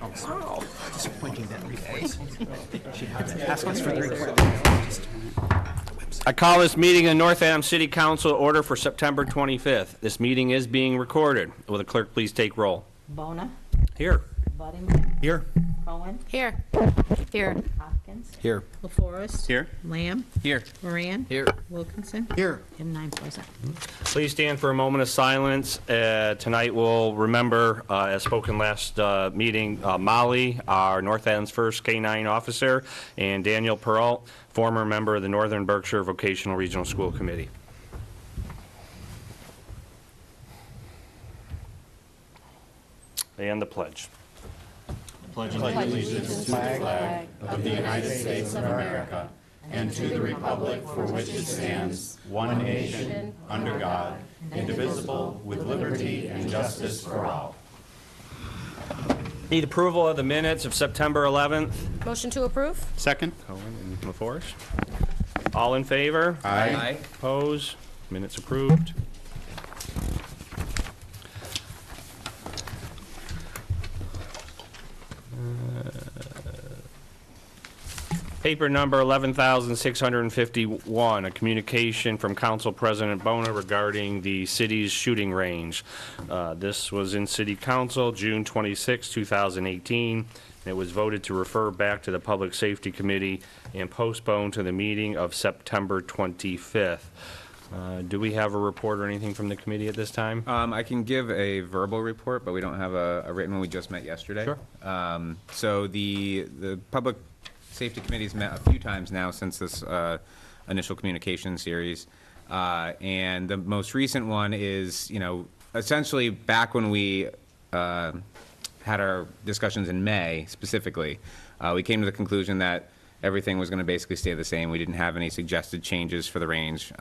Oh, disappointing that report. She had to ask us for the report. I call this meeting of North Adams City Council order for September 25th. This meeting is being recorded. Will the clerk please take roll? Bona, Here. Buddington, Here. Cohen, Here. Here. Hopkins, Here. LaForest. Here. Lamb, Here. Moran. Here. Wilkinson. Here. And 9 present. Please stand for a moment of silence. Tonight we'll remember, as spoken last meeting, Molly, our North Adams First K-9 officer, and Daniel Peralt, former member of the Northern Berkshire Vocational Regional School Committee. And the pledge. Pledge allegiance to the flag of the United States of America and to the republic for which it stands, one nation, under God, indivisible, with liberty and justice for all. Need approval of the minutes of September 11th. Motion to approve? Second. Cohen and LaForest. All in favor? Aye. Opposed? Minutes approved. Paper number 11,651, a communication from Council President Bona regarding the city's shooting range. This was in City Council, June 26, 2018. It was voted to refer back to the Public Safety Committee and postpone to the meeting of September 25th. Do we have a report or anything from the committee at this time? I can give a verbal report, but we don't have a written one. We just met yesterday. Sure. So the Public Safety Committee's met a few times now since this initial communication series. And the most recent one is, essentially back when we had our discussions in May specifically, we came to the conclusion that everything was going to basically stay the same. We didn't have any suggested changes for the range.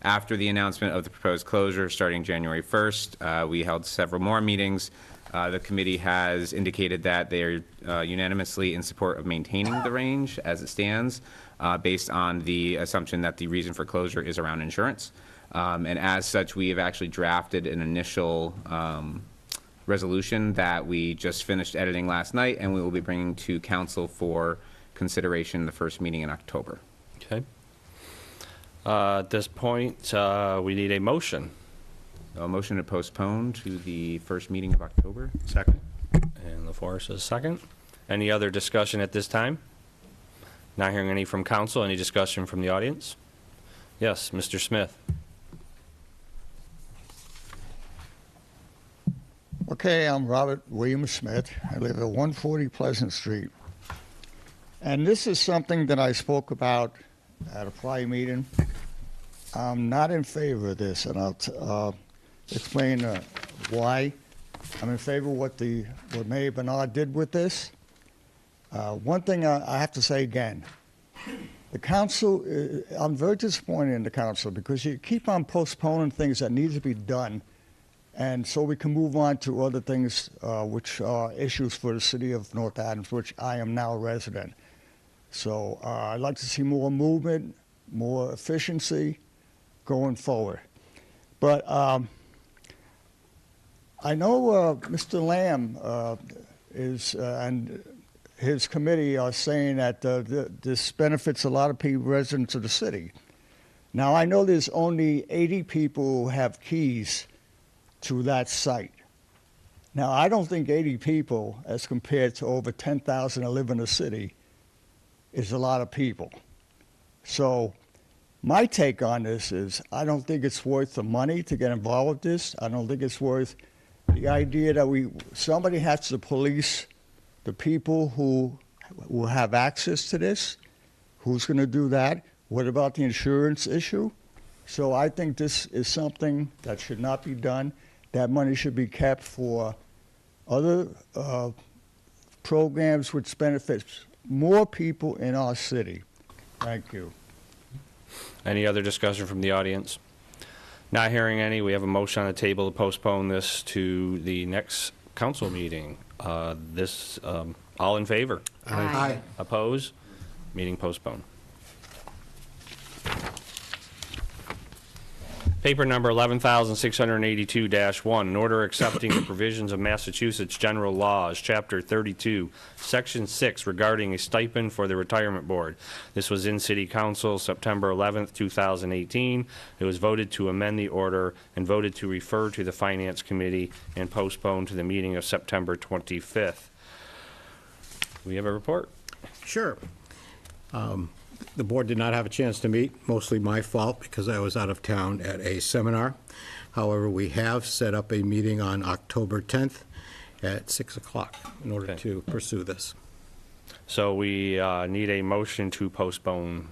After the announcement of the proposed closure starting January 1st, we held several more meetings. The committee has indicated that they are unanimously in support of maintaining the range as it stands, based on the assumption that the reason for closure is around insurance. And as such, we have actually drafted an initial resolution that we just finished editing last night, and we will be bringing to council for consideration the first meeting in October. Okay. At this point, we need a motion. A motion to postpone to the first meeting of October. Second. And LaForest says second. Any other discussion at this time? Not hearing any from council. Any discussion from the audience? Yes, Mr. Smith. Okay, I'm Robert William Smith. I live at 140 Pleasant Street. And this is something that I spoke about at a prior meeting. I'm not in favor of this, and I'll explain why. I'm in favor of what Mayor Bernard did with this. One thing I have to say again, the council, I'm very disappointed in the council because you keep on postponing things that need to be done, and so we can move on to other things which are issues for the city of North Adams, which I am now a resident. So I'd like to see more movement, more efficiency going forward. But I know Mr. Lamb and his committee are saying that this benefits a lot of people, residents of the city. Now, I know there's only 80 people who have keys to that site. Now, I don't think 80 people, as compared to over 10,000 that live in the city, is a lot of people. So my take on this is I don't think it's worth the money to get involved with this. I don't think it's worth the idea that somebody has to police the people who will have access to this. Who's going to do that? What about the insurance issue? So I think this is something that should not be done. That money should be kept for other programs which benefits more people in our city. Thank you. Any other discussion from the audience? Not hearing any, we have a motion on the table to postpone this to the next council meeting. All in favor? Aye. Oppose? Meeting postponed. Paper number 11,682-1, an order accepting the provisions of Massachusetts General Laws, Chapter 32, Section 6, regarding a stipend for the Retirement Board. This was in City Council September 11th, 2018. It was voted to amend the order and voted to refer to the Finance Committee and postpone to the meeting of September 25th. We have a report? Sure. The board did not have a chance to meet, mostly my fault because I was out of town at a seminar. However, we have set up a meeting on October 10th at 6 o'clock in order Okay. to pursue this. So we need a motion to postpone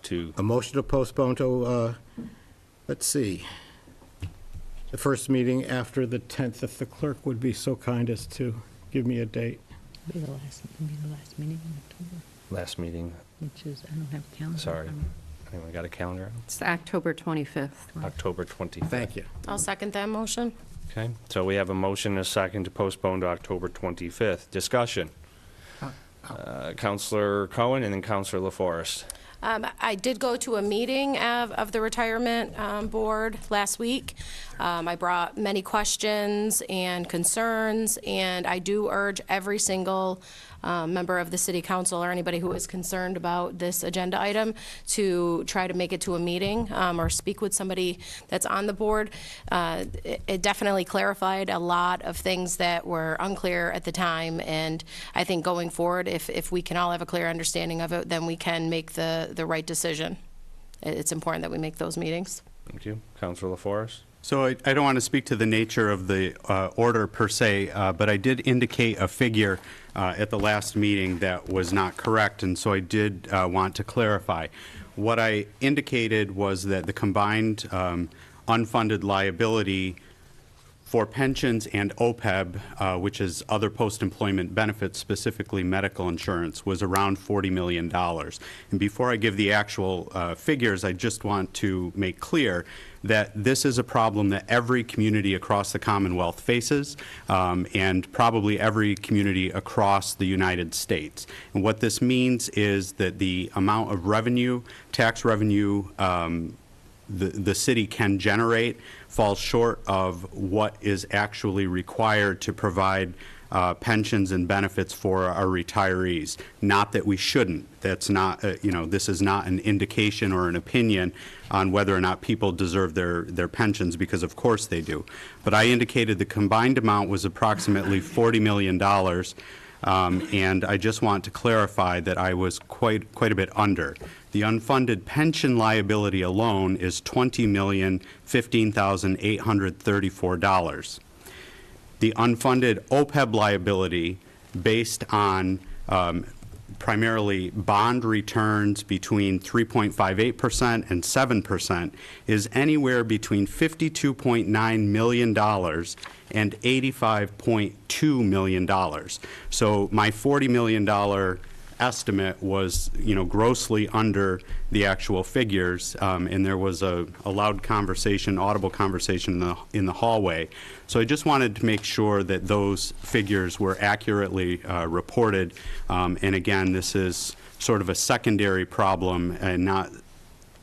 to, A motion to postpone to, let's see, the first meeting after the 10th, if the clerk would be so kind as to give me a date. Be the last meeting in October, last meeting. which is, I don't have a calendar. Sorry. in front of me. Anyone got a calendar out? It's October 25th. October 25th. Thank you. I'll second that motion. Okay, so we have a motion and a second to postpone to October 25th. Discussion. Counselor Cohen and then Counselor LaForest. I did go to a meeting of the retirement board last week. I brought many questions and concerns, and I do urge every single member of the city council or anybody who is concerned about this agenda item to try to make it to a meeting or speak with somebody that's on the board. It definitely clarified a lot of things that were unclear at the time, and I think going forward, if we can all have a clear understanding of it, then we can make the right decision. It's important that we make those meetings. Thank you. Counselor LaForest? So I don't want to speak to the nature of the order per se, but I did indicate a figure at the last meeting that was not correct, and so I did want to clarify. What I indicated was that the combined unfunded liability for pensions and OPEB, which is other post-employment benefits, specifically medical insurance, was around $40 million. And before I give the actual figures, I just want to make clear that this is a problem that every community across the Commonwealth faces, and probably every community across the United States. And what this means is that the amount of revenue, tax revenue, the city can generate falls short of what is actually required to provide pensions and benefits for our retirees. Not that we shouldn't. That's not, this is not an indication or an opinion on whether or not people deserve their pensions, because of course they do. But I indicated the combined amount was approximately $40 million. And I just want to clarify that I was quite a bit under. The unfunded pension liability alone is $20,015,834. The unfunded OPEB liability, based on primarily bond returns between 3.58% and 7%, is anywhere between $52.9 million and $85.2 million. So my $40 million estimate was, grossly under the actual figures, and there was a loud conversation, audible conversation in the hallway. So I just wanted to make sure that those figures were accurately reported. And again, this is sort of a secondary problem and not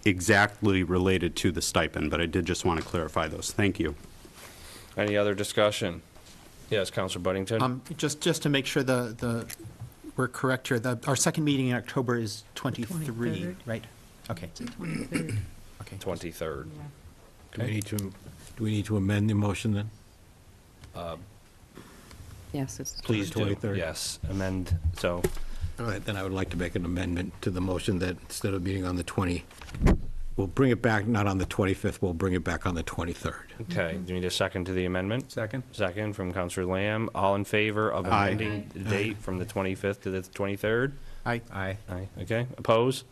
exactly related to the stipend, but I did just want to clarify those. Thank you. Any other discussion? Yes, Counselor Buddington? Just to make sure we're correct here, our second meeting in October is 23, 23rd. right? Okay. It's the 23rd. Okay. 23rd. Do we need to amend the motion then? Yes, it's Please do. 23rd. Yes, amend, so, All right, then I would like to make an amendment to the motion that instead of meeting on the 20, we'll bring it back, not on the 25th, we'll bring it back on the 23rd. okay. Do you need a second to the amendment? Second? Second from Counselor Lamb. All in favor of Aye. amending the date from the 25th to the 23rd? Aye. Aye. Aye, okay. Oppose?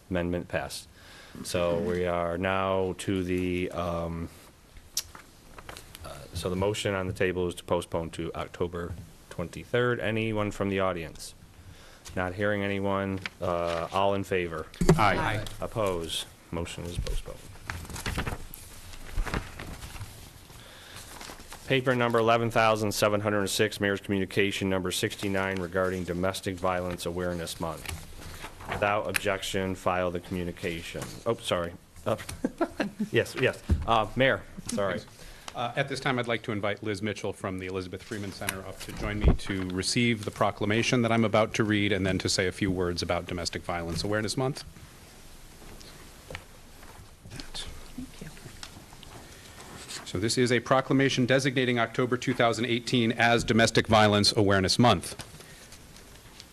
Amendment passed. So we are now to the, so the motion on the table is to postpone to October 23rd. Anyone from the audience? Not hearing anyone. All in favor? Aye. Oppose? Motion is postponed. Paper number 11,706, Mayor's Communication number 69 regarding Domestic Violence Awareness Month. Without objection, file the communication. Oh, sorry. Yes, yes. Mayor, sorry. At this time, I'd like to invite Liz Mitchell from the Elizabeth Freeman Center up to join me to receive the proclamation that I'm about to read and then to say a few words about Domestic Violence Awareness Month. Thank you. So this is a proclamation designating October 2018 as Domestic Violence Awareness Month.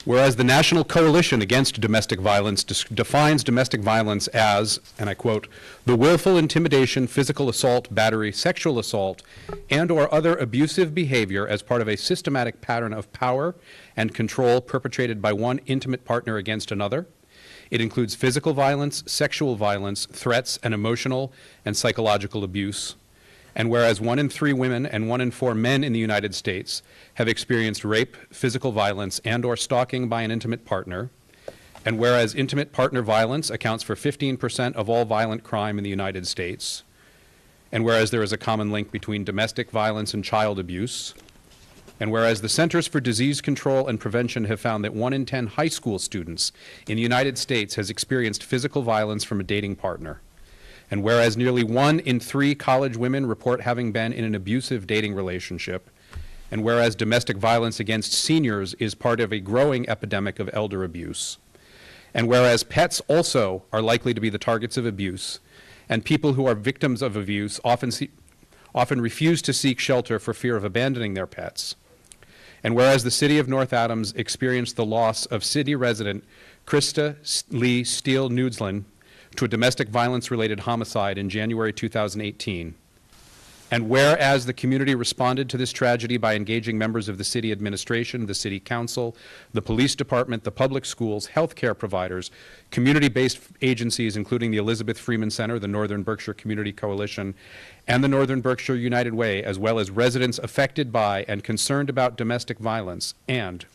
Whereas the National Coalition Against Domestic Violence defines domestic violence as, and I quote, the willful intimidation, physical assault, battery, sexual assault, and/or other abusive behavior as part of a systematic pattern of power and control perpetrated by one intimate partner against another. It includes physical violence, sexual violence, threats, and emotional and psychological abuse. And whereas 1 in 3 women and 1 in 4 men in the United States have experienced rape, physical violence, and/or stalking by an intimate partner, and whereas intimate partner violence accounts for 15% of all violent crime in the United States, and whereas there is a common link between domestic violence and child abuse, and whereas the Centers for Disease Control and Prevention have found that 1 in 10 high school students in the United States has experienced physical violence from a dating partner, and whereas nearly 1 in 3 college women report having been in an abusive dating relationship, and whereas domestic violence against seniors is part of a growing epidemic of elder abuse, and whereas pets also are likely to be the targets of abuse, and people who are victims of abuse often refuse to seek shelter for fear of abandoning their pets, and whereas the city of North Adams experienced the loss of city resident Krista Lee Steele-Nudeslin to a domestic violence-related homicide in January 2018. And whereas the community responded to this tragedy by engaging members of the city administration, the city council, the police department, the public schools, healthcare providers, community-based agencies including the Elizabeth Freeman Center, the Northern Berkshire Community Coalition, and the Northern Berkshire United Way, as well as residents affected by and concerned about domestic violence, and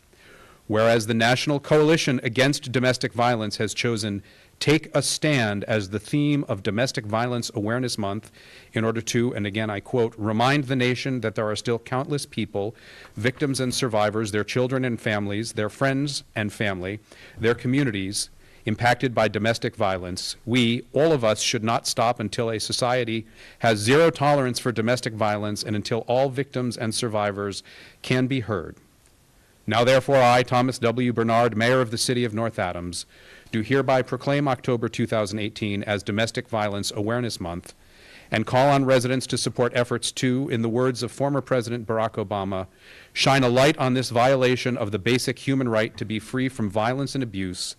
whereas the National Coalition Against Domestic Violence has chosen Take a Stand as the theme of Domestic Violence Awareness Month in order to, and again I quote, remind the nation that there are still countless people, victims and survivors, their children and families, their friends and family, their communities impacted by domestic violence. We, all of us, should not stop until a society has zero tolerance for domestic violence and until all victims and survivors can be heard. Now therefore I, Thomas W. Bernard, Mayor of the City of North Adams, do hereby proclaim October 2018 as Domestic Violence Awareness Month and call on residents to support efforts to, in the words of former President Barack Obama, shine a light on this violation of the basic human right to be free from violence and abuse,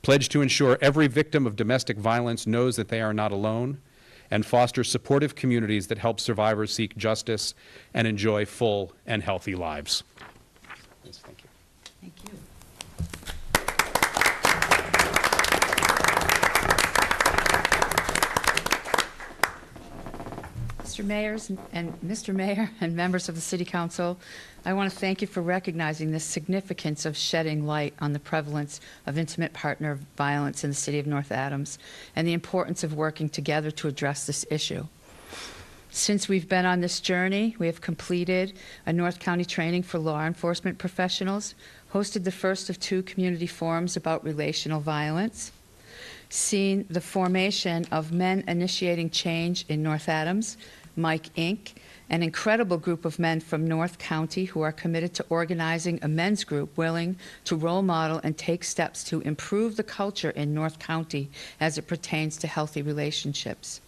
pledge to ensure every victim of domestic violence knows that they are not alone, and foster supportive communities that help survivors seek justice and enjoy full and healthy lives. Yes, thank you. Thank you. Mr. Mayor and members of the City Council, I want to thank you for recognizing the significance of shedding light on the prevalence of intimate partner violence in the City of North Adams and the importance of working together to address this issue. Since we've been on this journey, we have completed a North County training for law enforcement professionals, hosted the first of 2 community forums about relational violence, seen the formation of Men Initiating Change in North Adams, Mike Inc., an incredible group of men from North County who are committed to organizing a men's group willing to role model and take steps to improve the culture in North County as it pertains to healthy relationships.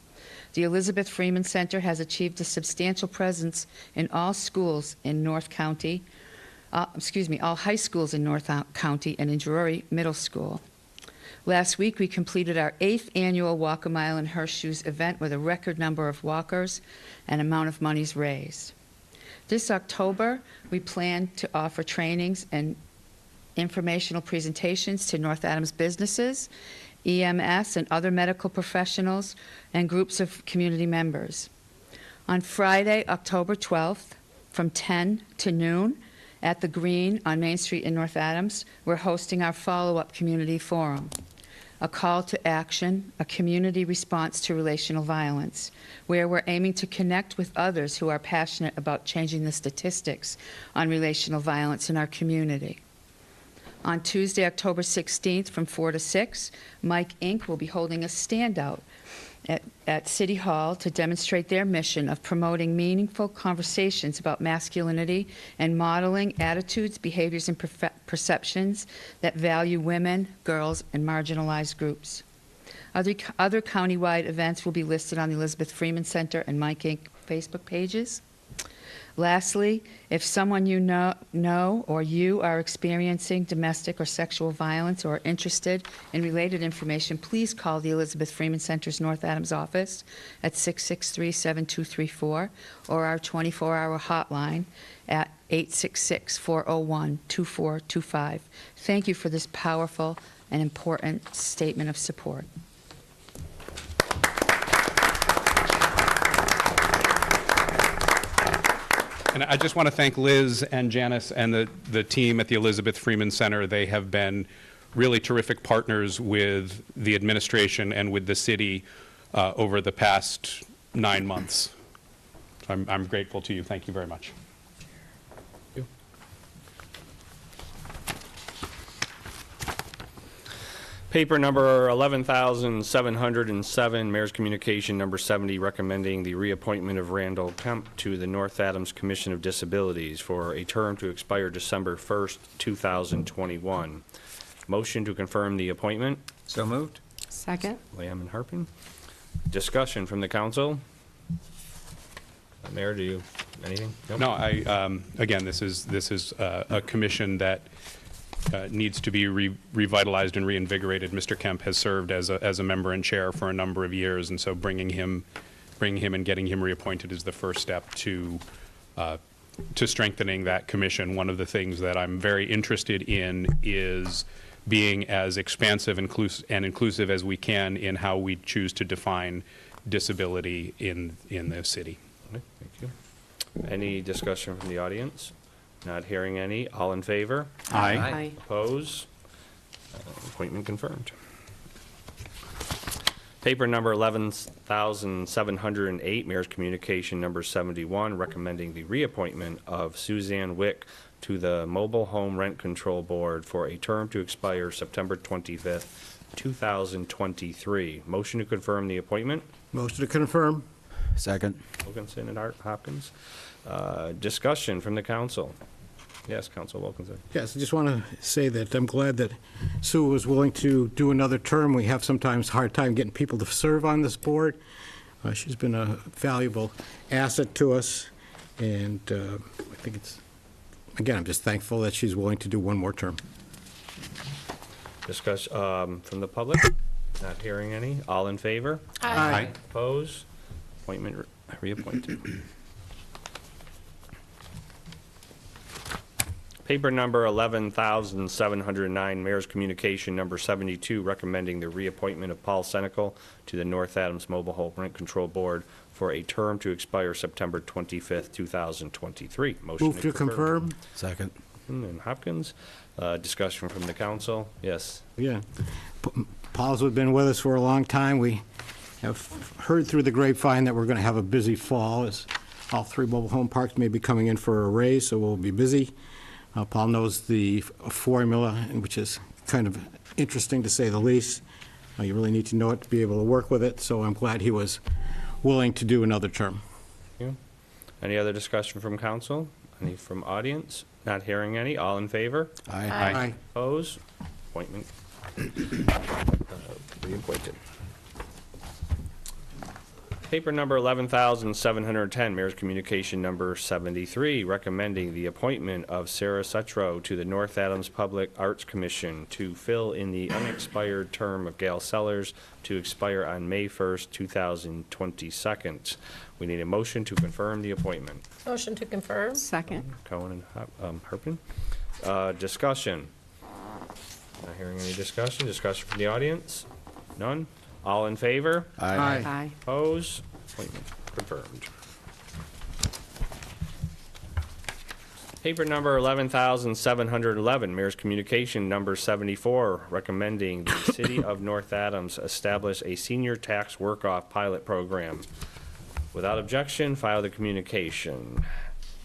The Elizabeth Freeman Center has achieved a substantial presence in all schools in North County, all high schools in North County and in Drury Middle School. Last week, we completed our 8th annual Walk a Mile in Her Shoes event with a record number of walkers and amount of monies raised. This October, we plan to offer trainings and informational presentations to North Adams businesses, EMS, and other medical professionals, and groups of community members. On Friday, October 12th, from 10 to noon, at the Green on Main Street in North Adams, we're hosting our follow-up community forum, a call to action, a community response to relational violence, where we're aiming to connect with others who are passionate about changing the statistics on relational violence in our community. On Tuesday, October 16th, from 4 to 6, Mike Inc. will be holding a standout at City Hall to demonstrate their mission of promoting meaningful conversations about masculinity and modeling attitudes, behaviors, and perceptions that value women, girls, and marginalized groups. Other countywide events will be listed on the Elizabeth Freeman Center and Mike Inc. Facebook pages. Lastly, if someone you know or you are experiencing domestic or sexual violence or are interested in related information, please call the Elizabeth Freeman Center's North Adams office at 663-7234 or our 24-hour hotline at 866-401-2425. Thank you for this powerful and important statement of support. And I just want to thank Liz and Janice and the team at the Elizabeth Freeman Center. They have been really terrific partners with the administration and with the city over the past 9 months. I'm grateful to you. Thank you very much. Paper number 11,707, Mayor's Communication number 70, recommending the reappointment of Randall Kemp to the North Adams Commission of Disabilities for a term to expire December 1st, 2021. Motion to confirm the appointment. So moved. Second. Lamb and Harpin. Discussion from the council. Mayor, do you, anything? Nope. No, again, this is a commission that needs to be revitalized and reinvigorated. Mr. Kemp has served as a member and chair for a number of years, and so bringing him and getting him reappointed is the first step to strengthening that commission. One of the things that I'm very interested in is being as expansive and inclusive as we can in how we choose to define disability in the city. Okay, thank you. Any discussion from the audience? Not hearing any. All in favor? Aye. Oppose? Appointment confirmed. Paper number 11,708, Mayor's Communication number 71, recommending the reappointment of Suzanne Wick to the Mobile Home Rent Control Board for a term to expire September 25th, 2023. Motion to confirm the appointment. Motion to confirm. Second. Wilkinson and Hopkins. Discussion from the council. Yes, Council Wilkinson. Yes, I just want to say that I'm glad that Sue was willing to do another term. We have sometimes a hard time getting people to serve on this board. She's been a valuable asset to us, and I think again, I'm just thankful that she's willing to do one more term. Discuss from the public. Not hearing any. All in favor? Aye. Oppose? Appointment reappointed. Paper number 11,709, Mayor's Communication number 72, recommending the reappointment of Paul Senecal to the North Adams Mobile Home Rent Control Board for a term to expire September 25th, 2023. Motion Move to confirm. Second. And Hopkins. Discussion from the council. Yes. Yeah. Paul's been with us for a long time. We have heard through the grapevine that we're going to have a busy fall, as all 3 mobile home parks may be coming in for a raise, so we'll be busy. Paul knows the formula, which is kind of interesting to say the least. You really need to know it to be able to work with it, so I'm glad he was willing to do another term. Thank you. Any other discussion from council? Any from audience? Not hearing any. All in favor? Aye. Aye. Oppose? Appointment reappointed. Paper number 11,710, Mayor's Communication number 73, recommending the appointment of Sarah Sutro to the North Adams Public Arts Commission to fill in the unexpired term of Gail Sellers to expire on May 1st, 2022. We need a motion to confirm the appointment. Motion to confirm. Second. Cohen and Harpin. Discussion. Not hearing any discussion. Discussion from the audience? None? All in favor? Aye. Oppose? Appointment confirmed. Paper number 11,711, Mayor's Communication number 74, recommending the City of North Adams establish a senior tax work-off pilot program. Without objection, file the communication.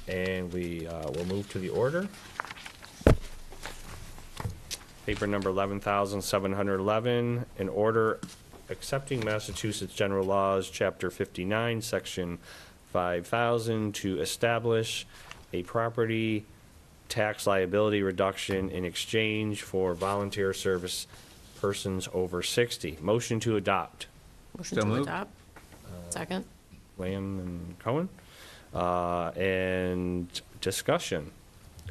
And we will move to the order. Paper number 11,711, an order accepting Massachusetts General Laws, Chapter 59, Section 5000, to establish a property tax liability reduction in exchange for volunteer service persons over 60. Motion to adopt. Motion So to moved. adopt. Second. Lamb and Cohen. And discussion.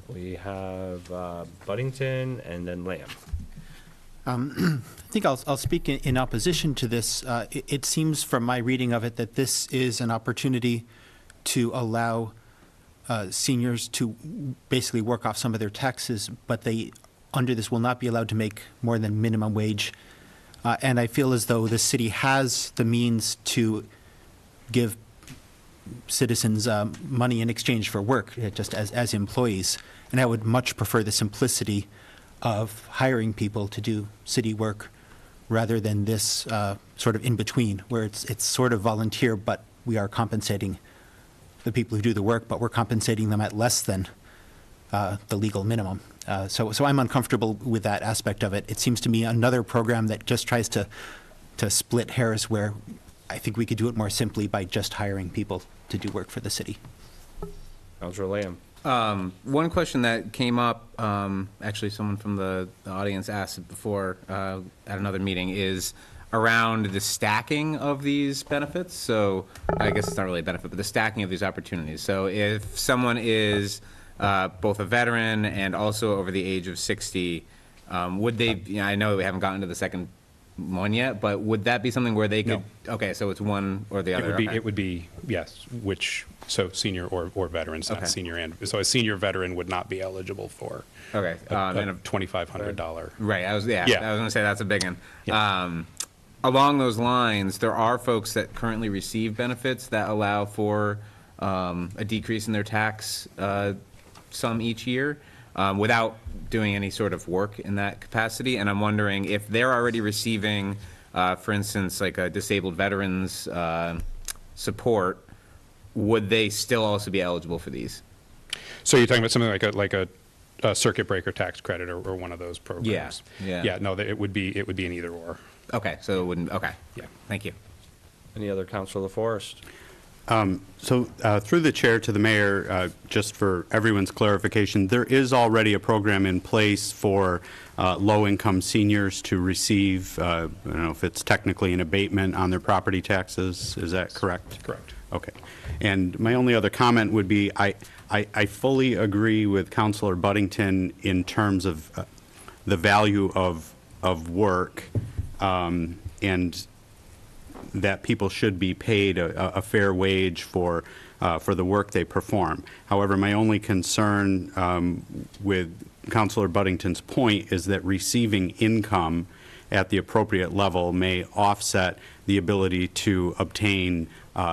We have Buddington and then Lamb. I think I'll speak in opposition to this. It seems from my reading of it that this is an opportunity to allow seniors to basically work off some of their taxes, but they, under this, will not be allowed to make more than minimum wage. And I feel as though the city has the means to give citizens money in exchange for work, just as employees. And I would much prefer the simplicity of hiring people to do city work rather than this sort of in-between, where it's sort of volunteer, but we are compensating the people who do the work, but we're compensating them at less than the legal minimum. So I'm uncomfortable with that aspect of it. It seems to me another program that just tries to split hairs, where I think we could do it more simply by just hiring people to do work for the city. Councilor Lamb. One question that came up, actually someone from the audience asked it before at another meeting, is around the stacking of these benefits. So I guess it's not really a benefit, but the stacking of these opportunities. So if someone is both a veteran and also over the age of 60, would they, I know we haven't gotten to the second one yet, but would that be something where they could, okay, so it's one or the other? It would be, yes, so senior or veterans, not Okay. senior and, so a senior veteran would not be eligible for Okay. a And $2,500. right, I was Yeah. gonna say that's a big one. Yeah. Along those lines, there are folks that currently receive benefits that allow for a decrease in their tax sum each year without doing any sort of work in that capacity. And I'm wondering if they're already receiving, for instance, like a disabled veterans support, would they still also be eligible for these? So you're talking about something like a circuit breaker tax credit or one of those programs? Yeah. Yeah, no, it would be an either or. Okay, so it wouldn't, okay. Yeah. Thank you. Any other Councilor LaForest? Through the chair to the mayor, just for everyone's clarification, there is already a program in place for low-income seniors to receive, I don't know if it's technically an abatement on their property taxes. Is that correct? Correct. Okay. And my only other comment would be, I fully agree with Councilor Buddington in terms of the value of work, and that people should be paid a fair wage for the work they perform. However, my only concern with Councilor Buddington's point is that receiving income at the appropriate level may offset the ability to obtain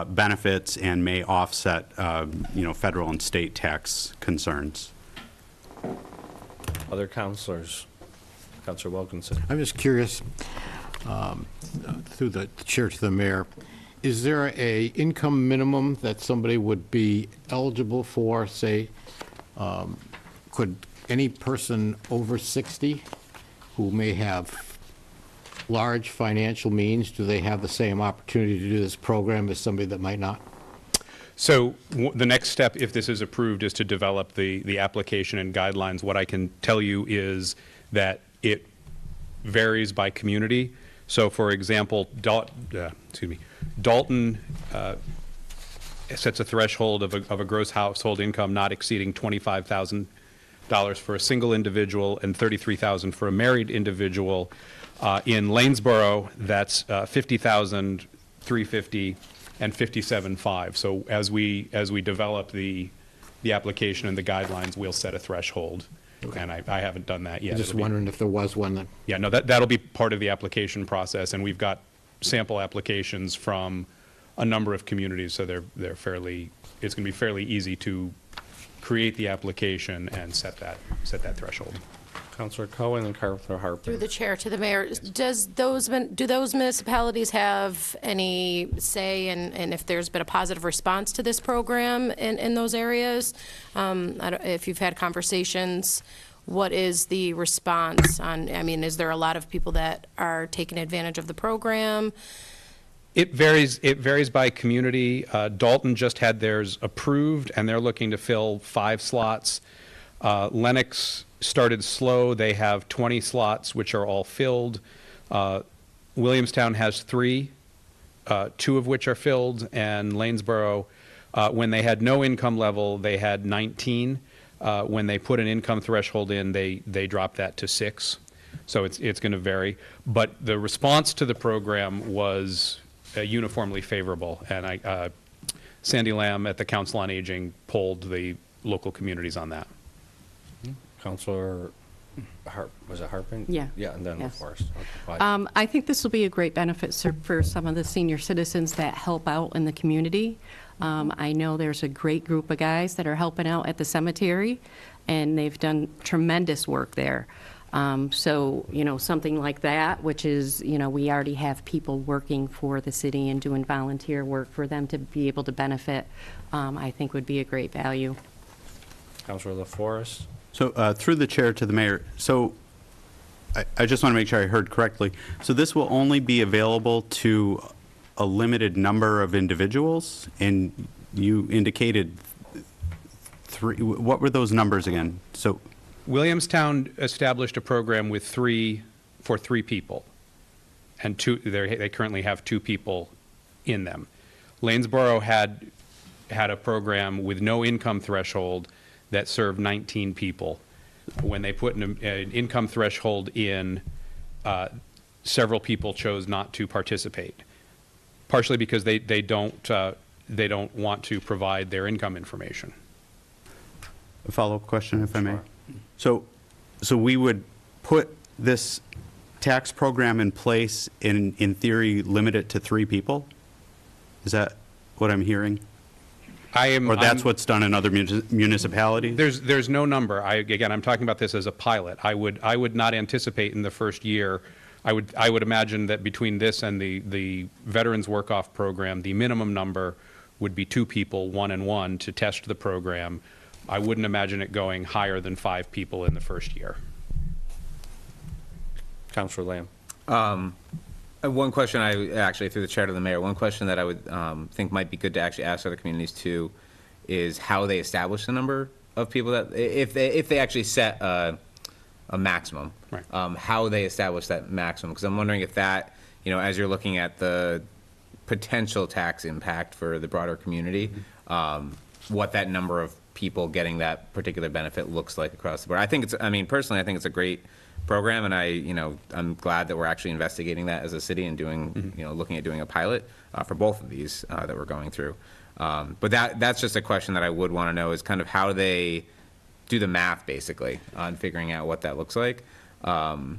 benefits and may offset, federal and state tax concerns. Other councilors? Councilor Wilkinson. I'm just curious, through the chair to the mayor, is there a income minimum that somebody would be eligible for, say, could any person over 60 who may have large financial means, do they have the same opportunity to do this program as somebody that might not? So the next step, if this is approved, is to develop the application and guidelines. What I can tell you is that it varies by community. So, for example, Dalton sets a threshold of a gross household income not exceeding $25,000 for a single individual and $33,000 for a married individual. In Lanesboro, that's $50,350 and $57,500. So as we develop the application and the guidelines, we'll set a threshold. Okay. And I haven't done that yet. I'm just wondering if there was one that... Yeah, no, that'll be part of the application process, and we've got sample applications from a number of communities, so they're fairly, it's going to be fairly easy to create the application and set that threshold. Councilor Cohen and Councilor Harper. Through the chair to the mayor, do those municipalities have any say in if there's been a positive response to this program in those areas? If you've had conversations what is the response on, I mean, is there a lot of people that are taking advantage of the program? It varies by community. Dalton just had theirs approved, and they're looking to fill 5 slots. Lennox started slow. They have 20 slots, which are all filled. Williamstown has 3, 2 of which are filled, and Lanesboro, when they had no income level, they had 19. When they put an income threshold in, they dropped that to 6. So it's going to vary. But the response to the program was uniformly favorable, and Sandy Lamb at the Council on Aging polled the local communities on that. Counselor was it Harpin? Yeah. Yeah, and then Yes. LaForest. Okay, I think this will be a great benefit for some of the senior citizens that help out in the community. I know there's a great group of guys that are helping out at the cemetery, and they've done tremendous work there. So, something like that, which is, we already have people working for the city and doing volunteer work, for them to be able to benefit, I think would be a great value. Counselor LaForest. So through the chair to the mayor, so I just want to make sure I heard correctly. So this will only be available to a limited number of individuals, and you indicated 3, what were those numbers again? So Williamstown established a program with 3 people, and 2. They currently have 2 people in them. Lanesboro had a program with no income threshold that served 19 people. When they put an income threshold in, several people chose not to participate, partially because they don't want to provide their income information. a follow-up question, if I may. So we would put this tax program in place, in theory, limit it to 3 people? Is that what I'm hearing? Or that's what's done in other municipalities? There's no number. Again, I'm talking about this as a pilot. I would not anticipate in the first year. I would imagine that between this and the Veterans Work-Off program, the minimum number would be 2 people, 1 and 1, to test the program. I wouldn't imagine it going higher than 5 people in the first year. Counselor Lamb. One question actually, through the chair to the mayor, one question that I would think might be good to actually ask other communities too is how they establish the number of people that, if they actually set a maximum, right. How they establish that maximum. Because I'm wondering if that, as you're looking at the potential tax impact for the broader community, what that number of people getting that particular benefit looks like across the board. Personally, I think it's a great program, and I'm glad that we're actually investigating that as a city and doing, looking at doing a pilot for both of these that we're going through. But that's just a question that I would want to know, is kind of how they do the math, basically, on figuring out what that looks like. And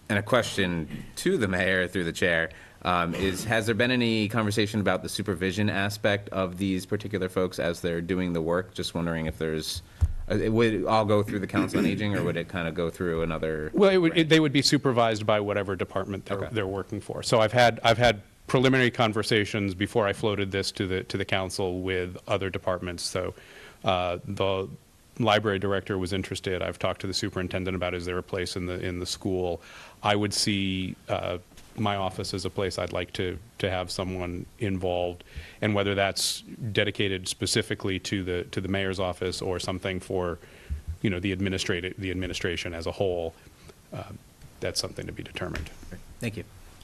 a question to the mayor through the chair is, has there been any conversation about the supervision aspect of these particular folks as they're doing the work? Just wondering if there's, would it all go through the Council on Aging, or would it kind of go through another? Well, they would be supervised by whatever department they're working for. So I've had preliminary conversations before I floated this to the council with other departments. So the library director was interested. I've talked to the superintendent about, is there a place in the school? I would see my office as a place I'd like to have someone involved, and whether that's dedicated specifically to the mayor's office or something for, the administration as a whole, that's something to be determined. Thank you.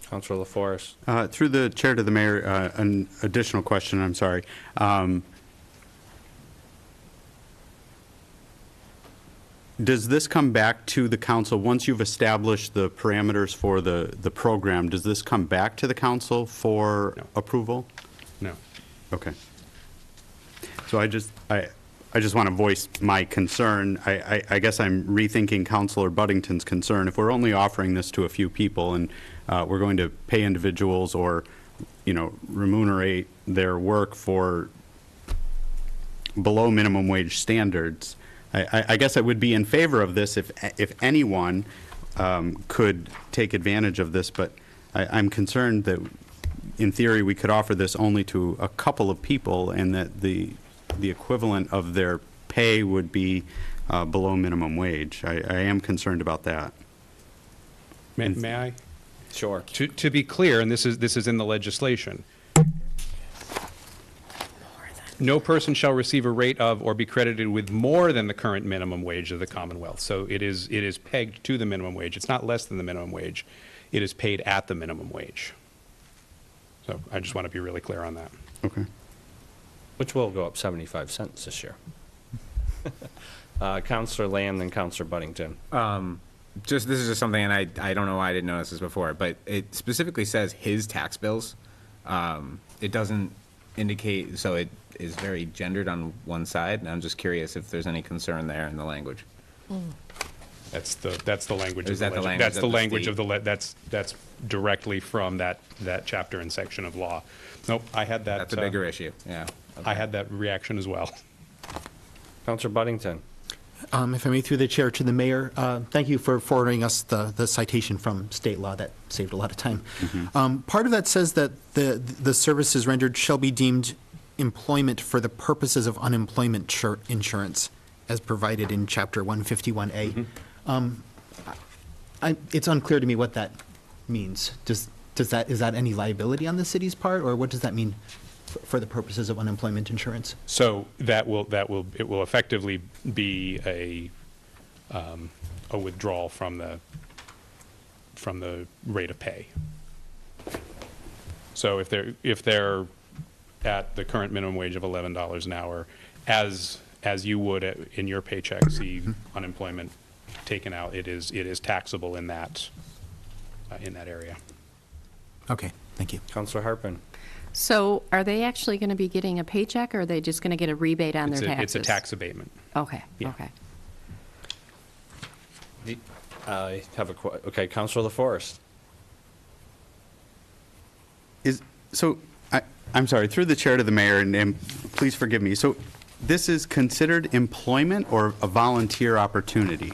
Councilor LaForest. Through the chair to the mayor, an additional question, I'm sorry. Does this come back to the council, once you've established the parameters for the program, does this come back to the council for approval? No. Okay. So I just want to voice my concern. I guess I'm rethinking Councilor Buddington's concern. If we're only offering this to a few people, and we're going to pay individuals or, remunerate their work for below minimum wage standards, I guess I would be in favor of this if anyone could take advantage of this, but I'm concerned that in theory we could offer this only to a couple of people, and that the equivalent of their pay would be below minimum wage. I am concerned about that. May I? Sure. To be clear, and this is in the legislation, no person shall receive a rate of or be credited with more than the current minimum wage of the Commonwealth. So it is pegged to the minimum wage. It's not less than the minimum wage. It is paid at the minimum wage. So I just want to be really clear on that. Okay. Which will go up 75 cents this year. Counselor Lamb, then Counselor Buddington. This is just something, and I don't know why I didn't notice this before, but it specifically says his tax bills. It doesn't indicate, so it is very gendered on one side, and I'm just curious if there's any concern there in the language. That's the language. Or is that the language That's of the the language state? of that's directly from that chapter and section of law. Nope, I had that. That's a bigger issue, yeah. I had that reaction as well. Counselor Buddington. If I may, through the chair to the mayor, thank you for forwarding us the citation from state law. That saved a lot of time. Part of that says that the services rendered shall be deemed employment for the purposes of unemployment insurance as provided in Chapter 151A. It's unclear to me what that means. Is that any liability on the city's part, or what does that mean for the purposes of unemployment insurance? So it will effectively be a withdrawal from the rate of pay. So if they're at the current minimum wage of $11 an hour, as you would in your paycheck see unemployment taken out, it is taxable in that area. Okay, thank you. Counselor Harpen. So are they actually going to be getting a paycheck, or are they just going to get a rebate on their taxes? It's a tax abatement. Okay, Yeah. okay. I have okay, Counselor LaForest. I'm sorry, through the chair to the mayor, and please forgive me. So this is considered employment or a volunteer opportunity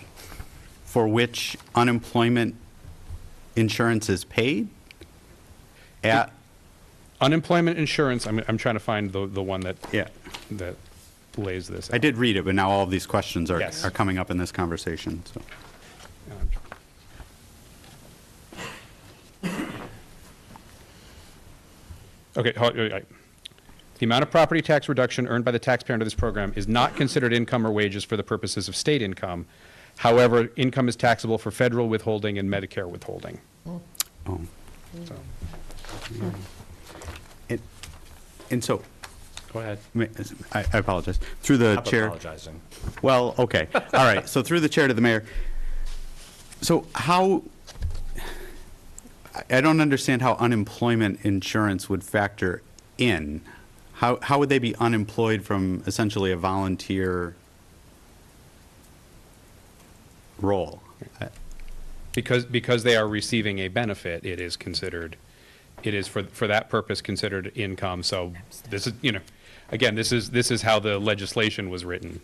for which unemployment insurance is paid? Unemployment insurance, I'm trying to find the one that Yeah. that lays this I out. did read it, but now all of these questions are Yes. coming up in this conversation, so. Okay, the amount of property tax reduction earned by the taxpayer under this program is not considered income or wages for the purposes of state income. However, income is taxable for federal withholding and Medicare withholding. Oh. So, And so, Go ahead. I apologize. Through the Stop chair. apologizing. Well, okay. All right. So through the chair to the mayor. So I don't understand how unemployment insurance would factor in. How would they be unemployed from essentially a volunteer role? because they are receiving a benefit, it is for that purpose considered income. So this is, again, this is how the legislation was written.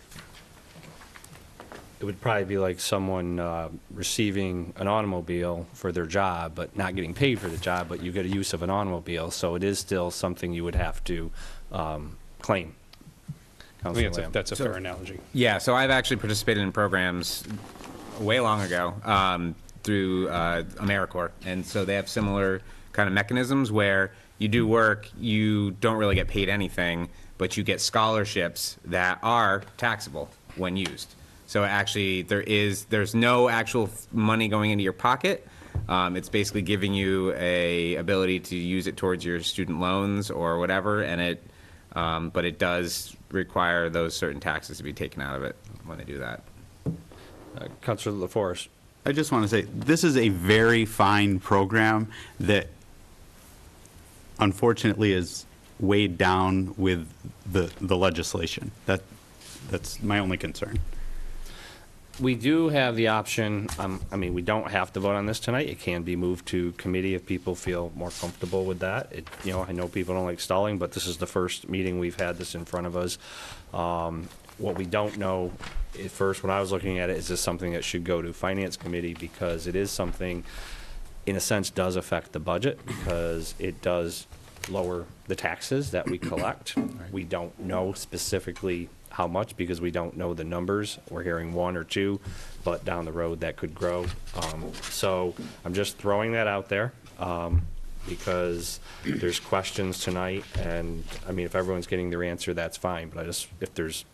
It would probably be like someone receiving an automobile for their job, but not getting paid for the job, but you get a use of an automobile, so it is still something you would have to claim. I think Counselor Lamb. that's a fair analogy. Yeah, so I've actually participated in programs way long ago through AmeriCorps, and so they have similar kind of mechanisms where you do work, you don't really get paid anything, but you get scholarships that are taxable when used. So actually, there's no actual money going into your pocket. It's basically giving you a ability to use it towards your student loans or whatever, and but it does require those certain taxes to be taken out of it when they do that. Counselor LaForest. I just want to say, this is a very fine program that unfortunately is weighed down with the legislation. That's my only concern. We do have the option, we don't have to vote on this tonight. It can be moved to committee if people feel more comfortable with that. I know people don't like stalling, but this is the first meeting we've had this in front of us. What we don't know at first, when I was looking at it, is this something that should go to Finance Committee, because it is something, in a sense, does affect the budget, because it does lower the taxes that we collect. We don't know specifically how much because we don't know the numbers. We're hearing 1 or 2, but down the road that could grow. So I'm just throwing that out there because there's questions tonight, and I mean, if everyone's getting their answer, that's fine, but if there's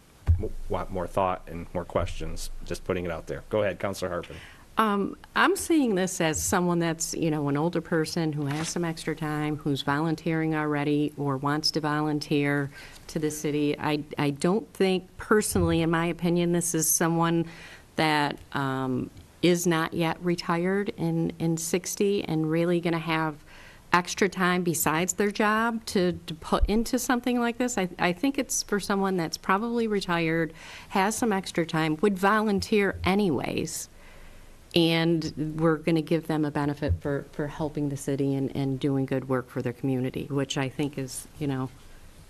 want more thought and more questions, just putting it out there. Go ahead, Councilor Harpen. I'm seeing this as someone that's, you know, an older person who has some extra time, who's volunteering already or wants to volunteer to the city. I don't think personally, in my opinion, this is someone that is not yet retired in 60 and really going to have extra time besides their job to put into something like this. I think it's for someone that's probably retired, has some extra time, would volunteer anyways, and we're going to give them a benefit for helping the city and doing good work for their community, which I think is, you know,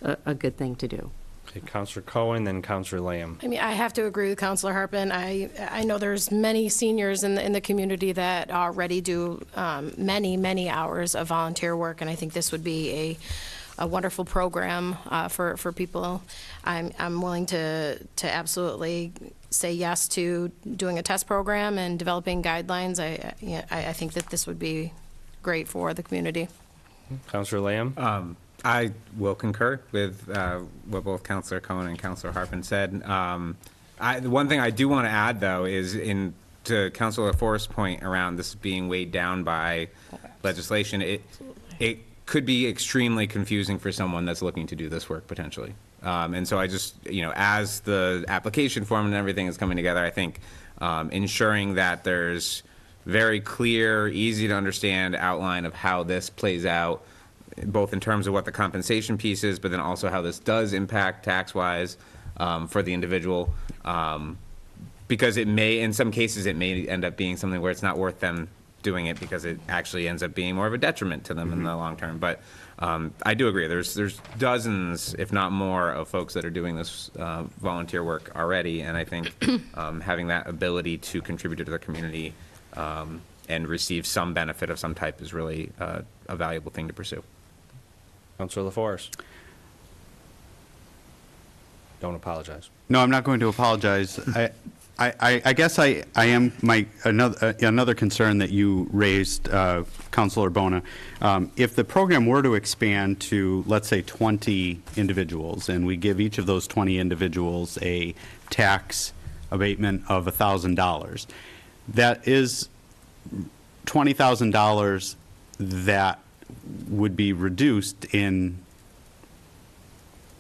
a good thing to do. Okay, Councilor Cohen, then Councilor Lamb. I mean, I have to agree with Councilor Harpen. I know there's many seniors in the community that already do many hours of volunteer work, and I think this would be a wonderful program for people. I'm willing to absolutely say yes to doing a test program and developing guidelines. I think that this would be great for the community. Councilor Lamb? I will concur with what both Councilor Cohen and Councilor Harpen said. The one thing I do want to add, though, is to Councilor Forrest's point around this being weighed down by legislation, it could be extremely confusing for someone that's looking to do this work potentially. And so I just, you know, as the application form and everything is coming together, I think ensuring that there's very clear, easy to understand outline of how this plays out, both in terms of what the compensation piece is, but then also how this does impact tax-wise for the individual. Because it may, in some cases, it may end up being something where it's not worth them doing it because it actually ends up being more of a detriment to them in the long term. But I do agree. There's dozens, if not more, of folks that are doing this volunteer work already, and I think having that ability to contribute to the community and receive some benefit of some type is really a valuable thing to pursue. Councilor LaForest. Don't apologize. No, I'm not going to apologize. I guess I am another concern that you raised, Councilor Bona. If the program were to expand to, let's say, 20 individuals, and we give each of those 20 individuals a tax abatement of $1,000, that is $20,000 that would be reduced in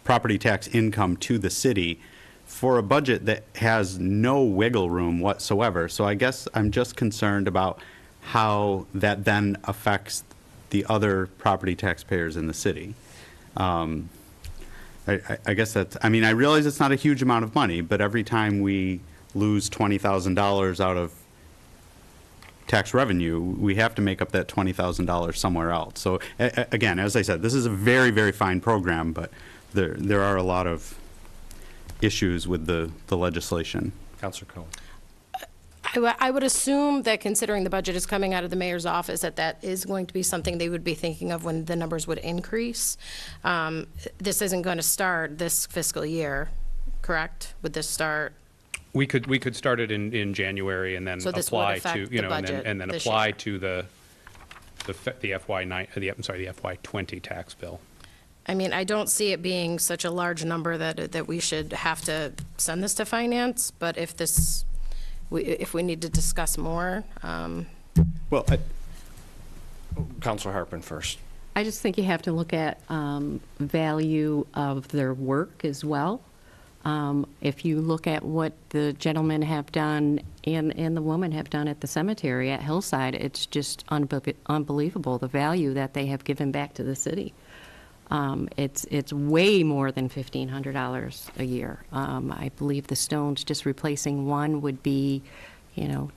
property tax income to the city for a budget that has no wiggle room whatsoever. So I guess I'm just concerned about how that then affects the other property taxpayers in the city. I guess that's, I mean, I realize it's not a huge amount of money, but every time we lose $20,000 out of tax revenue, we have to make up that $20,000 somewhere else. So again, as I said, this is a very, very fine program, but there are a lot of issues with the legislation. Councilor Cohen. I would assume that considering the budget is coming out of the mayor's office, that is going to be something they would be thinking of when the numbers would increase. This isn't going to start this fiscal year, correct? Would this start? We could start it in January and then So this would apply affect to, you the know, and budget then this apply year. to the FY20 tax bill. I mean, I don't see it being such a large number that we should have to send this to finance, but if we need to discuss more. Well, Councilor Harpen first. I just think you have to look at value of their work as well. If you look at what the gentlemen have done and the woman have done at the cemetery at Hillside, it's just unbelievable, the value that they have given back to the city. It's way more than $1,500 a year. I believe the stones, just replacing one would be, you know,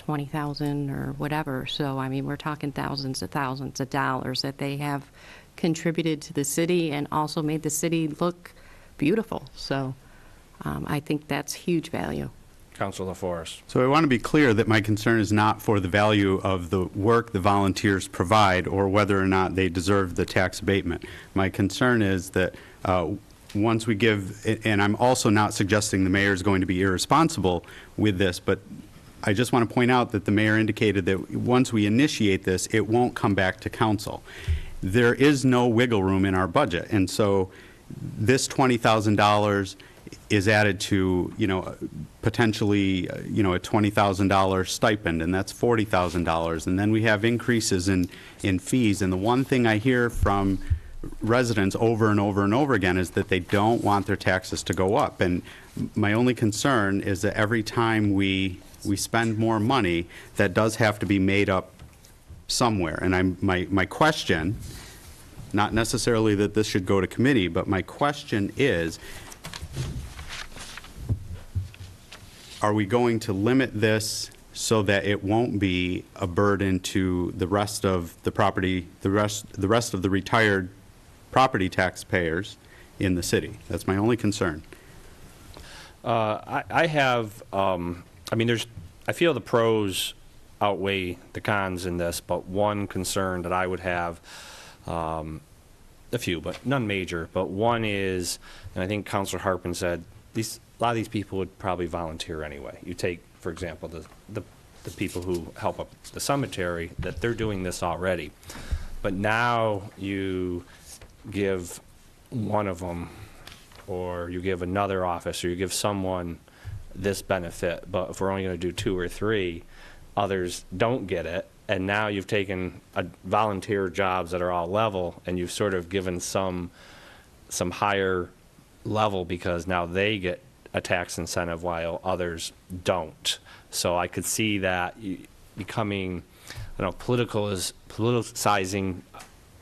$20,000 or whatever. So, I mean, we're talking thousands of dollars that they have contributed to the city and also made the city look beautiful. So I think that's huge value. Councilor LaForest. so I want to be clear that my concern is not for the value of the work the volunteers provide or whether or not they deserve the tax abatement. My concern is that once we give, and I'm also not suggesting the mayor is going to be irresponsible with this, but I just want to point out that the mayor indicated that once we initiate this, it won't come back to council. There is no wiggle room in our budget, and so this $20,000 is added to, potentially, a $20,000 stipend, and that's $40,000. And then we have increases in fees. And the one thing I hear from residents over and over and over again is that they don't want their taxes to go up. And my only concern is that every time we spend more money, that does have to be made up somewhere. And my question, not necessarily that this should go to committee, but my question is, are we going to limit this so that it won't be a burden to the rest of the property, the rest of the retired property taxpayers in the city? That's my only concern. I have, I feel the pros outweigh the cons in this, but one concern that I would have, a few, but none major, but one is, and I think Councilor Harpen said, a lot of these people would probably volunteer anyway. You take, for example, the people who help up the cemetery, that they're doing this already. But now you give one of them, or you give another office, or you give someone this benefit, but if we're only going to do 2 or 3, others don't get it. And now you've taken volunteer jobs that are all level, and you've sort of given some higher level because now they get a tax incentive while others don't. So I could see that becoming, politicizing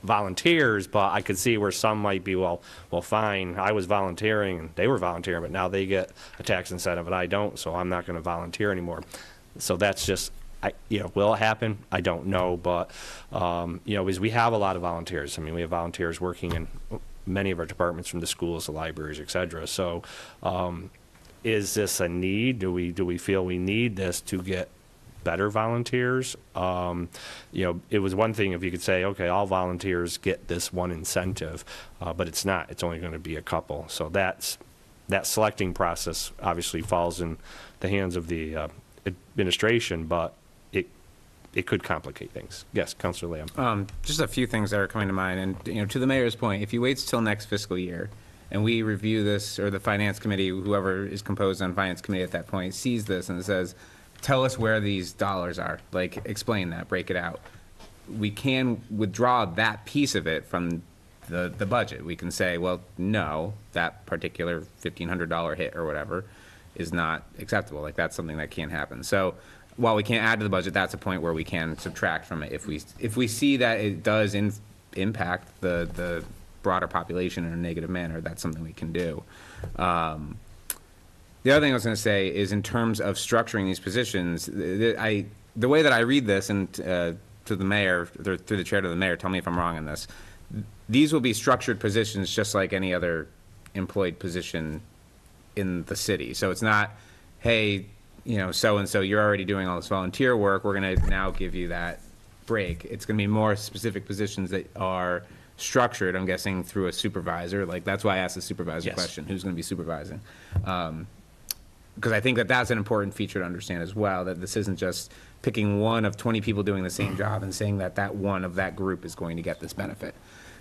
volunteers, but I could see where some might be, well, fine, I was volunteering and they were volunteering, but now they get a tax incentive and I don't, so I'm not going to volunteer anymore. So that's just, will it happen? I don't know, but, because we have a lot of volunteers. I mean, we have volunteers working in many of our departments, from the schools, the libraries, et cetera. So, is this a need? Do we feel we need this to get better volunteers? It was one thing if you could say, okay, all volunteers get this one incentive, but it's not. It's only going to be a couple. So that selecting process obviously falls in the hands of the administration, but it could complicate things. Yes, Councilor Lamb. Just a few things that are coming to mind. And, to the mayor's point, if you wait till next fiscal year and we review this, or the finance committee, whoever is composed on finance committee at that point, sees this and says, tell us where these dollars are. Like, explain that, break it out. We can withdraw that piece of it from the budget. We can say, well, no, that particular $1,500 hit or whatever is not acceptable. Like, that's something that can't happen. So while we can't add to the budget, that's a point where we can subtract from it if we see that it does impact the broader population in a negative manner. That's something we can do. The other thing I was going to say is, in terms of structuring these positions, the way that I read this, and to the mayor, through the chair to the mayor, tell me if I'm wrong on this, these will be structured positions just like any other employed position in the city. So it's not, hey, so-and-so, you're already doing all this volunteer work, we're going to now give you that break. It's going to be more specific positions that are structured, I'm guessing, through a supervisor. Like, that's why I asked the supervisor question, who's going to be supervising? Because I think that that's an important feature to understand as well, that this isn't just picking one of 20 people doing the same job and saying that one of that group is going to get this benefit.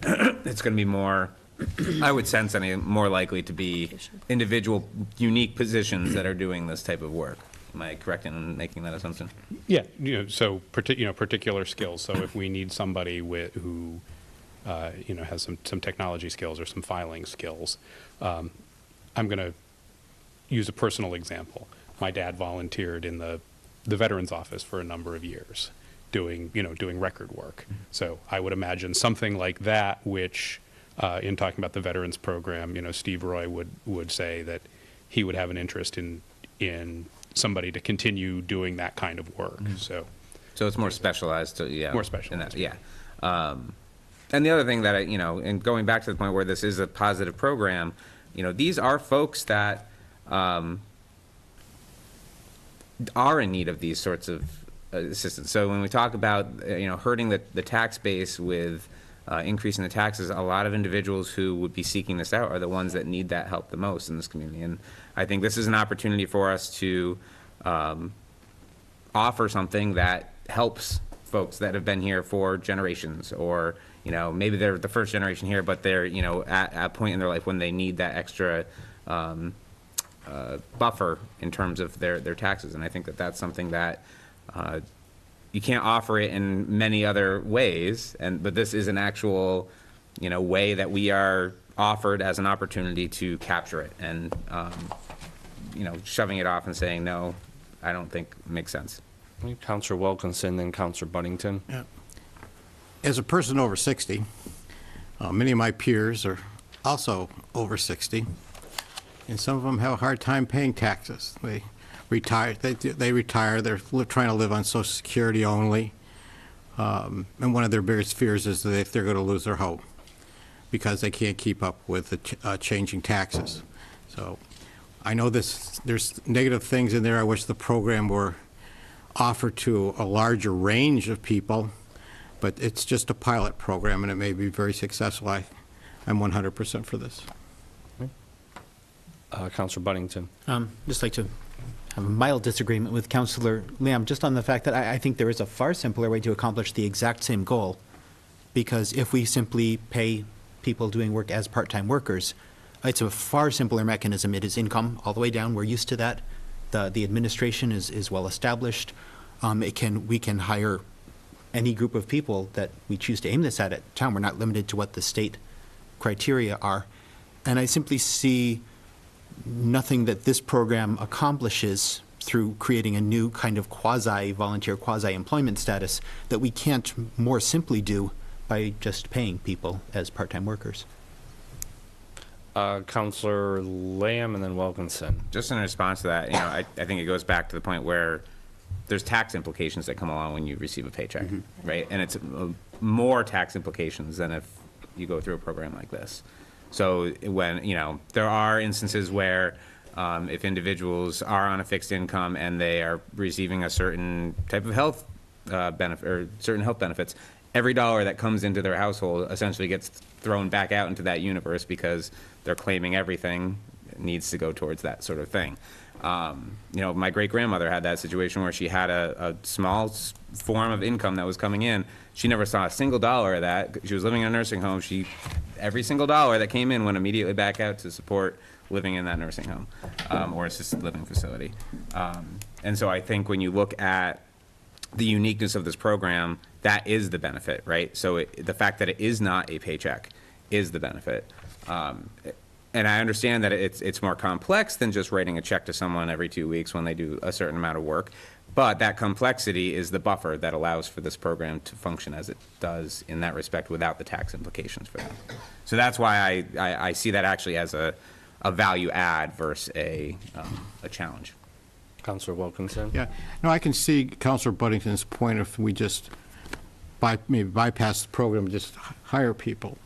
It's going to be more, I would sense, more likely to be individual, unique positions that are doing this type of work. Am I correct in making that assumption? Yeah, so particular skills. So if we need somebody who has some technology skills or some filing skills, I'm going to use a personal example. My dad volunteered in the Veterans Office for a number of years, doing record work. So I would imagine something like that, which in talking about the Veterans Program, Steve Roy would say that he would have an interest in somebody to continue doing that kind of work. So it's more specialized. More specialized. In that, yeah. And the other thing that and going back to the point where this is a positive program, these are folks that are in need of these sorts of assistance. So when we talk about hurting the tax base with increase in the taxes, a lot of individuals who would be seeking this out are the ones that need that help the most in this community. And I think this is an opportunity for us to offer something that helps folks that have been here for generations, or, you know, maybe they're the first generation here, but they're, you know, at a point in their life when they need that extra buffer in terms of their taxes. And I think that that's something that you can't offer it in many other ways, but this is an actual, you know, way that we are offered as an opportunity to capture it. And, you know, shoving it off and saying, no, I don't think makes sense. Counselor Wilkinson, then Counselor Buddington. Yeah. As a person over 60, many of my peers are also over 60, and some of them have a hard time paying taxes. They retire, they're trying to live on Social Security only, and one of their biggest fears is that if they're going to lose their home because they can't keep up with the changing taxes. So I know there's negative things in there. I wish the program were offered to a larger range of people, but it's just a pilot program, and it may be very successful. I'm 100% for this. Counselor Buddington. Just like to have a mild disagreement with Counselor Lamb, just on the fact that I think there is a far simpler way to accomplish the exact same goal, because if we simply pay people doing work as part-time workers, it's a far simpler mechanism. It is income all the way down. We're used to that. The administration is well established. We can hire any group of people that we choose to aim this at town. We're not limited to what the state criteria are. And I simply see nothing that this program accomplishes through creating a new kind of quasi-volunteer, quasi-employment status that we can't more simply do by just paying people as part-time workers. Counselor Lamb and then Wilkinson. Just in response to that, you know, I think it goes back to the point where there's tax implications that come along when you receive a paycheck, right? And it's more tax implications than if you go through a program like this. So when, you know, there are instances where if individuals are on a fixed income and they are receiving a certain type of health benefit or certain health benefits, every dollar that comes into their household essentially gets thrown back out into that universe because they're claiming everything needs to go towards that sort of thing. You know, my great-grandmother had that situation where she had a small form of income that was coming in. She never saw a single dollar of that. She was living in a nursing home. Every single dollar that came in went immediately back out to support living in that nursing home or assisted living facility. And so I think when you look at the uniqueness of this program, that is the benefit, right? So the fact that it is not a paycheck is the benefit. And I understand that it's more complex than just writing a check to someone every 2 weeks when they do a certain amount of work. But that complexity is the buffer that allows for this program to function as it does in that respect without the tax implications for them. So that's why I see that actually as a value add versus a challenge. Counselor Wilkinson. Yeah, no, I can see Counselor Buddington's point if we just maybe bypass the program and just hire people.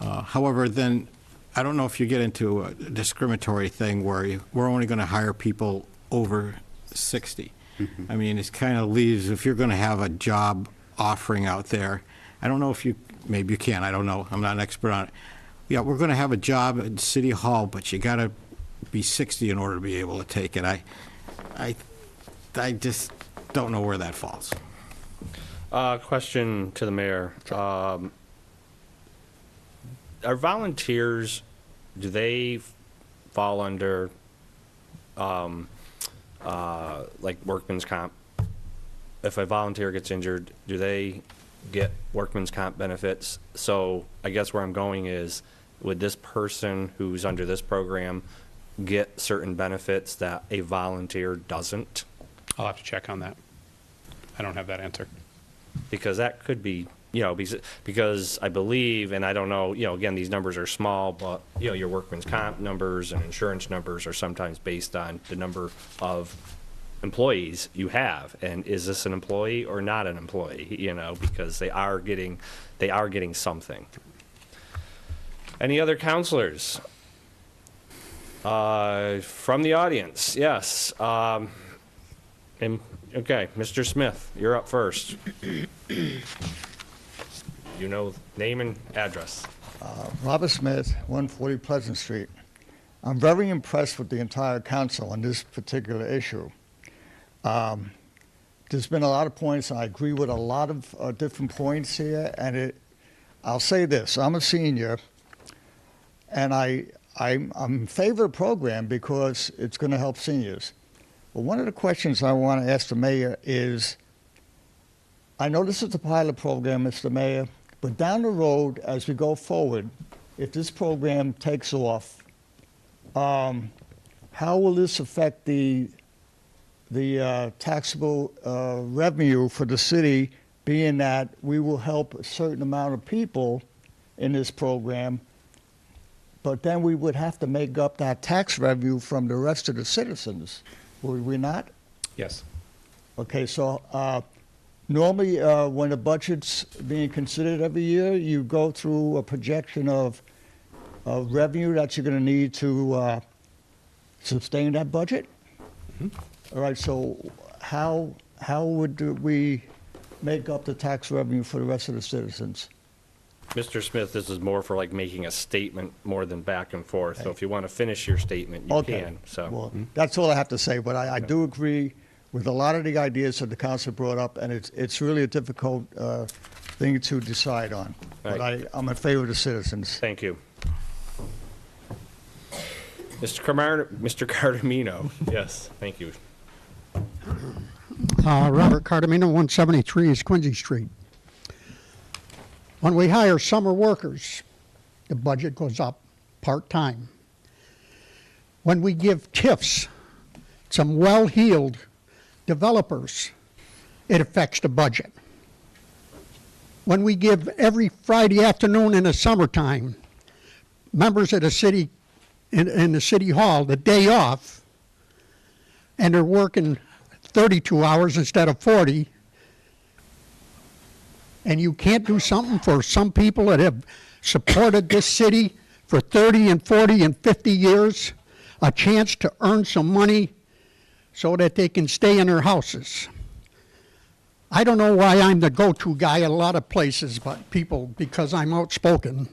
However, then I don't know if you get into a discriminatory thing where we're only going to hire people over 60. I mean, it kind of leaves, if you're going to have a job offering out there, I don't know if maybe you can, I don't know, I'm not an expert on it. Yeah, we're going to have a job at City Hall, but you got to be 60 in order to be able to take it. I just don't know where that falls. Question to the mayor. Are volunteers, do they fall under like workman's comp? If a volunteer gets injured, do they get workman's comp benefits? So I guess where I'm going is, would this person who's under this program get certain benefits that a volunteer doesn't? I'll have to check on that. I don't have that answer. Because that could be, you know, because I believe, and I don't know, you know, again, these numbers are small, but, you know, your workman's comp numbers and insurance numbers are sometimes based on the number of employees you have. And is this an employee or not an employee, you know, because they are getting something. Any other counselors? From the audience, yes. Okay, Mr. Smith, you're up first. You know, name and address. Robert Smith, 140 Pleasant Street. I'm very impressed with the entire council on this particular issue. There's been a lot of points, and I agree with a lot of different points here, and I'll say this, I'm a senior, and I'm in favor of the program because it's going to help seniors. But one of the questions I want to ask the mayor is, I know this is a pilot program, Mr. Mayor, but down the road, as we go forward, if this program takes off, how will this affect the taxable revenue for the city, being that we will help a certain amount of people in this program, but then we would have to make up that tax revenue from the rest of the citizens, would we not? Yes. Okay, so normally when the budget's being considered every year, you go through a projection of revenue that you're going to need to sustain that budget? All right, so how would we make up the tax revenue for the rest of the citizens? Mr. Smith, this is more for like making a statement more than back and forth. So if you want to finish your statement, you can. So Well, that's all I have to say, but I do agree with a lot of the ideas that the council brought up, and it's really a difficult thing to decide on. But Right. I'm in favor of the citizens. thank you. Mr. Cardamino, yes, thank you. Robert Cardamino, 173 East Quincy Street. When we hire summer workers, the budget goes up part-time. When we give TIFs, some well-heeled developers, it affects the budget. When we give every Friday afternoon in the summertime, members of the city, in the city hall, the day off, and they're working 32 hours instead of 40, and you can't do something for some people that have supported this city for 30 and 40 and 50 years, a chance to earn some money so that they can stay in their houses. I don't know why I'm the go-to guy at a lot of places, but people, because I'm outspoken.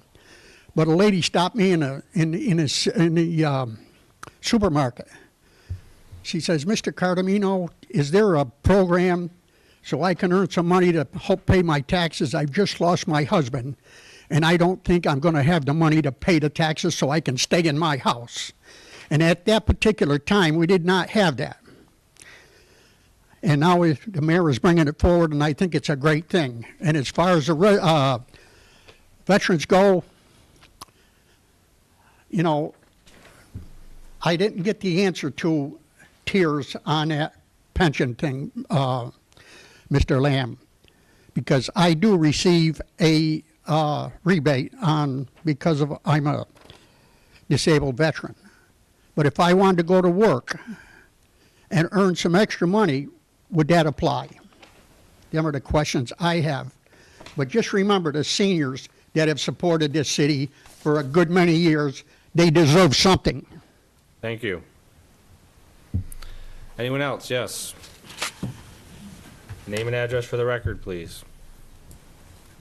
But a lady stopped me in the supermarket. She says, "Mr. Cardamino, is there a program so I can earn some money to help pay my taxes? I've just lost my husband, and I don't think I'm going to have the money to pay the taxes so I can stay in my house." And at that particular time, we did not have that. And now the mayor is bringing it forward, and I think it's a great thing. And as far as the veterans go, you know, I didn't get the answer to tiers on that pension thing, Mr. Lamb, because I do receive a rebate because I'm a disabled veteran. But if I wanted to go to work and earn some extra money, would that apply? Them are the questions I have. But just remember, the seniors that have supported this city for a good many years, they deserve something. Thank you. Anyone else? Yes. Name and address for the record, please.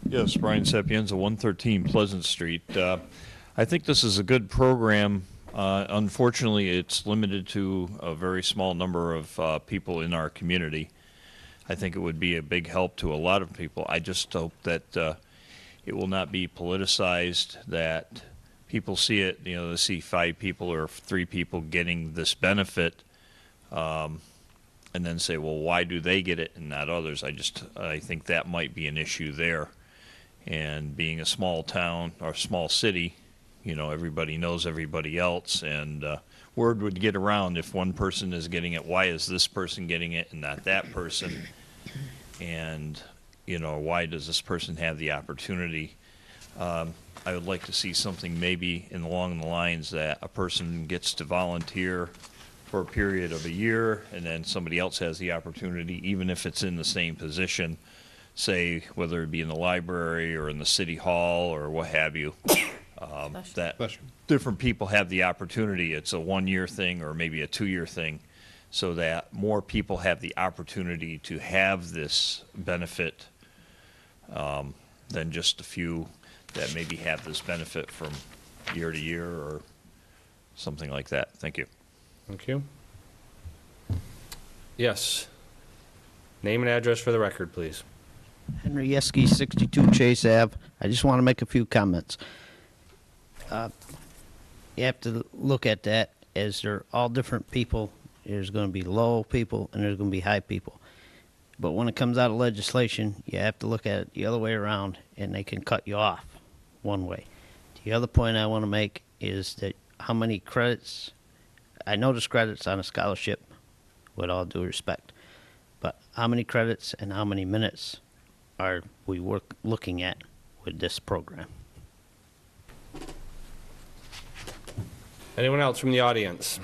Yes, Brian Sapienza, 113 Pleasant Street. I think this is a good program. Unfortunately, it's limited to a very small number of people in our community. I think it would be a big help to a lot of people. I just hope that it will not be politicized, that people see it, you know, they see 5 people or 3 people getting this benefit, and then say, well, why do they get it and not others? I think that might be an issue there. And being a small town or small city, you know, everybody knows everybody else, and word would get around if one person is getting it, why is this person getting it and not that person? And, you know, why does this person have the opportunity? I would like to see something maybe along the lines that a person gets to volunteer for a period of a year, and then somebody else has the opportunity, even if it's in the same position, say, whether it be in the library or in the city hall or what have you, that different people have the opportunity. It's a 1-year thing or maybe a 2-year thing, so that more people have the opportunity to have this benefit than just a few that maybe have this benefit from year to year or something like that. Thank you. Thank you. Yes. Name and address for the record, please. Henry Yeske, 62 Chase Ave. I just want to make a few comments. You have to look at that as they're all different people. There's going to be low people and there's going to be high people. But when it comes out of legislation, you have to look at it the other way around, and they can cut you off one way. The other point I want to make is that how many credits, I know there's credits on a scholarship, with all due respect, but how many credits and how many minutes are we looking at with this program? Anyone else from the audience?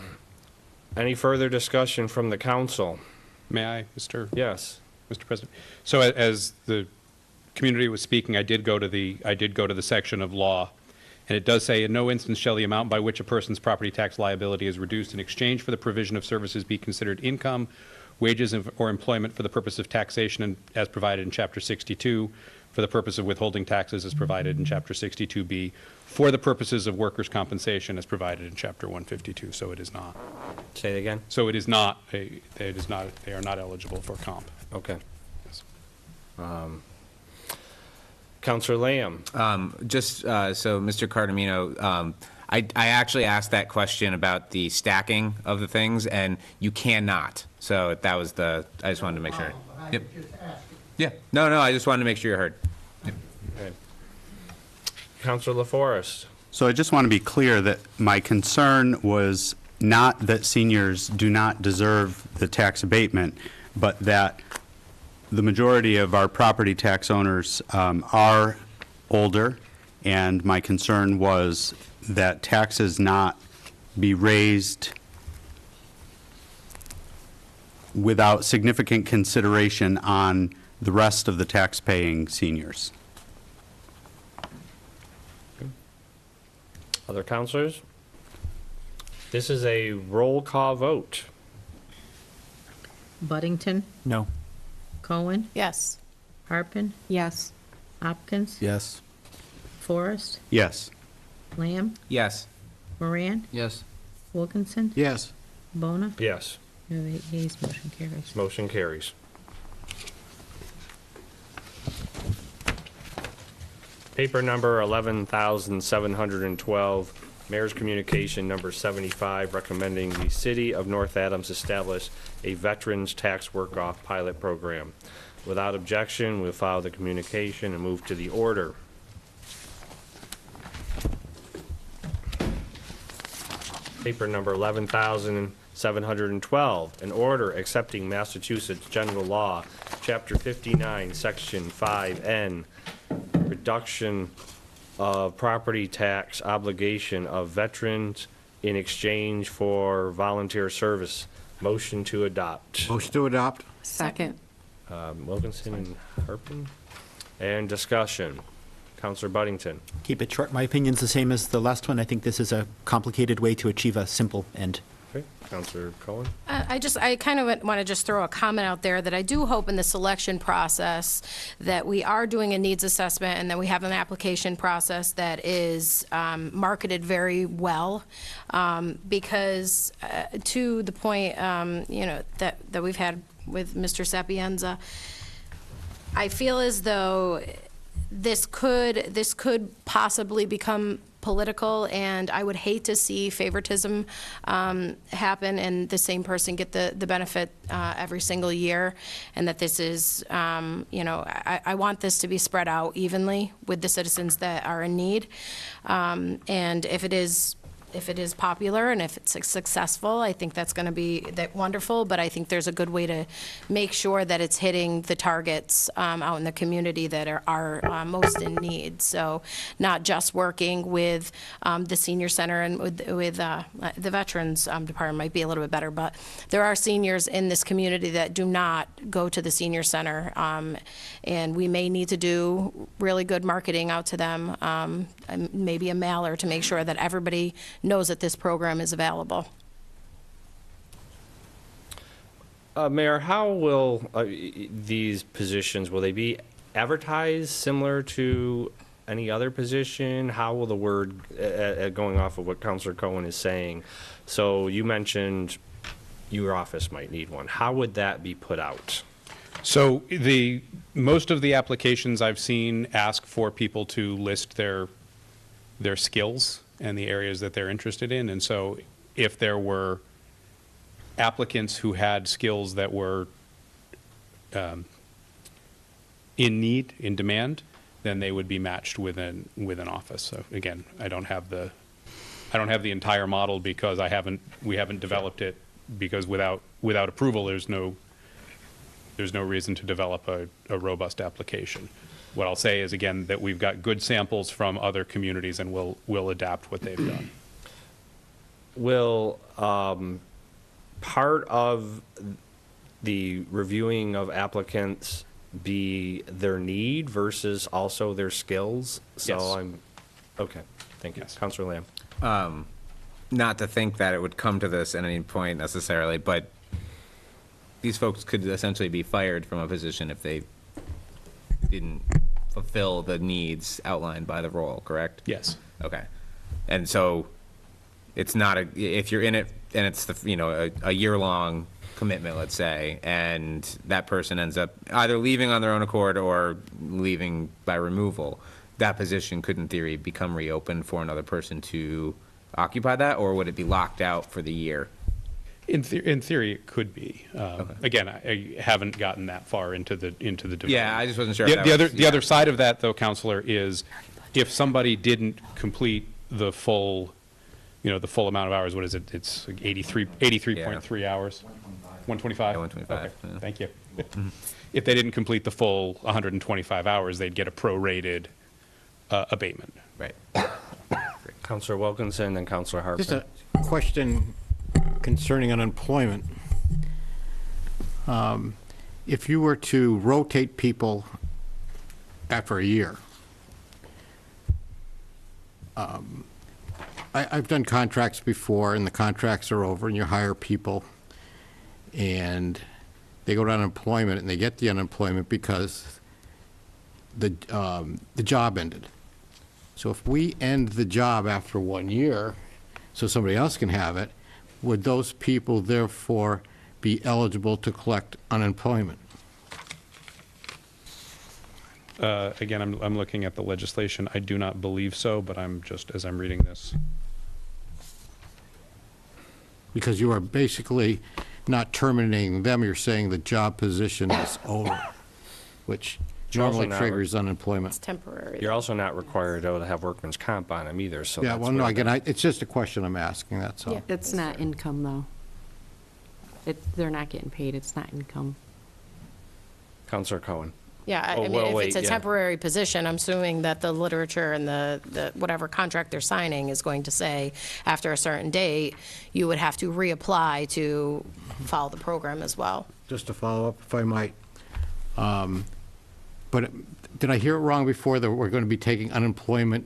Any further discussion from the council? May I, Mr.? Yes. Mr. President. So as the community was speaking, I did go to the section of law, and it does say, in no instance shall the amount by which a person's property tax liability is reduced in exchange for the provision of services be considered income, wages, or employment for the purpose of taxation and as provided in Chapter 62, for the purpose of withholding taxes as provided in Chapter 62B, for the purposes of workers' compensation as provided in Chapter 152. So it is not. Say it again. So it is not. They are not eligible for comp. Okay. Councilor Lamb. So, Mr. Cardamino, I actually asked that question about the stacking of the things, and you cannot. So that was I just wanted to make sure. Yep. Yeah. No, I just wanted to make sure you heard. Yep. Okay. Councilor LaForest. So I just want to be clear that my concern was not that seniors do not deserve the tax abatement, but that the majority of our property tax owners are older, and my concern was that taxes not be raised without significant consideration on the rest of the tax-paying seniors. Other councilors? This is a roll call vote. Buddington, No. Cohen, Yes. Harpin, Yes. Hopkins, Yes. Forrest, Yes. Lamb, Yes. Moran, Yes. Wilkinson, Yes. Bona. Yes. We have 8 yeas, motion carries. Motion carries. Paper number 11,712, Mayor's Communication number 75, recommending the City of North Adams establish a Veterans Tax Work-Off pilot program. Without objection, we'll file the communication and move to the order. Paper number 11,712, an order accepting Massachusetts General Law, Chapter 59, Section 5N, reduction of property tax obligation of veterans in exchange for volunteer service. Motion to adopt. Motion to adopt? Second. Wilkinson and Harpin. And discussion. Counselor Buddington. Keep it short. My opinion's the same as the last one. I think this is a complicated way to achieve a simple end. Okay. Counselor Cohen. I kind of want to just throw a comment out there that I do hope in the selection process that we are doing a needs assessment and that we have an application process that is marketed very well, because to the point, that we've had with Mr. Sapienza, I feel as though this could possibly become political, and I would hate to see favoritism happen and the same person get the benefit every single year, and that this is, I want this to be spread out evenly with the citizens that are in need. And if it is popular and if it's successful, I think that's going to be wonderful, but I think there's a good way to make sure that it's hitting the targets out in the community that are most in need. So not just working with the senior center and with the Veterans Department might be a little bit better, but there are seniors in this community that do not go to the senior center, and we may need to do really good marketing out to them, and maybe a mailer to make sure that everybody knows that this program is available. Mayor, how will these positions, will they be advertised similar to any other position? How will the word, going off of what Counselor Cohen is saying, so you mentioned your office might need one. How would that be put out? So most of the applications I've seen ask for people to list their skills and the areas that they're interested in. And so if there were applicants who had skills that were in need, in demand, then they would be matched with an office. So again, I don't have the entire model because we haven't developed it, because without approval, there's no reason to develop a robust application. What I'll say is, again, that we've got good samples from other communities, and we'll adapt what they've done. Will part of the reviewing of applicants be their need versus also their skills? So Yes. Okay, thank you. Yes. Counselor Lamb. Not to think that it would come to this at any point necessarily, but these folks could essentially be fired from a position if they didn't fulfill the needs outlined by the role, correct? Yes. Okay. And so it's not if you're in it and it's a year-long commitment, let's say, and that person ends up either leaving on their own accord or leaving by removal, that position could in theory become reopened for another person to occupy that, or would it be locked out for the year? In theory, it could be. Again, I haven't gotten that far into the development. Yeah, I just wasn't sure. The other side of that, though, Counselor, is if somebody didn't complete the full amount of hours. What is it? It's like 83.3 hours. 125. Yeah, 125. Okay, Yeah. thank you. If they didn't complete the full 125 hours, they'd get a prorated abatement. Right. Counselor Wilkinson and Counselor Harper. Just a question concerning unemployment. If you were to rotate people after a year, I've done contracts before, and the contracts are over, and you hire people, and they go to unemployment, and they get the unemployment because the job ended. So if we end the job after 1 year, so somebody else can have it, would those people therefore be eligible to collect unemployment? Again, I'm looking at the legislation. I do not believe so, but as I'm reading this. Because you are basically not terminating them, you're saying the job position is over, which normally triggers unemployment. It's temporary. You're also not required, though, to have workman's comp on them either, so. Yeah, that's well, no, where again, it's just a question I'm asking, that's all. Yeah. It's not income, though. They're not getting paid, it's not income. Counselor Cohen. Yeah, Oh, I mean, well, if wait, it's a yeah. temporary position, I'm assuming that the literature and the whatever contract they're signing is going to say, after a certain date, you would have to reapply to follow the program as well. Just to follow up, if I might. But did I hear it wrong before that we're going to be taking unemployment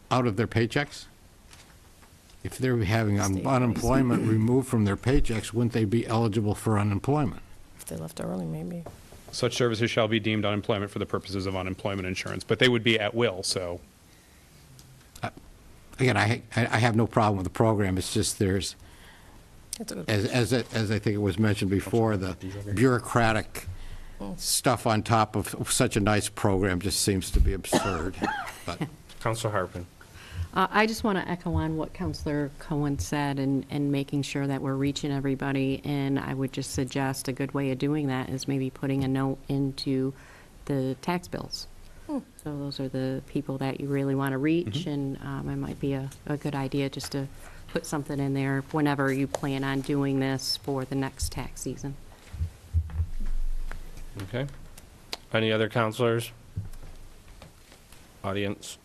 out of their paychecks? If they're having unemployment removed from their paychecks, wouldn't they be eligible for unemployment? If they left early, maybe. Such services shall be deemed unemployment for the purposes of unemployment insurance, but they would be at will, so. Again, I have no problem with the program, it's just there's, That's a good as I think it was mentioned before, the bureaucratic stuff on top of such a nice program just seems to be absurd. But Counselor Harpen. I just want to echo on what Counselor Cohen said and making sure that we're reaching everybody. And I would just suggest a good way of doing that is maybe putting a note into the tax bills. So those are the people that you really want to reach, and it might be a good idea just to put something in there whenever you plan on doing this for the next tax season. Okay. Any other counselors? Audience?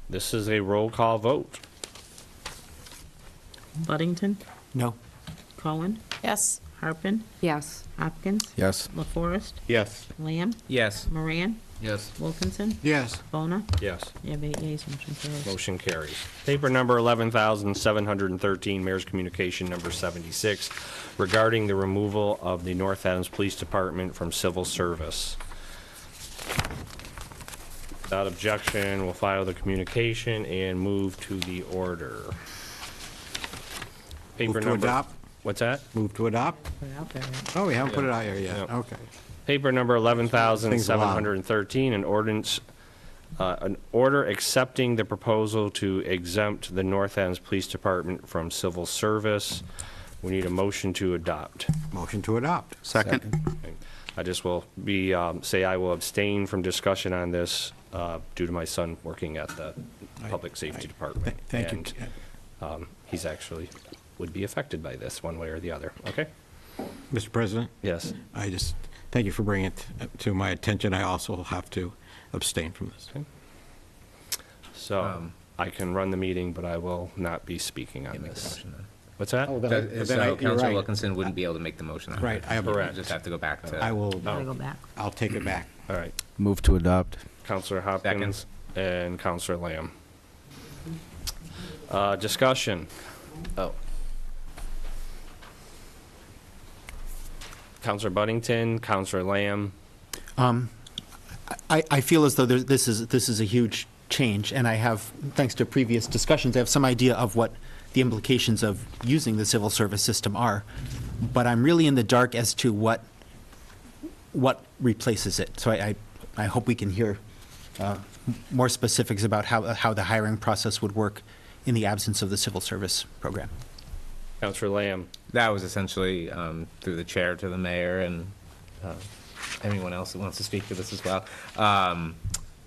This is a roll call vote. Buddington, no. Cohen, Yes. Harpen, Yes. Hopkins, Yes. LaForest, Yes. Lamb, Yes. Moran, Yes. Wilkinson, Yes. Bona. Yes. You have 8 yeas, motion carries. Motion carries. Paper number 11,713, Mayor's Communication number 76, regarding the removal of the North Adams Police Department from civil service. Without objection, we'll file the communication and move to the order. Paper Move to number. adopt? What's that? Move to adopt? Put it out there. Oh, we haven't put it out here Yeah. yet. Okay. Paper number 11,713, an order accepting the proposal to exempt the North Ends Police Department from civil service. We need a motion to adopt. Motion to adopt. Second. I just will be, say I will abstain from discussion on this due to my son working at the Public Safety Department. Thank you. And he's actually, would be affected by this one way or the other, okay? Mr. President? Yes. I just, thank you for bringing it to my attention. I also have to abstain from this. So I can run the meeting, but I will not be speaking on this. What's that? Oh, So you're Councilor right. Wilkinson wouldn't be able to make the motion. on it. Right, I have- Correct. Just have to go back to. I will, Gotta go back. I'll take it back. All right. Move to adopt. Counselor Hopkins and Counselor Lamb. Discussion. Oh. Counselor Buddington, Counselor Lamb. I feel as though this is a huge change, and I have, thanks to previous discussions, I have some idea of what the implications of using the civil service system are, but I'm really in the dark as to what replaces it. So I hope we can hear more specifics about how the hiring process would work in the absence of the civil service program. Counselor Lamb. That was essentially through the chair to the mayor and anyone else that wants to speak to this as well.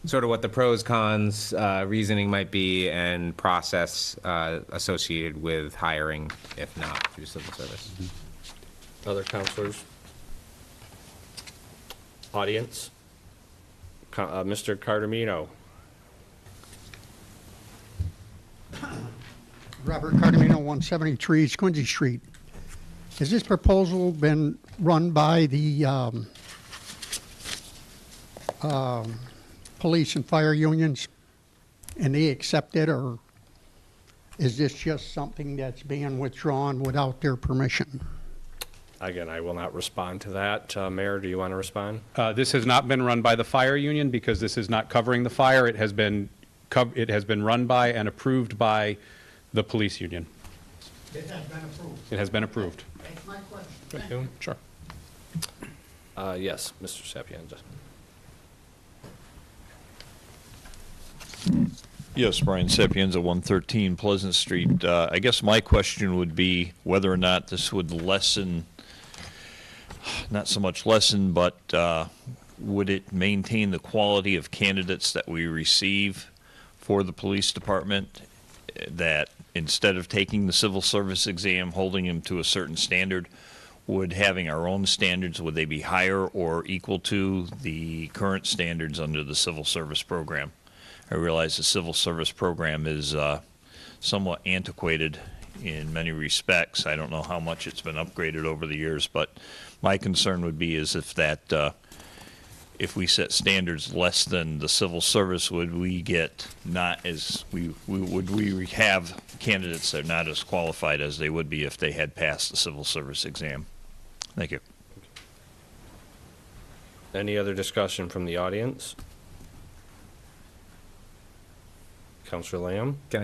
Sort of what the pros, cons, reasoning might be and process associated with hiring, if not through civil service. Other counselors? Audience? Mr. Cardamino. Robert Cardamino, 173 Quincy Street. Has this proposal been run by the police and fire unions, and they accept it, or is this just something that's being withdrawn without their permission? Again, I will not respond to that. Mayor, do you want to respond? This has not been run by the fire union because this is not covering the fire. It has been run by and approved by the police union. It has been approved. It has been approved. That's my question. Sure. Yes, Mr. Sapienza. Yes, Brian Sapienza, 113 Pleasant Street. I guess my question would be whether or not this would lessen, not so much lessen, but would it maintain the quality of candidates that we receive for the police department, that instead of taking the civil service exam, holding them to a certain standard, would having our own standards, would they be higher or equal to the current standards under the civil service program? I realize the civil service program is somewhat antiquated in many respects. I don't know how much it's been upgraded over the years, but my concern would be is if that, if we set standards less than the civil service, would we get not as, would we have candidates that are not as qualified as they would be if they had passed the civil service exam? Thank you. Any other discussion from the audience? Counselor Lamb? Can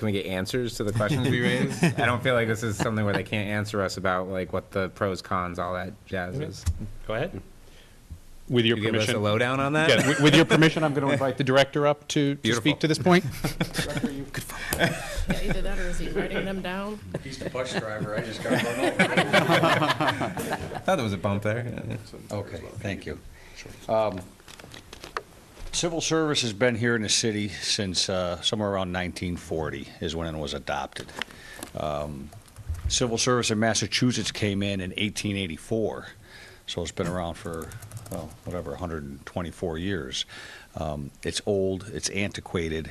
we get answers to the questions we raised? I don't feel like this is something where they can't answer us about like what the pros, cons, all that jazz is. Go ahead. With your Could you give us permission. a lowdown on that? Yeah, with your permission, I'm going to invite the director up to speak to this point. Yeah, either that or is he writing them down? He's the bus driver, I just got run over. I thought there was a bump there. Okay, thank you. Civil service has been here in the city since somewhere around 1940 is when it was adopted. Civil service in Massachusetts came in 1884, so it's been around for, well, whatever, 124 years. It's old, it's antiquated.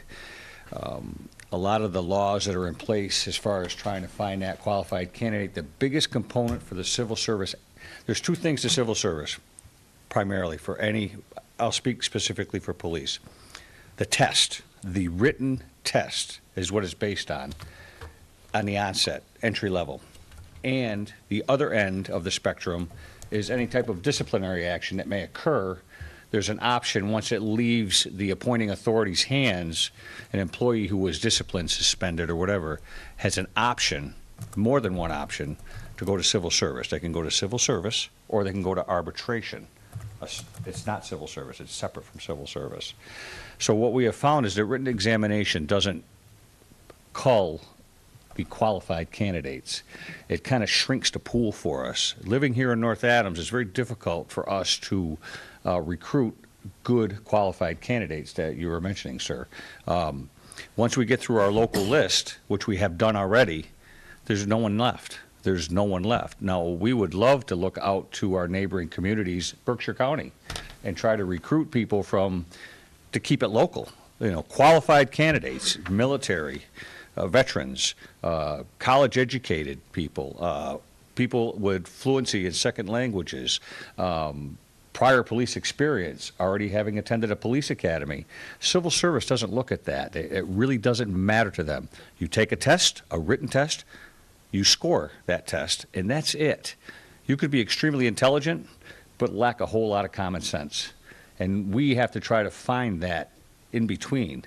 A lot of the laws that are in place as far as trying to find that qualified candidate, the biggest component for the civil service, there's two things to civil service, primarily for any, I'll speak specifically for police. The test, the written test is what it's based on the onset, entry level. And the other end of the spectrum is any type of disciplinary action that may occur there's an option, once it leaves the appointing authority's hands, an employee who was disciplined, suspended, or whatever, has an option, more than one option, to go to civil service. They can go to civil service, or they can go to arbitration. It's not civil service, it's separate from civil service. So what we have found is that written examination doesn't cull the qualified candidates. It kind of shrinks the pool for us. Living here in North Adams, it's very difficult for us to recruit good qualified candidates that you were mentioning, sir. Once we get through our local list, which we have done already, there's no one left. There's no one left. Now, we would love to look out to our neighboring communities, Berkshire County, and try to recruit people to keep it local. You know, qualified candidates, military, veterans, college-educated people, people with fluency in second languages, prior police experience, already having attended a police academy. Civil service doesn't look at that. It really doesn't matter to them. You take a test, a written test, you score that test, and that's it. You could be extremely intelligent, but lack a whole lot of common sense. And we have to try to find that in between.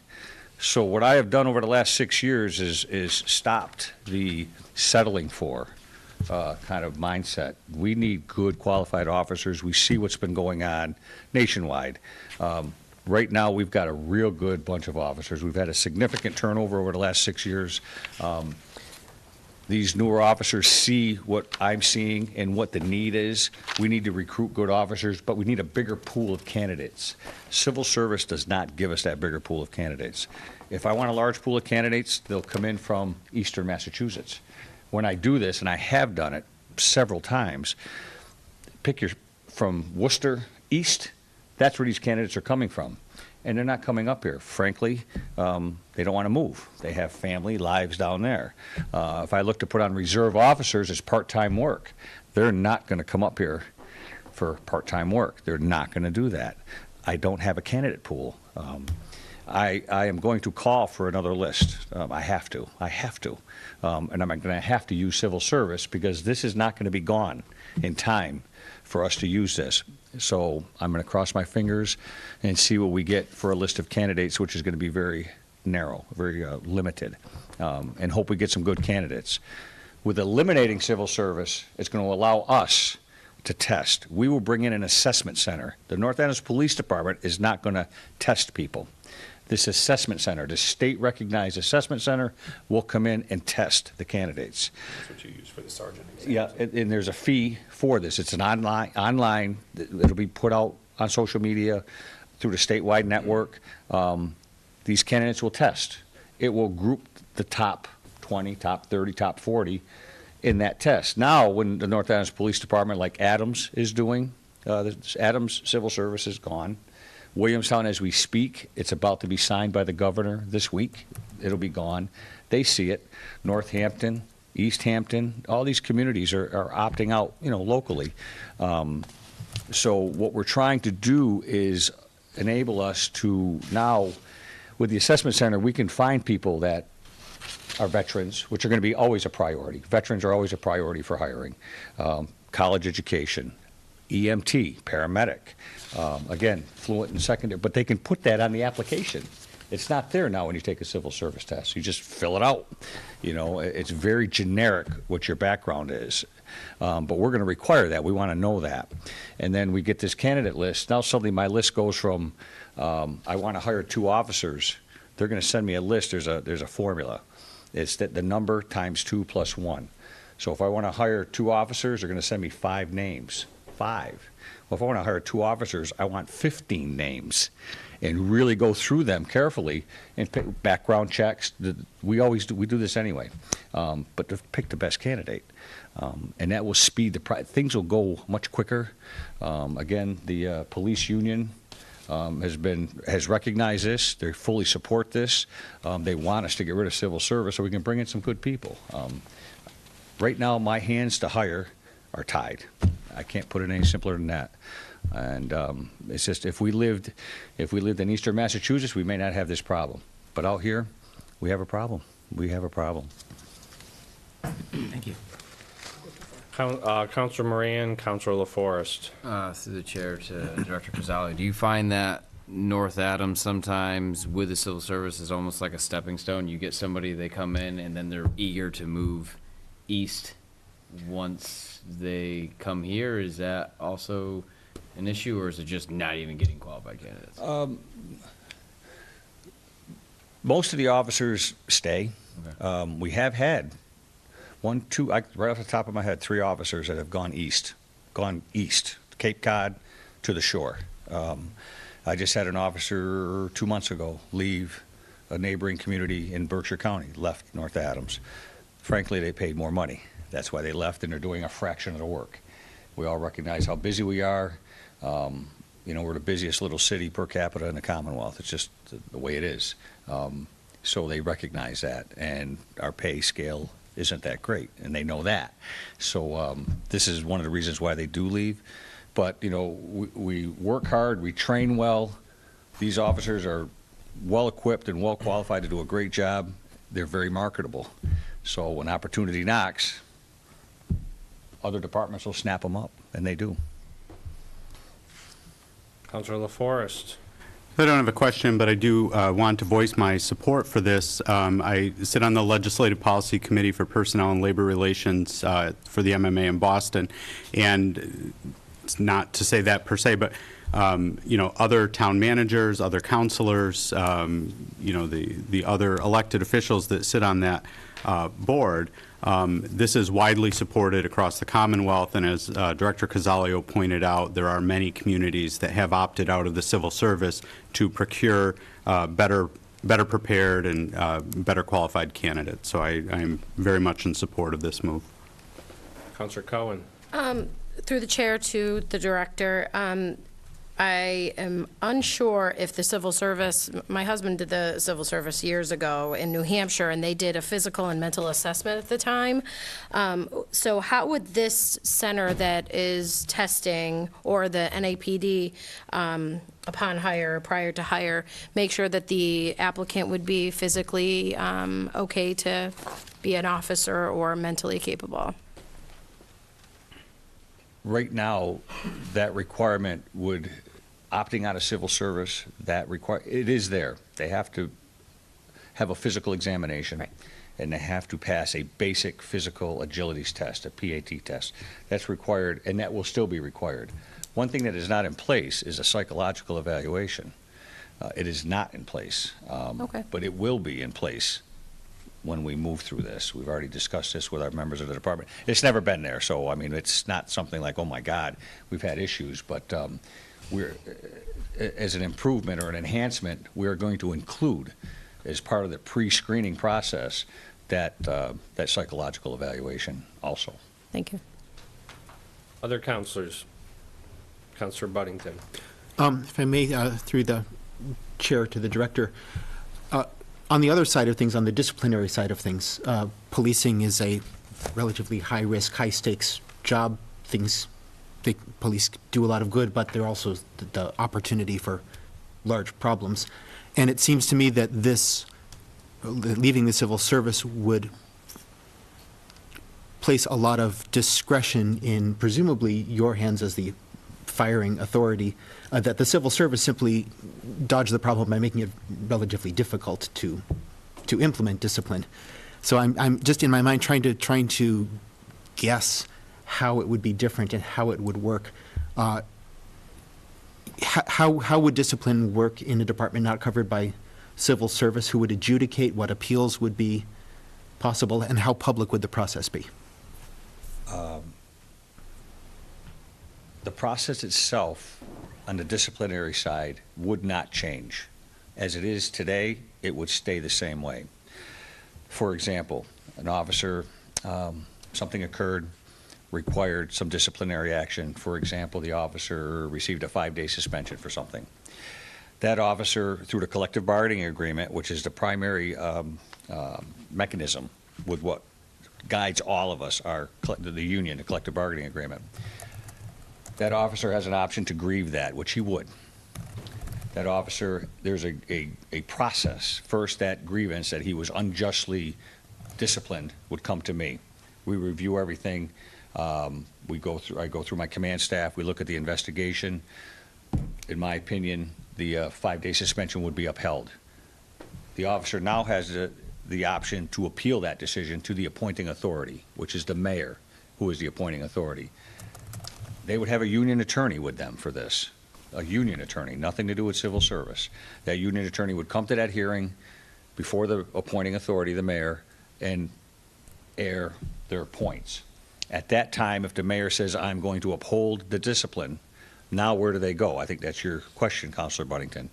So what I have done over the last 6 years is stopped the settling for kind of mindset. We need good qualified officers. We see what's been going on nationwide. Right now, we've got a real good bunch of officers. We've had a significant turnover over the last 6 years. These newer officers see what I'm seeing and what the need is. We need to recruit good officers, but we need a bigger pool of candidates. Civil service does not give us that bigger pool of candidates. If I want a large pool of candidates, they'll come in from Eastern Massachusetts. When I do this, and I have done it several times, from Worcester east, that's where these candidates are coming from. And they're not coming up here. Frankly, they don't want to move. They have family lives down there. If I look to put on reserve officers as part-time work, they're not going to come up here for part-time work. They're not going to do that. I don't have a candidate pool. I am going to call for another list. I have to. And I'm going to have to use civil service because this is not going to be gone in time for us to use this. So I'm going to cross my fingers and see what we get for a list of candidates, which is going to be very narrow, very limited, and hope we get some good candidates. With eliminating civil service, it's going to allow us to test. We will bring in an assessment center. The North Adams Police Department is not going to test people. This assessment center, the state-recognized assessment center, will come in and test the candidates. That's what you use for the sergeant exam. Yeah, and there's a fee for this. It's an online. It'll be put out on social media through the statewide network. These candidates will test. It will group the top 20, top 30, top 40 in that test. Now, when the North Adams Police Department, like Adams is doing, Adams Civil Service is gone. Williamstown, as we speak, it's about to be signed by the governor this week. It'll be gone. They see it. Northampton, East Hampton, all these communities are opting out, locally. So what we're trying to do is enable us to now, with the assessment center, we can find people that are veterans, which are going to be always a priority. Veterans are always a priority for hiring. College education, EMT, paramedic, again, fluent in secondary, but they can put that on the application. It's not there now when you take a civil service test. You just fill it out. It's very generic what your background is. But we're going to require that. We want to know that. And then we get this candidate list. Now suddenly my list goes from, I want to hire 2 officers. They're going to send me a list. There's a formula. It's that the number times 2 plus 1. So if I want to hire 2 officers, they're going to send me 5 names. 5. Well, if I want to hire 2 officers, I want 15 names and really go through them carefully and pick background checks. We do this anyway, but to pick the best candidate. And that will speed things will go much quicker. Again, the police union has recognized this. They fully support this. They want us to get rid of civil service so we can bring in some good people. Right now, my hands to hire are tied. I can't put it any simpler than that. And it's just if we lived in Eastern Massachusetts, we may not have this problem. But out here, we have a problem. We have a problem. Thank you. Counselor Moran, Counselor LaForest. Through the chair to Director Casali, do you find that North Adams sometimes with the civil service is almost like a stepping stone? You get somebody, they come in, and then they're eager to move east once they come here. Is that also an issue, or is it just not even getting qualified candidates? Most of the officers stay. Okay. We have had right off the top of my head, 3 officers that have gone east, Cape Cod to the shore. I just had an officer 2 months ago leave a neighboring community in Berkshire County, left North Adams. Frankly, they paid more money. That's why they left, and they're doing a fraction of the work. We all recognize how busy we are. We're the busiest little city per capita in the Commonwealth. It's just the way it is. So they recognize that, and our pay scale isn't that great, and they know that. So this is one of the reasons why they do leave. But, we work hard, we train well. These officers are well-equipped and well-qualified to do a great job. They're very marketable. So when opportunity knocks, other departments will snap them up, and they do. Counselor LaForest. I don't have a question, but I do want to voice my support for this. I sit on the Legislative Policy Committee for Personnel and Labor Relations for the MMA in Boston, and it's not to say that per se, but other town managers, other councilors, the other elected officials that sit on that board. This is widely supported across the Commonwealth, and as Director Casalio pointed out, there are many communities that have opted out of the civil service to procure better prepared and better qualified candidates. So I am very much in support of this move. Counselor Cohen. Through the chair to the director, I am unsure if the civil service, my husband did the civil service years ago in New Hampshire, and they did a physical and mental assessment at the time. So how would this center that is testing, or the NAPD, upon hire, prior to hire, make sure that the applicant would be physically okay to be an officer or mentally capable? Right now, that requirement would, opting out of civil service, it is there. They have to have a physical examination, right, and they have to pass a basic physical agilities test, a PAT test. That's required, and that will still be required. One thing that is not in place is a psychological evaluation. It is not in place, but it will be in place when we move through this. We've already discussed this with our members of the department. It's never been there, so I mean, it's not something like, oh my God, we've had issues, but we're, as an improvement or an enhancement, we're going to include, as part of the pre-screening process, that psychological evaluation also. Thank you. Other counselors. Counselor Buddington. If I may, through the chair to the director, on the other side of things, on the disciplinary side of things, policing is a relatively high-risk, high-stakes job. Police do a lot of good, but there are also the opportunity for large problems. And it seems to me that leaving the civil service would place a lot of discretion in, presumably, your hands as the firing authority, that the civil service simply dodged the problem by making it relatively difficult to implement discipline. So I'm just in my mind trying to guess how it would be different and how it would work. How would discipline work in a department not covered by civil service? Who would adjudicate? What appeals would be possible? And how public would the process be? The process itself on the disciplinary side would not change. As it is today, it would stay the same way. For example, an officer, something occurred, required some disciplinary action. For example, the officer received a 5-day suspension for something. That officer, through the collective bargaining agreement, which is the primary mechanism with what guides all of us, the union, the collective bargaining agreement, that officer has an option to grieve that, which he would. That officer, there's a process. First, that grievance that he was unjustly disciplined would come to me. We review everything. I go through my command staff, we look at the investigation. In my opinion, the 5-day suspension would be upheld. The officer now has the option to appeal that decision to the appointing authority, which is the mayor, who is the appointing authority. They would have a union attorney with them for this, a union attorney, nothing to do with civil service. That union attorney would come to that hearing before the appointing authority, the mayor, and air their points. At that time, if the mayor says, I'm going to uphold the discipline, now where do they go? I think that's your question, Councilor Buddington.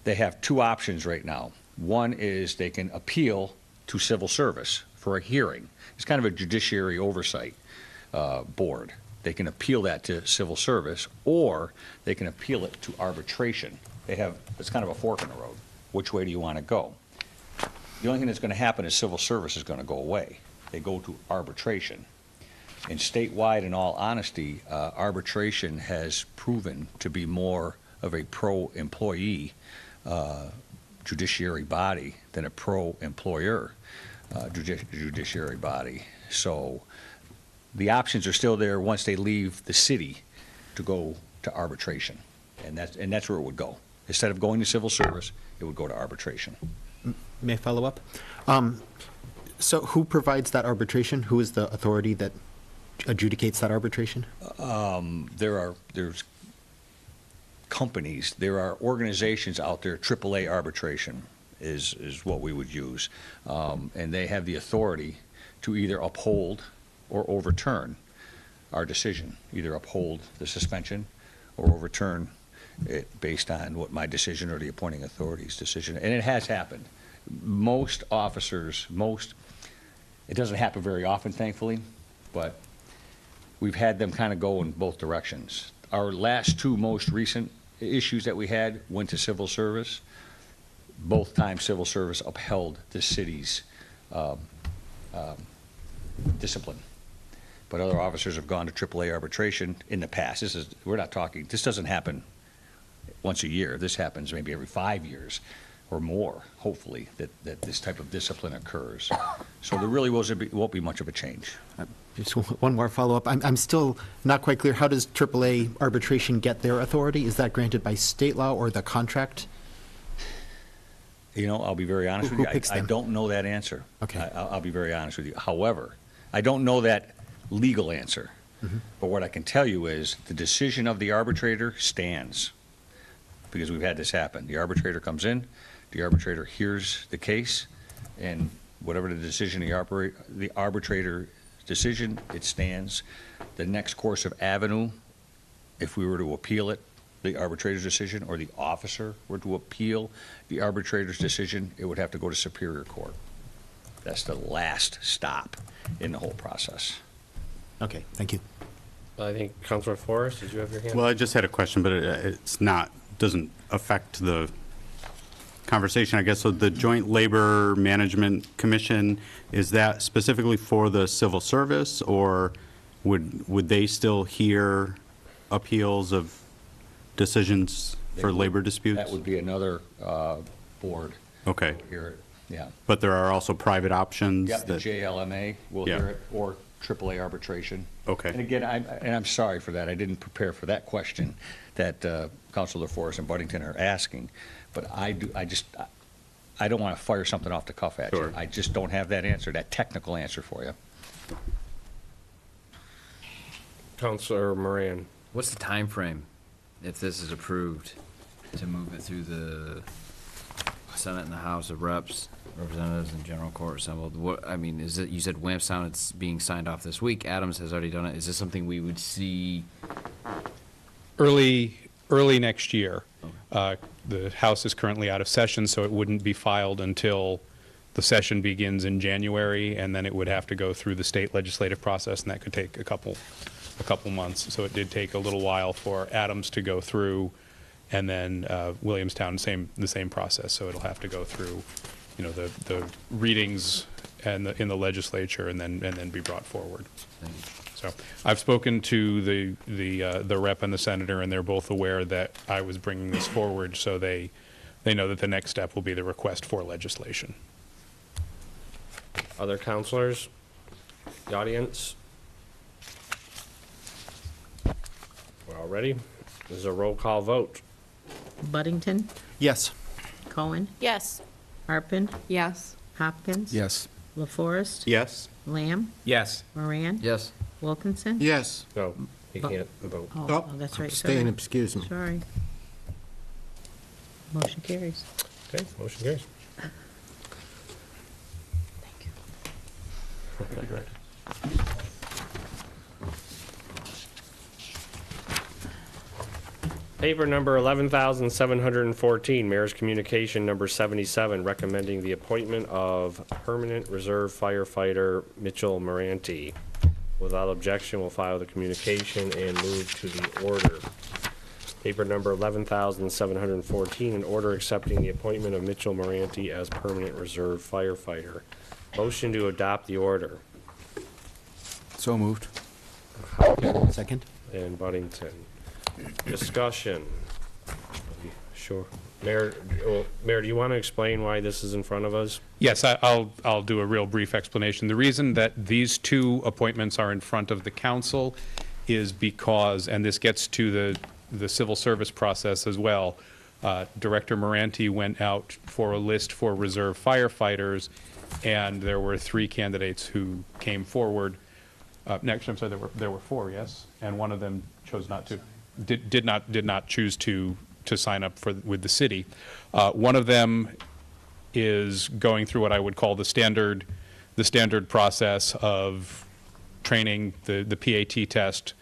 They have two options right now. One is they can appeal to civil service for a hearing. It's kind of a judiciary oversight board. They can appeal that to civil service, or they can appeal it to arbitration. It's kind of a fork in the road. Which way do you want to go? The only thing that's going to happen is civil service is going to go away. They go to arbitration. And statewide, in all honesty, arbitration has proven to be more of a pro-employee judiciary body than a pro-employer judiciary body. So the options are still there once they leave the city to go to arbitration. And that's where it would go. Instead of going to civil service, it would go to arbitration. May I follow up? So who provides that arbitration? Who is the authority that adjudicates that arbitration? There's companies, there are organizations out there, AAA arbitration is what we would use. And they have the authority to either uphold or overturn our decision, either uphold the suspension or overturn it based on what my decision or the appointing authority's decision. And it has happened. Most officers, it doesn't happen very often, thankfully, but we've had them kind of go in both directions. Our last two most recent issues that we had went to civil service. Both times civil service upheld the city's discipline. But other officers have gone to AAA arbitration in the past. This doesn't happen once a year. This happens maybe every 5 years or more, hopefully, that this type of discipline occurs. So there really won't be much of a change. Just one more follow-up. I'm still not quite clear. How does AAA arbitration get their authority? Is that granted by state law or the contract? You know, I'll be very honest with you. I don't know that answer. Okay. I'll be very honest with you. However, I don't know that legal answer. Mm-hmm. But what I can tell you is the decision of the arbitrator stands, because we've had this happen. The arbitrator comes in, the arbitrator hears the case, and whatever the decision, the arbitrator decision, it stands. The next course of avenue, if we were to appeal it, the arbitrator's decision, or the officer were to appeal the arbitrator's decision, it would have to go to Superior Court. That's the last stop in the whole process. Okay, thank you. I think Councilor Forrest, did you have your hand? Well, I just had a question, but doesn't affect the conversation, I guess. So the Joint Labor Management Commission, is that specifically for the civil service, or would they still hear appeals of decisions for labor disputes? That would be another board. Okay. Here, yeah. But there are also private options? Yep, the JLMA will hear it, or AAA arbitration. Okay. And again, I'm sorry for that. I didn't prepare for that question that Councilor Forrest and Buddington are asking. But I don't want to fire something off the cuff at you. I just don't have that answer, that technical answer for you. Councilor Moran. What's the time frame if this is approved to move it through the Senate and the House of Reps, Representatives and General Court assembled? Is it, you said Wampstown, it's being signed off this week. Adams has already done it. Is this something we would see? Early next year. The House is currently out of session, so it wouldn't be filed until the session begins in January, and then it would have to go through the state legislative process, and that could take a couple months. So it did take a little while for Adams to go through, and then Williamstown, the same process. So it'll have to go through, the readings and in the legislature, and then be brought forward. So I've spoken to the rep and the senator, and they're both aware that I was bringing this forward, so they know that the next step will be the request for legislation. Other councilors? The audience? All ready? This is a roll call vote. Buddington, Yes. Cohen, Yes. Harpin, Yes. Hopkins. Yes. LaForest. Yes. Lamb, Yes. Moran. Yes. Wilkinson. Yes. No, he Bu- can't vote. Oh, that's right. Abstain, sorry. excuse me. Sorry. Motion carries. Okay, motion carries. Paper number 11,714, Mayor's Communication number 77, recommending the appointment of permanent reserve firefighter Mitchell Moranti. Without objection, we'll file the communication and move to the order. Paper number 11,714, an order accepting the appointment of Mitchell Moranti as permanent reserve firefighter. Motion to adopt the order. So moved. Second? And Buddington. Discussion. Sure. Mayor, Mayor, do you want to explain why this is in front of us? Yes, I'll do a real brief explanation. The reason that these two appointments are in front of the council is because, and this gets to the civil service process as well, Director Moranti went out for a list for reserve firefighters, and there were 3 candidates who came forward. Next, I'm sorry, there were 4, yes? And one of them chose not to, did not choose to sign up with the city. One of them is going through what I would call the standard process of training, the PAT test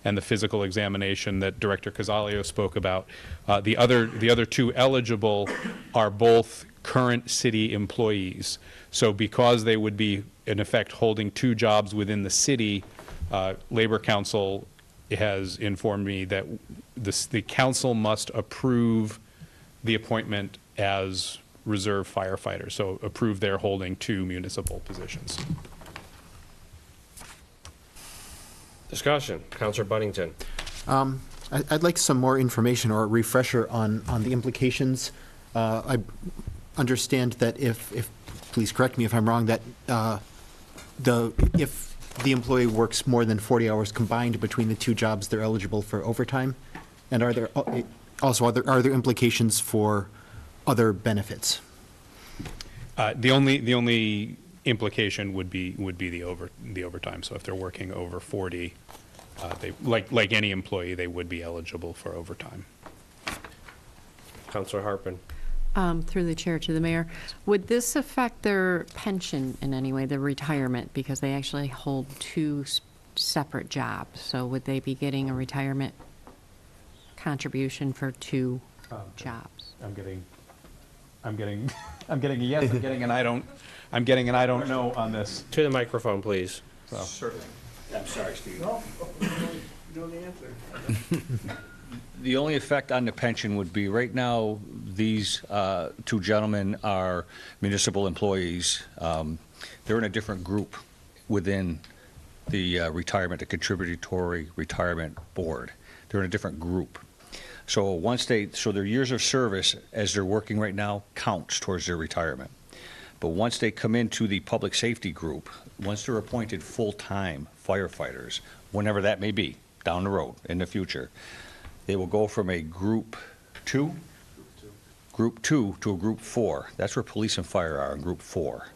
and the physical examination that Director Casalio spoke about. The other 2 eligible are both current city employees. So because they would be, in effect, holding 2 jobs within the city, Labor Council has informed me that the council must approve the appointment as reserve firefighters, so approve their holding 2 municipal positions. Discussion. Counselor Buddington. I'd like some more information or a refresher on the implications. I understand that if, please correct me if I'm wrong, that if the employee works more than 40 hours combined between the 2 jobs, they're eligible for overtime? And are there implications for other benefits? The only implication would be the overtime. So if they're working over 40, they like any employee, they would be eligible for overtime. Counselor Harpin. Through the chair to the mayor, would this affect their pension in any way, the retirement, because they actually hold 2 separate jobs? So would they be getting a retirement contribution for 2 jobs? I'm getting a yes. I'm getting an I don't know on this. To the microphone, please. So. Certainly. I'm sorry, Steve. No, you know the answer. The only effect on the pension would be, right now, these 2 gentlemen are municipal employees. They're in a different group within the retirement, the contributory retirement board. They're in a different group. So so their years of service, as they're working right now, counts towards their retirement. But once they come into the public safety group, once they're appointed full-time firefighters, whenever that may be, down the road, in the future, they will go from a Group 2 to a Group 4. That's where police and fire are in Group 4.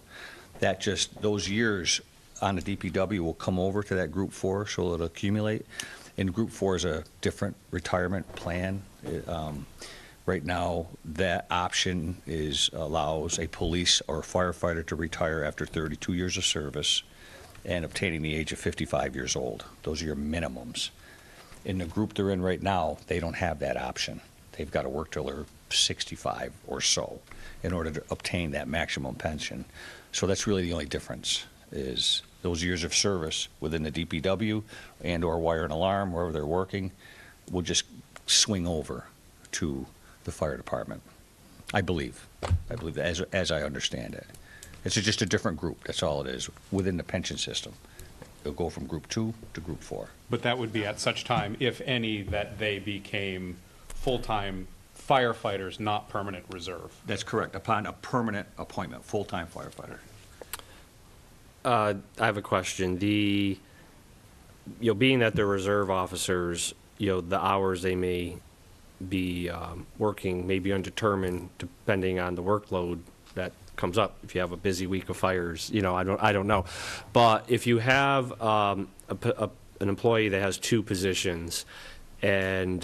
Those years on the DPW will come over to that Group 4, so it'll accumulate. And Group 4 is a different retirement plan. Right now, that option allows a police or a firefighter to retire after 32 years of service and obtaining the age of 55 years old. Those are your minimums. In the group they're in right now, they don't have that option. They've got to work till they're 65 or so in order to obtain that maximum pension. So that's really the only difference, is those years of service within the DPW and or wire and alarm, wherever they're working, will just swing over to the fire department. I believe that as I understand it. It's just a different group, that's all it is, within the pension system. It'll go from Group 2 to Group 4. But that would be at such time, if any, that they became full-time firefighters, not permanent reserve. That's correct, upon a permanent appointment, full-time firefighter. I have a question. Being that they're reserve officers, the hours they may be working may be undetermined depending on the workload that comes up. If you have a busy week of fires, I don't know. But if you have an employee that has two positions and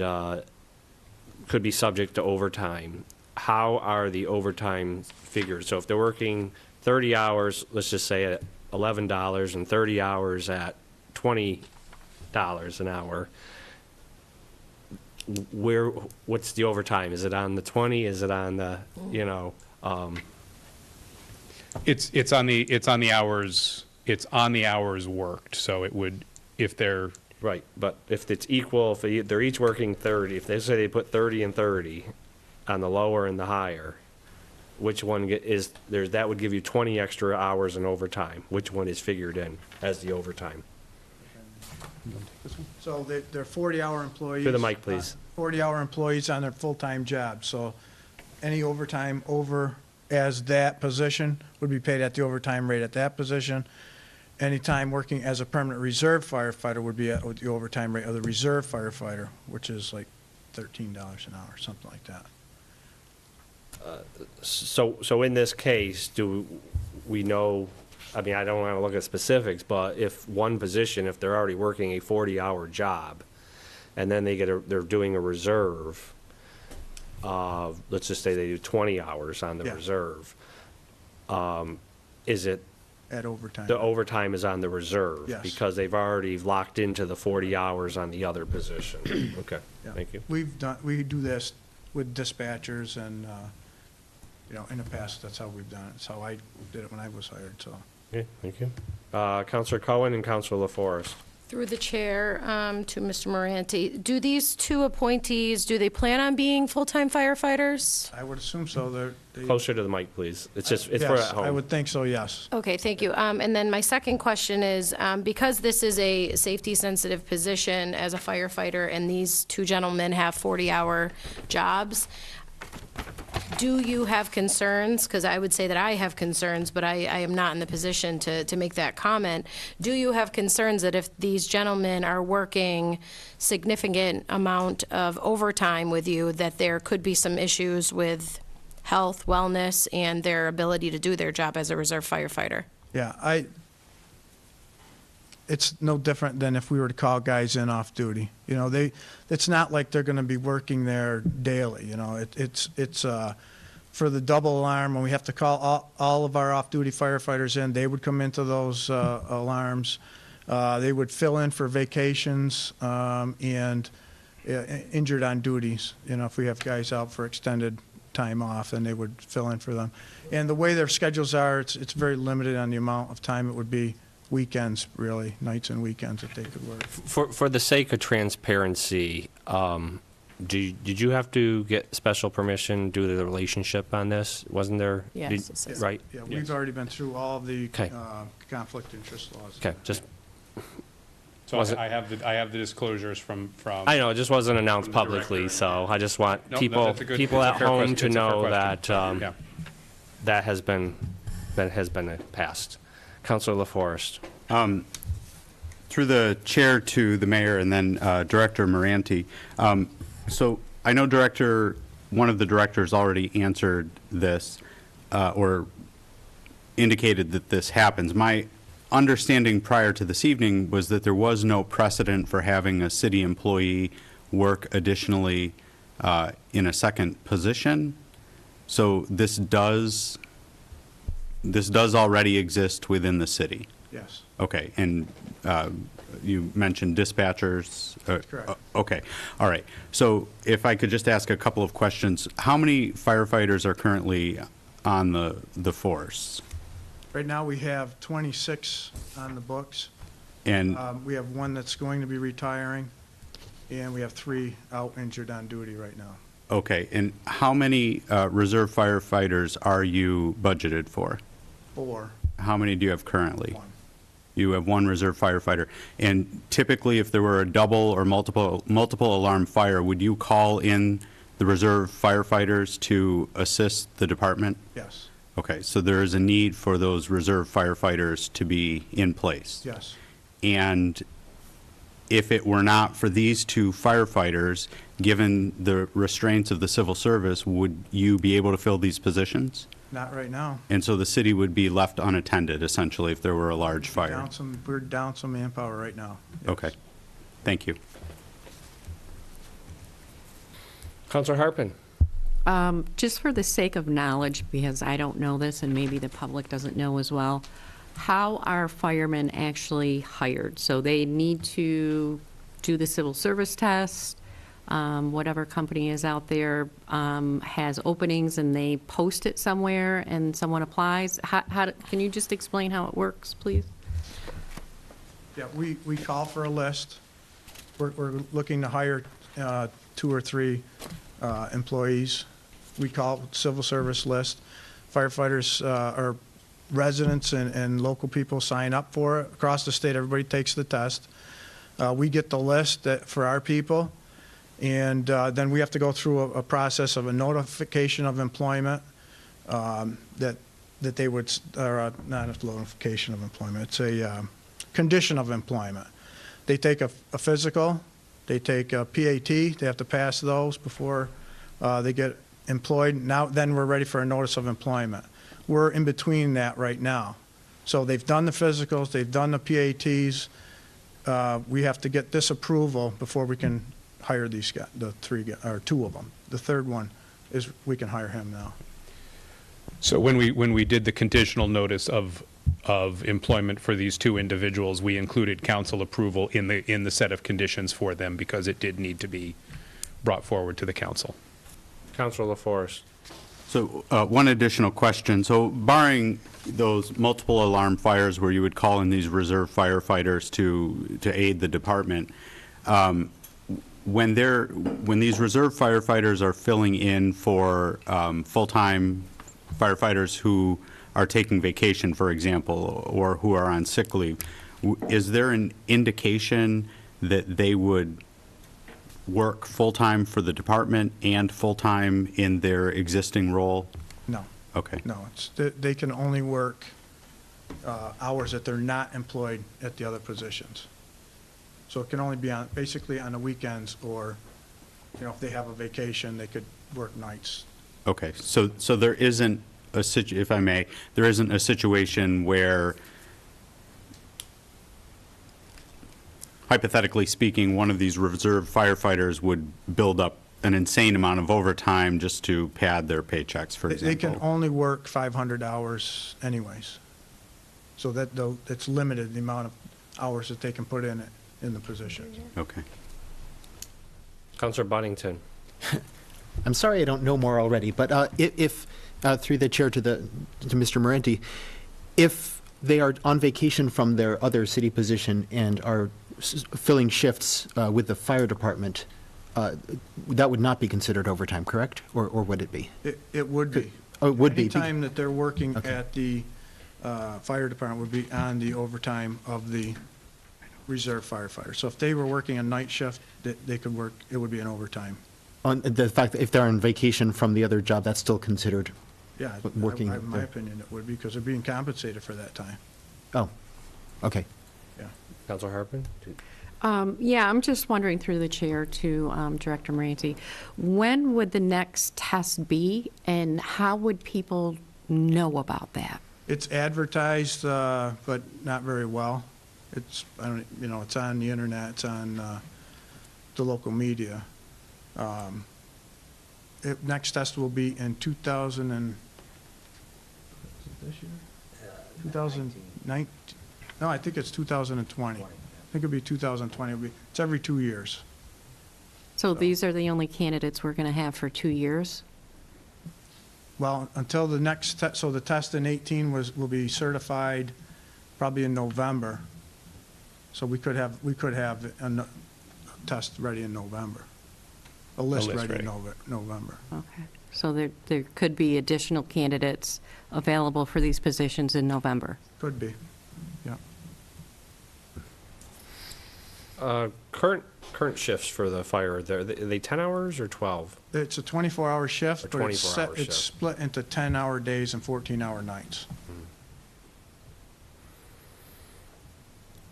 could be subject to overtime, how are the overtime figured? So if they're working 30 hours, let's just say at $11 and 30 hours at $20 an hour, what's the overtime? Is it on the 20? Is it on the, It's on the hours worked, so it would, if they're. Right, but if it's equal, if they're each working 30, if they say they put 30 and 30 on the lower and the higher, which one is, that would give you 20 extra hours in overtime. Which one is figured in as the overtime? So they're 40-hour employees. To the mic, please. 40-hour employees on their full-time job. So any overtime over as that position would be paid at the overtime rate at that position. Any time working as a permanent reserve firefighter would be at the overtime rate of the reserve firefighter, which is like $13 an hour, something like that. So in this case, do we know, I mean, I don't want to look at specifics, but if one position, if they're already working a 40-hour job, and then they're doing a reserve, let's just say they do 20 hours on the reserve, is it? At overtime. The overtime is on the reserve? Yes. Because they've already locked into the 40 hours on the other position? Okay, Yeah. thank you. We do this with dispatchers and, in the past, that's how we've done it. That's how I did it when I was hired, so. Okay, thank you. Counselor Cohen and Counselor LaForest. Through the chair to Mr. Moranti, do these two appointees, do they plan on being full-time firefighters? I would assume so. Closer to the mic, please. It's for at Yes, home. I would think so, yes. Okay, thank you. And then my second question is, because this is a safety-sensitive position as a firefighter, and these two gentlemen have 40-hour jobs, do you have concerns? Because I would say that I have concerns, but I am not in the position to make that comment. Do you have concerns that if these gentlemen are working significant amount of overtime with you, that there could be some issues with health, wellness, and their ability to do their job as a reserve firefighter? Yeah, it's no different than if we were to call guys in off duty. It's not like they're going to be working there daily. It's for the double alarm, when we have to call all of our off-duty firefighters in, they would come into those alarms. They would fill in for vacations and injured on duties. If we have guys out for extended time off, and they would fill in for them. And the way their schedules are, it's very limited on the amount of time it would be. Weekends, really, nights and weekends that they could work. For the sake of transparency, did you have to get special permission due to the relationship on this? Wasn't there? Yes. Right? Yeah, we've already been through all of the conflict interest laws. Okay, just. So I have the disclosures from. I know, it just wasn't announced publicly, so I just want No, people that's a good- at it's a fair home question. to It's a fair know question. that that has been passed. Councilor LaForest. Through the chair to the mayor and then Director Moranti. So I know one of the directors already answered this or indicated that this happens. My understanding prior to this evening was that there was no precedent for having a city employee work additionally in a second position. So this does already exist within the city? Yes. Okay, and you mentioned dispatchers? Correct. Okay, all right. So if I could just ask a couple of questions. How many firefighters are currently on the force? Right now, we have 26 on the books. And We have one that's going to be retiring, and we have 3 out injured on duty right now. okay, and how many reserve firefighters are you budgeted for? 4. How many do you have currently? 1. You have 1 reserve firefighter. And typically, if there were a double or multiple alarm fire, would you call in the reserve firefighters to assist the department? Yes. Okay, so there is a need for those reserve firefighters to be in place. Yes. And if it were not for these two firefighters, given the restraints of the civil service, would you be able to fill these positions? Not right now. And so the city would be left unattended, essentially, if there were a large fire? We're down some manpower right now. Okay. Thank you. Counselor Harpen? Just for the sake of knowledge, because I don't know this and maybe the public doesn't know as well, how are firemen actually hired? So they need to do the civil service test, whatever company is out there has openings and they post it somewhere and someone applies. Can you just explain how it works, please? Yeah, we call for a list. We're looking to hire 2 or 3 employees. We call it civil service list. Firefighters or residents and local people sign up for it. Across the state, everybody takes the test. We get the list for our people, and then we have to go through a process of a notification of employment that they would, or not a notification of employment, it's a condition of employment. They take a physical, they take a PAT, they have to pass those before they get employed. Now, then we're ready for a notice of employment. We're in between that right now. So they've done the physicals, they've done the PATs. We have to get this approval before we can hire these guys, the 3 guys, or 2 of them. The third one is we can hire him now. So when we did the conditional notice of employment for these 2 individuals, we included council approval in the set of conditions for them because it did need to be brought forward to the council. Counselor LaForest? So one additional question. So barring those multiple alarm fires where you would call in these reserve firefighters to aid the department, when these reserve firefighters are filling in for full-time firefighters who are taking vacation, for example, or who are on sick leave, is there an indication that they would work full-time for the department and full-time in their existing role? No. Okay. No, they can only work hours that they're not employed at the other positions. So it can only be basically on the weekends, or, if they have a vacation, they could work nights. Okay, so there isn't if I may, there isn't a situation where, hypothetically speaking, one of these reserve firefighters would build up an insane amount of overtime just to pad their paychecks, for example? They can only work 500 hours anyways. So that's limited, the amount of hours that they can put in the position. Okay. Counselor Buddington? I'm sorry I don't know more already, but if through the chair to Mr. Morenti, if they are on vacation from their other city position and are filling shifts with the fire department, that would not be considered overtime, correct? Or would it be? It would be. Oh, it would be. Anytime that they're working at the fire department would be on the overtime of the reserve firefighter. So if they were working a night shift, they could work, it would be an overtime. On the fact that if they're on vacation from the other job, that's still considered Yeah, working? in my opinion, it would be, because they're being compensated for that time. Oh, okay. Yeah. Counselor Harpen? Yeah, I'm just wondering through the chair to Director Moranti, when would the next test be, and how would people know about that? It's advertised, but not very well. It's, it's on the internet, it's on the local media. Next test will be in 2019. No, I think it's 2020. I think it'll be 2020. It's every 2 years. So these are the only candidates we're going to have for 2 years? Well, until the next test, so the test in 18 will be certified probably in November. So we could have a test ready in November. A list ready in November. Okay. So there could be additional candidates available for these positions in November? Could be, yeah. Current shifts for the fire, are they 10 hours or 12? It's a 24-hour shift, A but it's 24-hour shift. split into 10-hour days and 14-hour nights.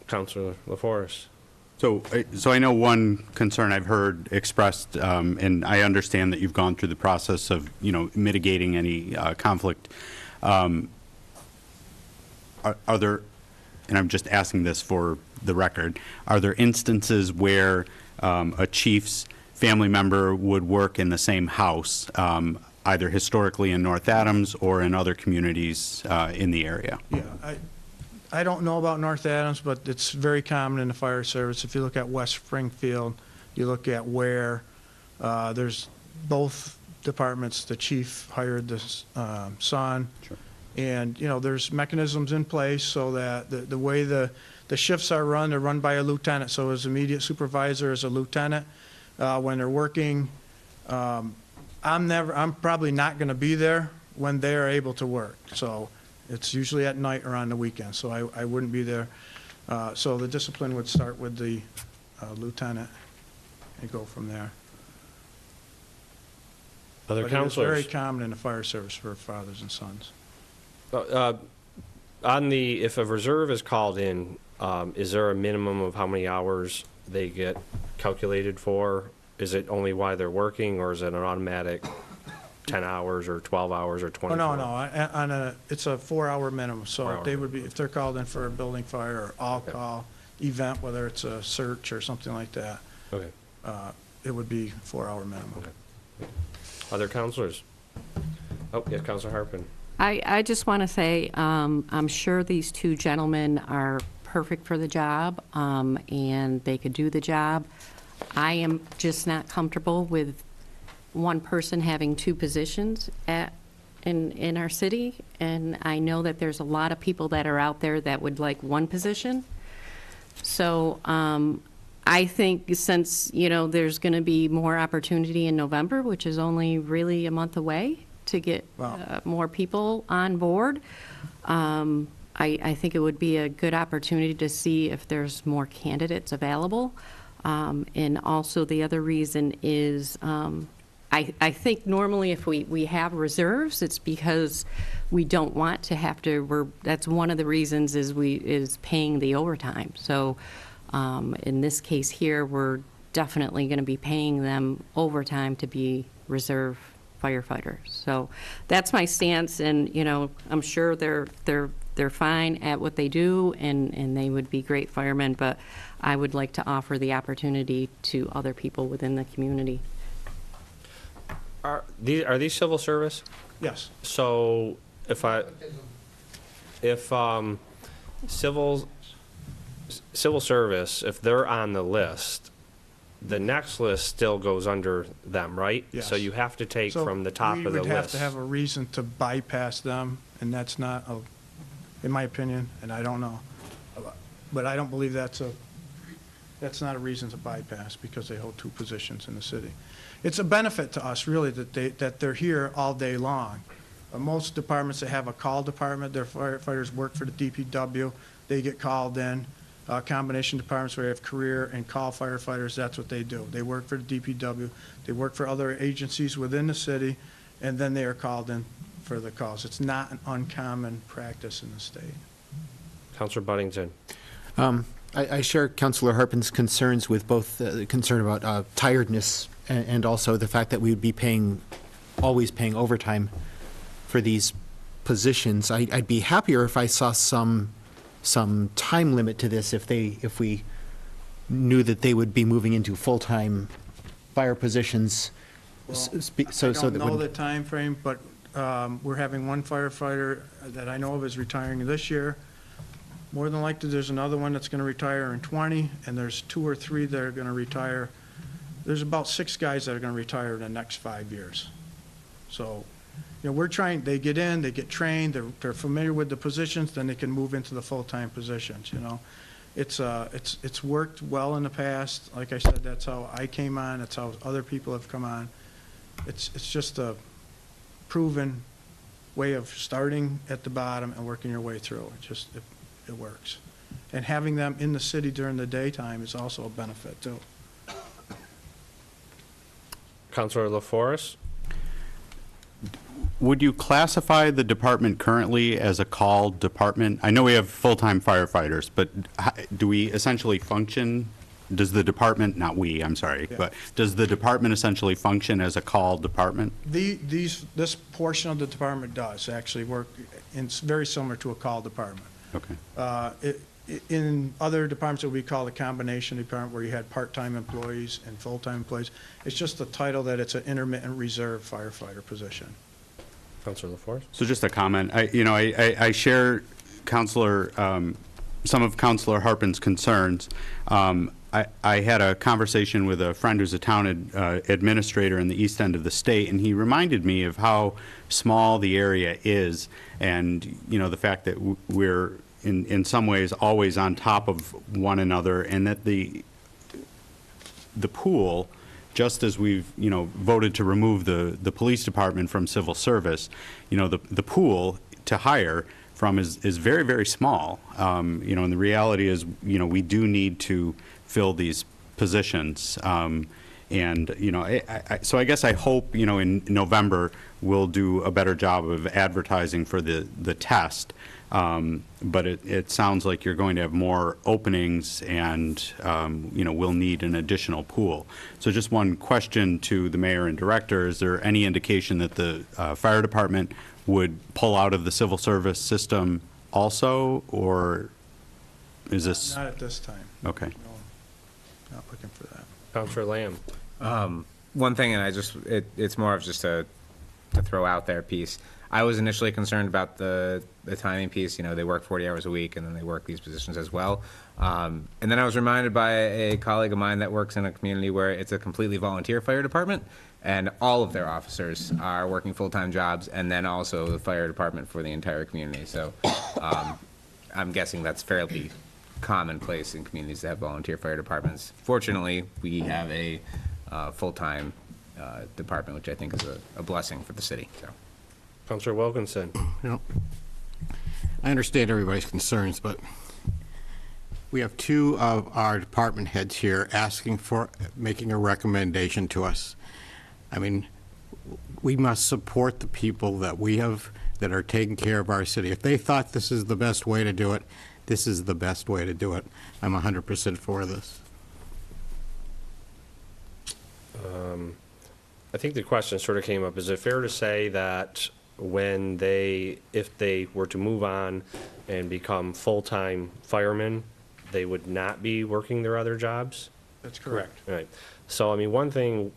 Counselor LaForest? So I know one concern I've heard expressed, and I understand that you've gone through the process of, mitigating any conflict. Are there, and I'm just asking this for the record, are there instances where a chief's family member would work in the same house, either historically in North Adams or in other communities in the area? Yeah, I don't know about North Adams, but it's very common in the fire service. If you look at West Springfield, you look at Ware, there's both departments, the chief hired the son. Sure. And, there's mechanisms in place so that the way the shifts are run, they're run by a lieutenant. So his immediate supervisor is a lieutenant. When they're working, I'm probably not going to be there when they're able to work. So it's usually at night or on the weekend, so I wouldn't be there. So the discipline would start with the lieutenant and go from there. Other But counselors? it's very common in the fire service for fathers and sons. If a reserve is called in, is there a minimum of how many hours they get calculated for? Is it only while they're working, or is it an automatic 10 hours or 12 hours or 24? Oh, no, it's a 4-hour minimum. So 4 hours. they would be, if they're called in for a building fire or all-call event, whether it's a search or something like that, Okay. it would be 4-hour minimum. Okay. Other counselors? Oh, yeah, Counselor Harpen. I just want to say, I'm sure these two gentlemen are perfect for the job, and they could do the job. I am just not comfortable with one person having two positions in our city, and I know that there's a lot of people that are out there that would like one position. So I think since, there's going to be more opportunity in November, which is only really a month away to get more people on board, I think it would be a good opportunity to see if there's more candidates available. And also the other reason is I think normally if we have reserves, it's because we don't want to have to, that's one of the reasons is paying the overtime. So in this case here, we're definitely going to be paying them overtime to be reserve firefighters. So that's my stance, and I'm sure they're fine at what they do, and they would be great firemen, but I would like to offer the opportunity to other people within the community. Are these civil service? Yes. So if civil service, if they're on the list, the next list still goes under them, right? Yes. So you have to take So from the top of the we would have list. to have a reason to bypass them, and that's not, in my opinion, and I don't know, but I don't believe that's not a reason to bypass because they hold two positions in the city. It's a benefit to us, really, that they're here all day long. Most departments that have a call department, their firefighters work for the DPW, they get called in. Combination departments where you have career and call firefighters, that's what they do. They work for the DPW, they work for other agencies within the city, and then they are called in for the calls. It's not an uncommon practice in the state. Counselor Buddington. I share Councilor Harpen's concerns with both the concern about tiredness and also the fact that we would be always paying overtime for these positions. I'd be happier if I saw some time limit to this if we knew that they would be moving into full-time fire positions. Well, So I don't that know would- the time frame, but we're having one firefighter that I know of is retiring this year. More than likely, there's another one that's going to retire in 20, and there's 2 or 3 that are going to retire. There's about 6 guys that are going to retire in the next 5 years. So, we're trying, they get in, they get trained, they're familiar with the positions, then they can move into the full-time positions, It's worked well in the past. Like I said, that's how I came on, that's how other people have come on. It's just a proven way of starting at the bottom and working your way through. It works. And having them in the city during the daytime is also a benefit, too. Counselor LaForest. Would you classify the department currently as a call department? I know we have full-time firefighters, but do we essentially function does the department, not we, I'm sorry, Yeah. but does the department essentially function as a call department? This portion of the department does actually work, it's very similar to a call department. Okay. In other departments, it would be called a combination department where you had part-time employees and full-time employees. It's just the title that it's an intermittent reserve firefighter position. Counselor LaForest? So just a comment. I share Counselor, some of Counselor Harpen's concerns. I had a conversation with a friend who's a town administrator in the east end of the state, and he reminded me of how small the area is, and the fact that we're in some ways always on top of one another, and that the pool, just as we've voted to remove the police department from civil service, the pool to hire from is very, very small. And the reality is, we do need to fill these positions. So I guess I hope, in November, we'll do a better job of advertising for the test. But it sounds like you're going to have more openings and, we'll need an additional pool. So just one question to the mayor and director, is there any indication that the fire department would pull out of the civil service system also, or is this? Not at this time. Okay. No, not looking for that. Counselor Lamb? One thing, and it's more of just a throw out there piece. I was initially concerned about the timing piece. They work 40 hours a week, and then they work these positions as well. And then I was reminded by a colleague of mine that works in a community where it's a completely volunteer fire department, and all of their officers are working full-time jobs, and then also the fire department for the entire community. So I'm guessing that's fairly commonplace in communities that have volunteer fire departments. Fortunately, we have a full-time department, which I think is a blessing for the city. So. Counselor Wilkinson? I understand everybody's concerns, but we have two of our department heads here making a recommendation to us. I mean, we must support the people that we have that are taking care of our city. If they thought this is the best way to do it, this is the best way to do it. I'm 100% for this. I think the question sort of came up, is it fair to say that if they were to move on and become full-time firemen, they would not be working their other jobs? That's correct. Right. So, I mean, one thing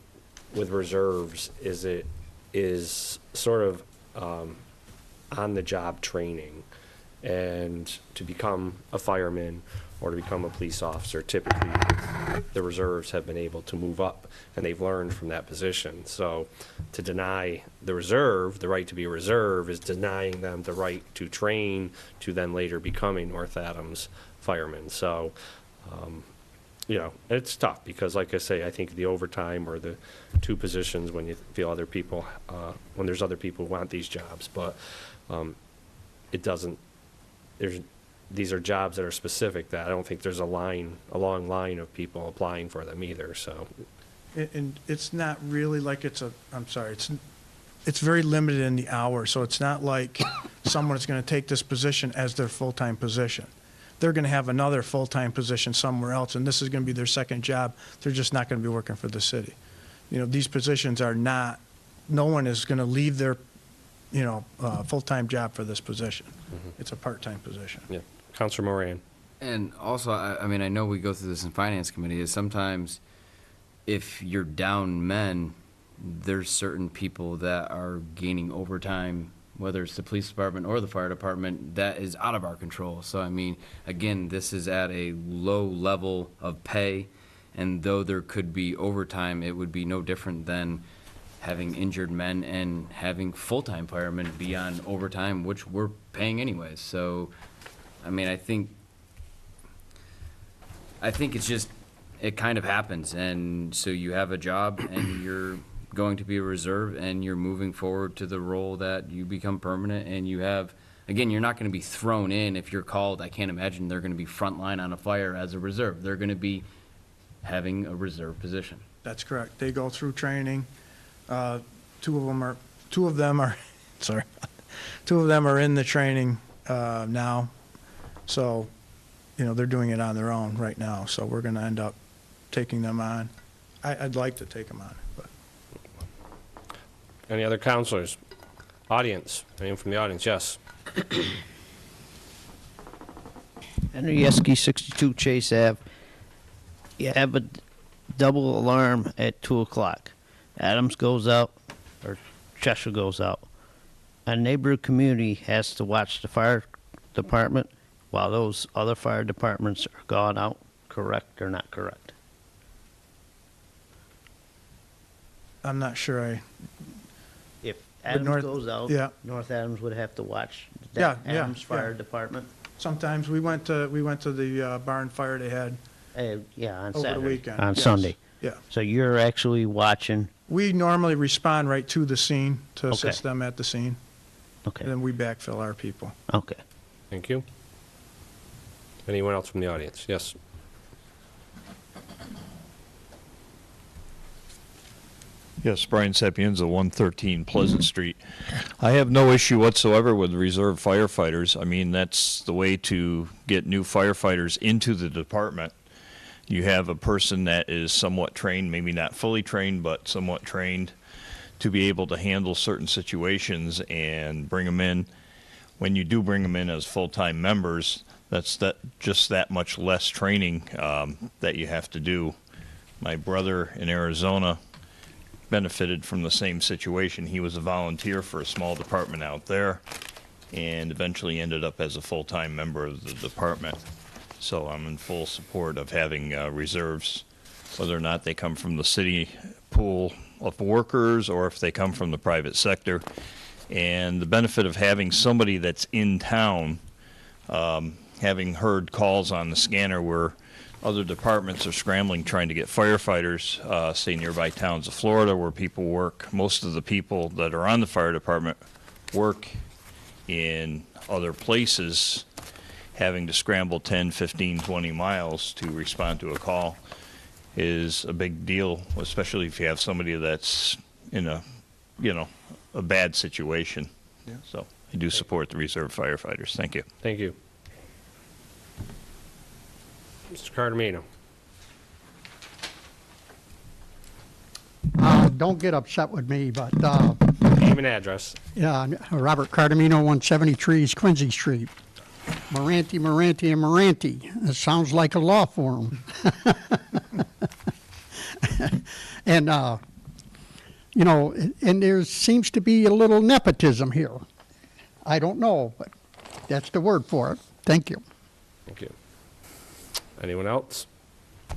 with reserves is it is sort of on-the-job training. And to become a fireman or to become a police officer, typically the reserves have been able to move up, and they've learned from that position. So to deny the reserve, the right to be a reserve, is denying them the right to train to then later become a North Adams fireman. So, it's tough because, like I say, I think the overtime or the two positions when you feel other people, when there's other people who want these jobs, but it doesn't. These are jobs that are specific that I don't think there's a long line of people applying for them either, so. And it's not really like it's very limited in the hours, so it's not like someone is going to take this position as their full-time position. They're going to have another full-time position somewhere else, and this is going to be their second job. They're just not going to be working for the city. These positions are not, no one is going to leave their full-time job for this position. Mm-hmm. It's a part-time position. Yeah. Counselor Moran? And also, I mean, I know we go through this in Finance Committee, is sometimes if you're down men, there's certain people that are gaining overtime, whether it's the police department or the fire department, that is out of our control. So, I mean, again, this is at a low level of pay, and though there could be overtime, it would be no different than having injured men and having full-time firemen be on overtime, which we're paying anyways. So, I mean, I think it's just, it kind of happens. And so you have a job and you're going to be a reserve and you're moving forward to the role that you become permanent, and you have, again, you're not going to be thrown in if you're called. I can't imagine they're going to be frontline on a fire as a reserve. They're going to be having a reserve position. That's correct. They go through training. Two of them are in the training now. So, they're doing it on their own right now. So we're going to end up taking them on. I'd like to take them on, but. Any other counselors? Audience? Anyone from the audience? Yes. Henry Yeski, 62 Chase Ave. You have a double alarm at 2 o'clock. Adams goes out, or Cheshire goes out. A neighborhood community has to watch the fire department while those other fire departments are gone out. Correct or not correct? I'm not sure If But Adams North- goes out, yeah. North Adams would have to watch Yeah, that yeah, Adams Fire yeah. Department. Sometimes we went to the barn fire they had. Yeah, on Over the Saturday. weekend, On yes. Sunday. Yeah. So you're actually watching. We normally respond right to the scene to Okay. assist them at the scene. Okay. And then we backfill our people. Okay. Thank you. Anyone else from the audience? Yes. Yes, Brian Sapienza, 113 Pleasant Street. I have no issue whatsoever with reserve firefighters. I mean, that's the way to get new firefighters into the department. You have a person that is somewhat trained, maybe not fully trained, but somewhat trained to be able to handle certain situations and bring them in. When you do bring them in as full-time members, that's just that much less training that you have to do. My brother in Arizona benefited from the same situation. He was a volunteer for a small department out there and eventually ended up as a full-time member of the department. So I'm in full support of having reserves, whether or not they come from the city pool of workers or if they come from the private sector. And the benefit of having somebody that's in town, having heard calls on the scanner where other departments are scrambling trying to get firefighters, say nearby towns of Florida where people work. Most of the people that are on the fire department work in other places, having to scramble 10, 15, 20 miles to respond to a call is a big deal, especially if you have somebody that's in a bad situation. Yeah. So I do support the reserve firefighters. Thank you. Thank you. Mr. Cardamino. Don't get upset with me, but, Name and address. yeah, Robert Cardamino, 170 Trees, Quincy Street. Moranti, and Moranti. It sounds like a law firm. And, and there seems to be a little nepotism here. I don't know, but that's the word for it. Thank you. Thank you. Anyone else?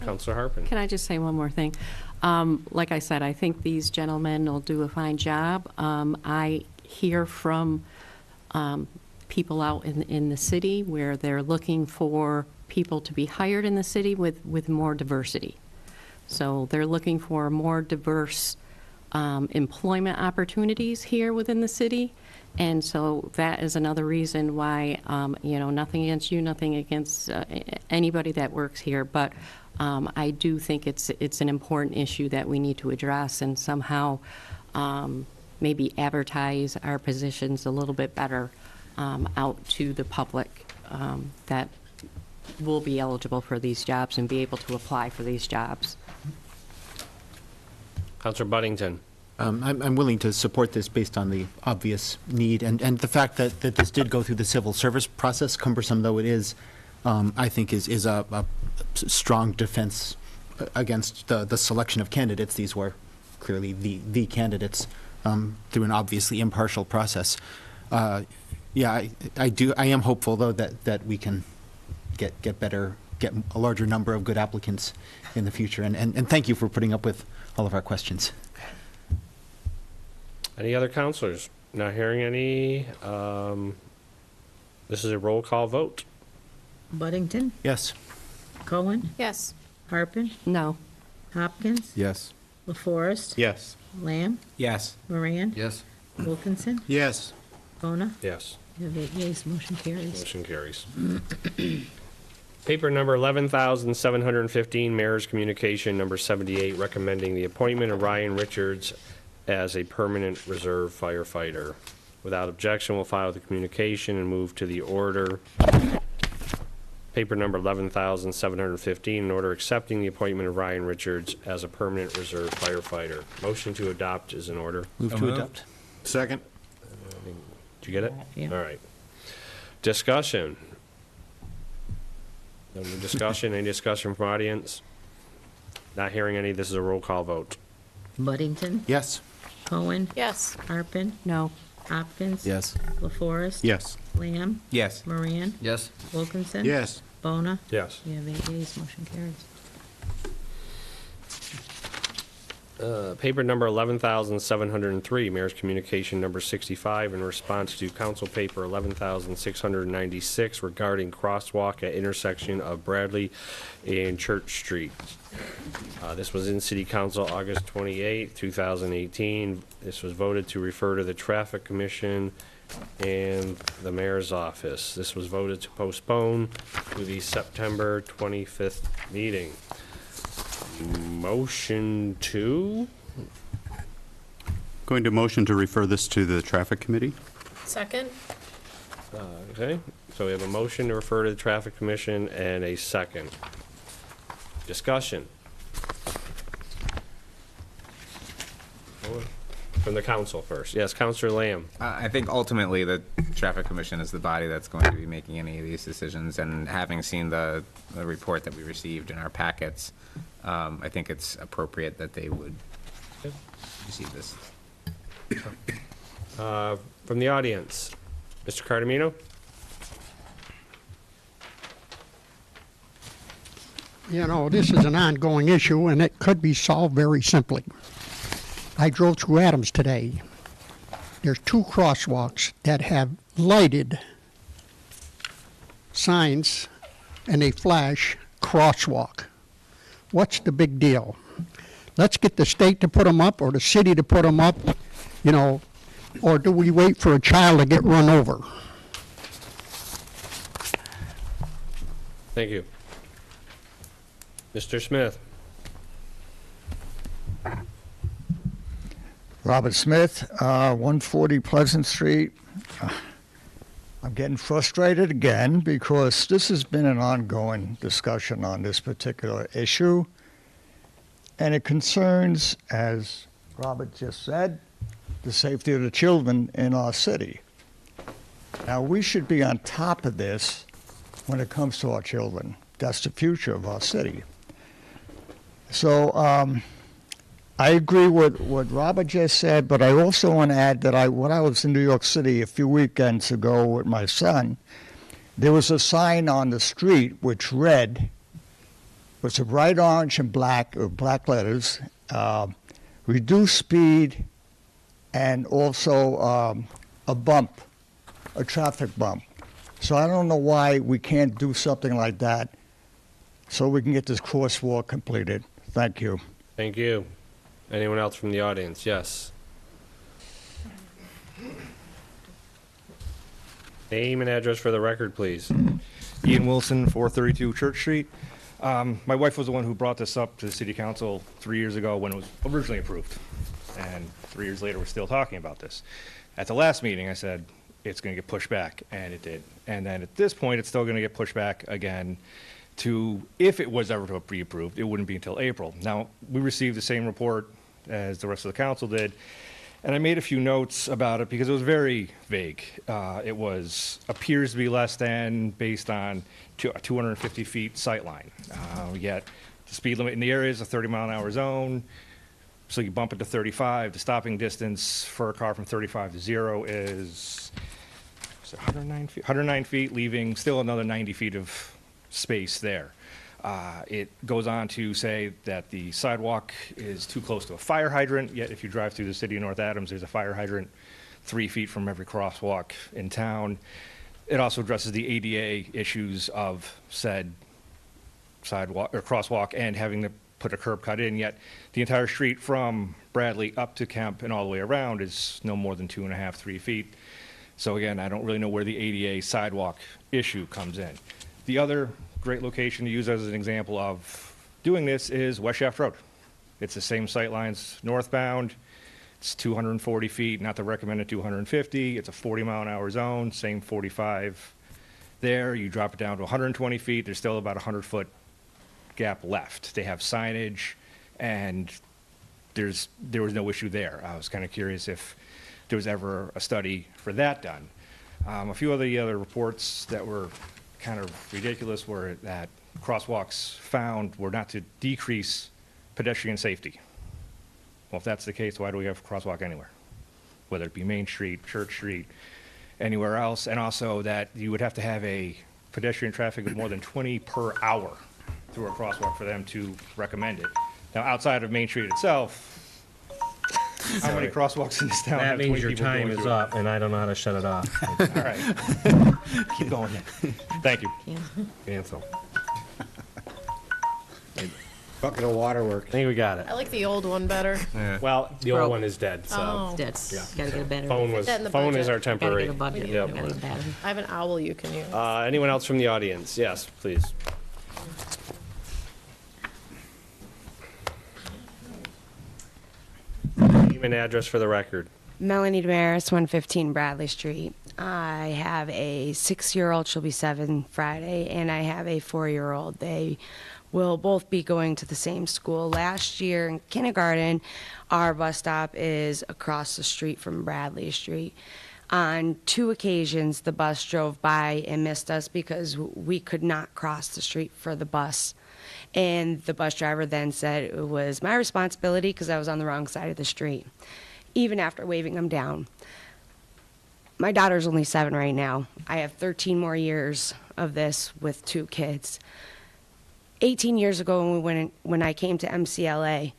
Counselor Harpen. Can I just say one more thing? Like I said, I think these gentlemen will do a fine job. I hear from people out in the city where they're looking for people to be hired in the city with more diversity. So they're looking for more diverse employment opportunities here within the city. And so that is another reason why, nothing against you, nothing against anybody that works here, but I do think it's an important issue that we need to address and somehow maybe advertise our positions a little bit better out to the public that will be eligible for these jobs and be able to apply for these jobs. Counselor Buddington. I'm willing to support this based on the obvious need and the fact that this did go through the civil service process, cumbersome though it is, I think is a strong defense against the selection of candidates. These were clearly the candidates through an obviously impartial process. I am hopeful though that we can get a larger number of good applicants in the future. And thank you for putting up with all of our questions. Any other counselors? Not hearing any. This is a roll call vote. Buddington, Yes. Cohen, Yes. Harpen, No. Hopkins, Yes. LaForest, Yes. Lamb, Yes. Moran, Yes. Wilkinson, Yes. Bona. Yes. You have 8 yeas, motion carries. Motion carries. Paper number 11,715, Mayor's Communication number 78, recommending the appointment of Ryan Richards as a permanent reserve firefighter. Without objection, we'll file the communication and move to the order. Paper number 11,715, an order accepting the appointment of Ryan Richards as a permanent reserve firefighter. Motion to adopt is in order. Move to adopt. Second. Did you get it? Yeah. All right. Discussion. No new discussion? Any discussion from audience? Not hearing any. This is a roll call vote. Buddington, Yes. Cohen, Yes. Harpin, No. Hopkins. Yes. LaForest. Yes. Lamb, Yes. Moran, Yes. Wilkinson. Yes. Bona. Yes. You have 8 yeas, motion carries. Paper number 11,703, Mayor's Communication number 65, in response to Council Paper 11,696 regarding crosswalk at intersection of Bradley and Church Street. This was in City Council August 28, 2018. This was voted to refer to the Traffic Commission and the Mayor's Office. This was voted to postpone to the September 25th meeting. Motion to? Going to motion to refer this to the Traffic Committee? Second? Okay, so we have a motion to refer to the Traffic Commission and a second. Discussion. From the council first. Yes, Counselor Lamb. I think ultimately the Traffic Commission is the body that's going to be making any of these decisions, and having seen the report that we received in our packets, I think it's appropriate that they would receive this. From the audience, Mr. Cardamino? You know, this is an ongoing issue, and it could be solved very simply. I drove through Adams today. There's 2 crosswalks that have lighted signs, and they flash crosswalk. What's the big deal? Let's get the state to put them up, or the city to put them up, you know, or do we wait for a child to get run over? Thank you. Mr. Smith? Robert Smith, 140 Pleasant Street. I'm getting frustrated again because this has been an ongoing discussion on this particular issue. And it concerns, as Robert just said, the safety of the children in our city. Now, we should be on top of this when it comes to our children. That's the future of our city. So, I agree with what Robert just said, but I also want to add that when I was in New York City a few weekends ago with my son, there was a sign on the street which read, was a bright orange and black, or black letters, reduce speed, and also a bump, a traffic bump. So I don't know why we can't do something like that so we can get this crosswalk completed. Thank you. Thank you. Anyone else from the audience? Yes. Name and address for the record, please. Ian Wilson, 432 Church Street. My wife was the one who brought this up to the city council 3 years ago when it was originally approved. And 3 years later, we're still talking about this. At the last meeting, I said, it's going to get pushed back, and it did. And then at this point, it's still going to get pushed back again to, if it was ever to be approved, it wouldn't be until April. Now, we received the same report as the rest of the council did, and I made a few notes about it because it was very vague. It appears to be less than based on 250 feet sight line. Yet the speed limit in the area is a 30-mile-an-hour zone, so you bump it to 35. The stopping distance for a car from 35 to 0 is 109 feet? 109 feet, leaving still another 90 feet of space there. It goes on to say that the sidewalk is too close to a fire hydrant, yet if you drive through the city of North Adams, there's a fire hydrant 3 feet from every crosswalk in town. It also addresses the ADA issues of said sidewalk or crosswalk and having to put a curb cut in, yet the entire street from Bradley up to Kemp and all the way around is no more than 2.5, 3 feet. So again, I don't really know where the ADA sidewalk issue comes in. The other great location to use as an example of doing this is West Shaft Road. It's the same sight lines northbound. It's 240 feet, not the recommended 250. It's a 40-mile-an-hour zone, same 45 there, you drop it down to 120 feet, there's still about a 100-foot gap left. They have signage, and there was no issue there. I was kind of curious if there was ever a study for that done. A few of the other reports that were kind of ridiculous were that crosswalks found were not to decrease pedestrian safety. Well, if that's the case, why do we have a crosswalk anywhere? Whether it be Main Street, Church Street, anywhere else, and also that you would have to have a pedestrian traffic of more than 20 per hour through a crosswalk for them to recommend it. Now, outside of Main Street itself, how many crosswalks in this town That have 20 means your people time going is through it? up, and I don't know how to shut it off. All right. Keep going then. Thank you. Cancel. Bucket of waterworks. I think we got it. I like the old one better. Well, the old one is dead, so. Oh. Dead. Yeah. Gotta get a battery. That in the Phone budget. is our Gotta temporary. get a budget. Yep. Gotta get a battery. I have an owl you can use. Anyone else from the audience? Yes, please. Name and address for the record. Melanie Damaris, 115 Bradley Street. I have a 6-year-old, she'll be 7 Friday, and I have a 4-year-old. They will both be going to the same school. Last year in kindergarten, our bus stop is across the street from Bradley Street. On 2 occasions, the bus drove by and missed us because we could not cross the street for the bus. And the bus driver then said it was my responsibility because I was on the wrong side of the street, even after waving them down. My daughter's only 7 right now. I have 13 more years of this with 2 kids. 18 years ago when I came to MCLA,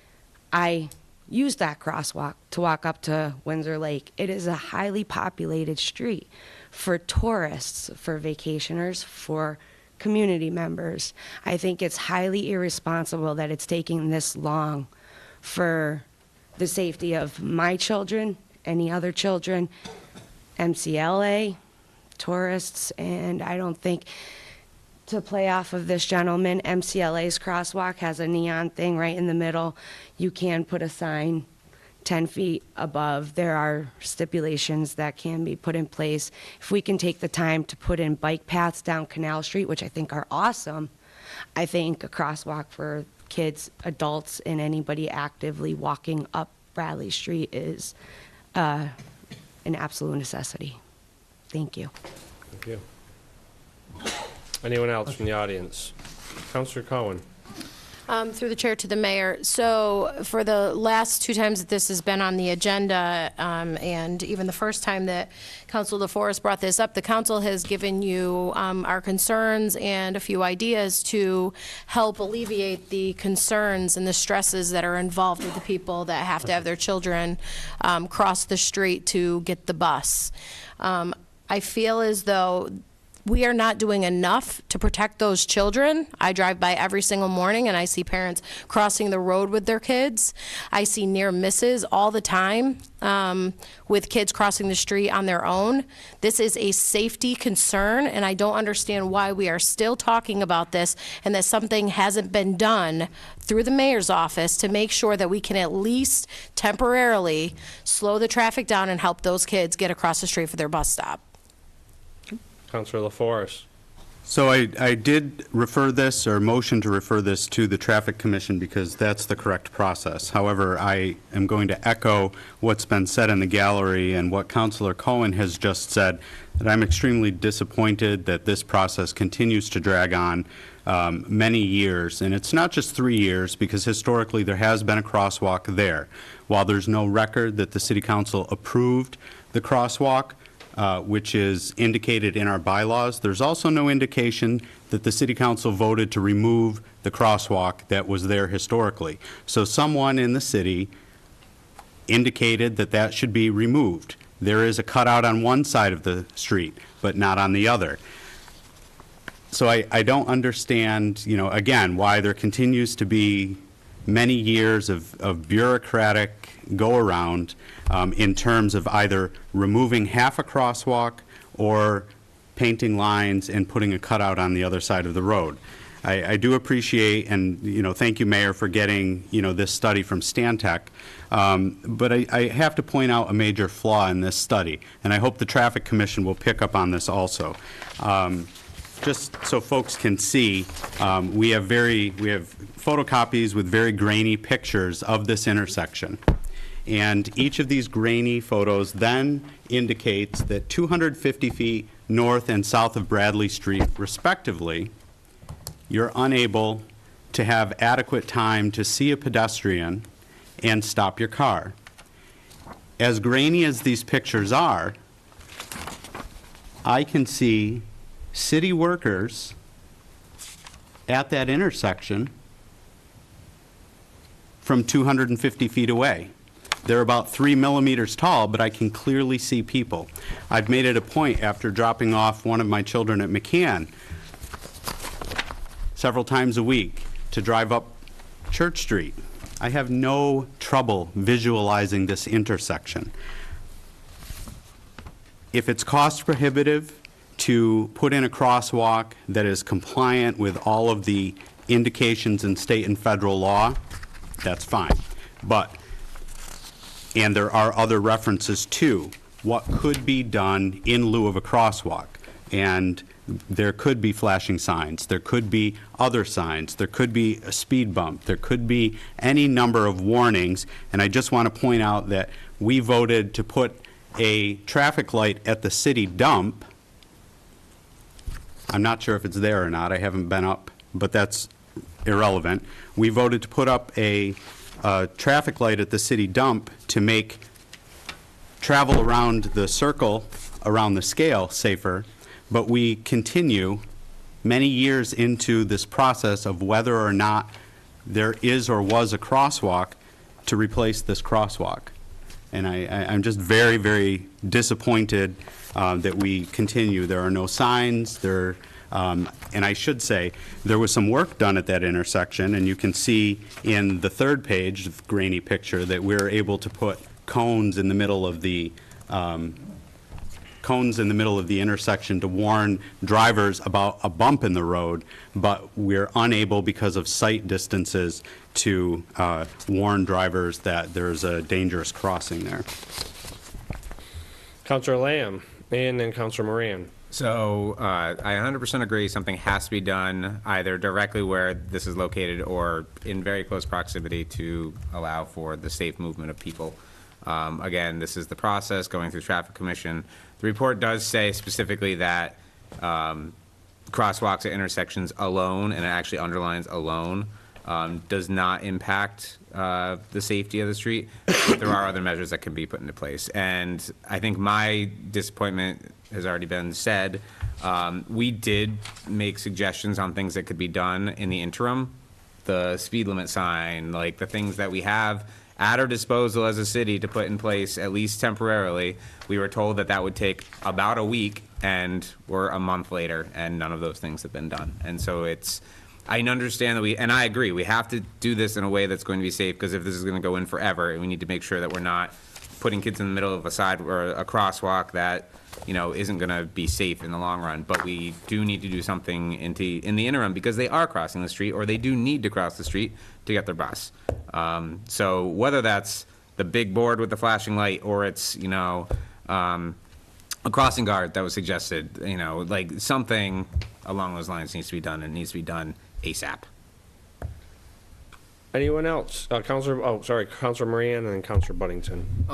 I used that crosswalk to walk up to Windsor Lake. It is a highly populated street for tourists, for vacationers, for community members. I think it's highly irresponsible that it's taking this long for the safety of my children, any other children, MCLA, tourists, and I don't think, to play off of this gentleman, MCLA's crosswalk has a neon thing right in the middle. You can put a sign 10 feet above. There are stipulations that can be put in place. If we can take the time to put in bike paths down Canal Street, which I think are awesome, I think a crosswalk for kids, adults, and anybody actively walking up Bradley Street is an absolute necessity. Thank you. Thank you. Anyone else from the audience? Councilor Cohen. Through the chair to the mayor. So for the last 2 times that this has been on the agenda, and even the first time that Councilor DeForest brought this up, the council has given you our concerns and a few ideas to help alleviate the concerns and the stresses that are involved with the people that have to have their children cross the street to get the bus. I feel as though we are not doing enough to protect those children. I drive by every single morning and I see parents crossing the road with their kids. I see near misses all the time with kids crossing the street on their own. This is a safety concern, and I don't understand why we are still talking about this and that something hasn't been done through the mayor's office to make sure that we can at least temporarily slow the traffic down and help those kids get across the street for their bus stop. Councilor LaForest. So I did refer this, or motion to refer this to the Traffic Commission because that's the correct process. However, I am going to echo what's been said in the gallery and what Councilor Cohen has just said, that I'm extremely disappointed that this process continues to drag on many years. And it's not just 3 years, because historically there has been a crosswalk there. While there's no record that the City Council approved the crosswalk, which is indicated in our bylaws, there's also no indication that the City Council voted to remove the crosswalk that was there historically. So someone in the city indicated that that should be removed. There is a cutout on one side of the street, but not on the other. So I don't understand, again, why there continues to be many years of bureaucratic go-around in terms of either removing half a crosswalk or painting lines and putting a cutout on the other side of the road. I do appreciate, and thank you, Mayor, for getting this study from Stantec. But I have to point out a major flaw in this study, and I hope the Traffic Commission will pick up on this also. just so folks can see, we have photocopies with very grainy pictures of this intersection. And each of these grainy photos then indicates that 250 feet north and south of Bradley Street, respectively, you're unable to have adequate time to see a pedestrian and stop your car. As grainy as these pictures are, I can see city workers at that intersection from 250 feet away. They're about 3 millimeters tall, but I can clearly see people. I've made it a point after dropping off one of my children at McCann several times a week to drive up Church Street. I have no trouble visualizing this intersection. If it's cost prohibitive to put in a crosswalk that is compliant with all of the indications in state and federal law, that's fine. And there are other references to what could be done in lieu of a crosswalk. And there could be flashing signs, there could be other signs, there could be a speed bump, there could be any number of warnings. And I just want to point out that we voted to put a traffic light at the city dump. I'm not sure if it's there or not, I haven't been up, but that's irrelevant. We voted to put up a traffic light at the city dump to make travel around the circle, around the scale, safer, but we continue many years into this process of whether or not there is or was a crosswalk to replace this crosswalk. And I'm just very, very disappointed that we continue. There are no signs, and I should say, there was some work done at that intersection, and you can see in the third page, the grainy picture, that we're able to put cones in the middle of the intersection to warn drivers about a bump in the road, but we're unable, because of sight distances, to warn drivers that there's a dangerous crossing there. Councilor Lamb, and then Councilor Moran. So I 100% agree something has to be done either directly where this is located or in very close proximity to allow for the safe movement of people. Again, this is the process going through Traffic Commission. The report does say specifically that crosswalks at intersections alone, and it actually underlines alone, does not impact the safety of the street. But there are other measures that can be put into place. And I think my disappointment has already been said. We did make suggestions on things that could be done in the interim. The speed limit sign, like the things that we have at our disposal as a city to put in place, at least temporarily. We were told that that would take about a week, and we're a month later, and none of those things have been done. And so I understand that and I agree, we have to do this in a way that's going to be safe, because if this is going to go in forever, we need to make sure that we're not putting kids in the middle of a side or a crosswalk that, isn't going to be safe in the long run. But we do need to do something in the interim, because they are crossing the street, or they do need to cross the street to get their bus. So whether that's the big board with the flashing light, or it's, a crossing guard that was suggested, like something along those lines needs to be done, and it needs to be done ASAP. Anyone else? Councilor Moran and then Councilor Buddington.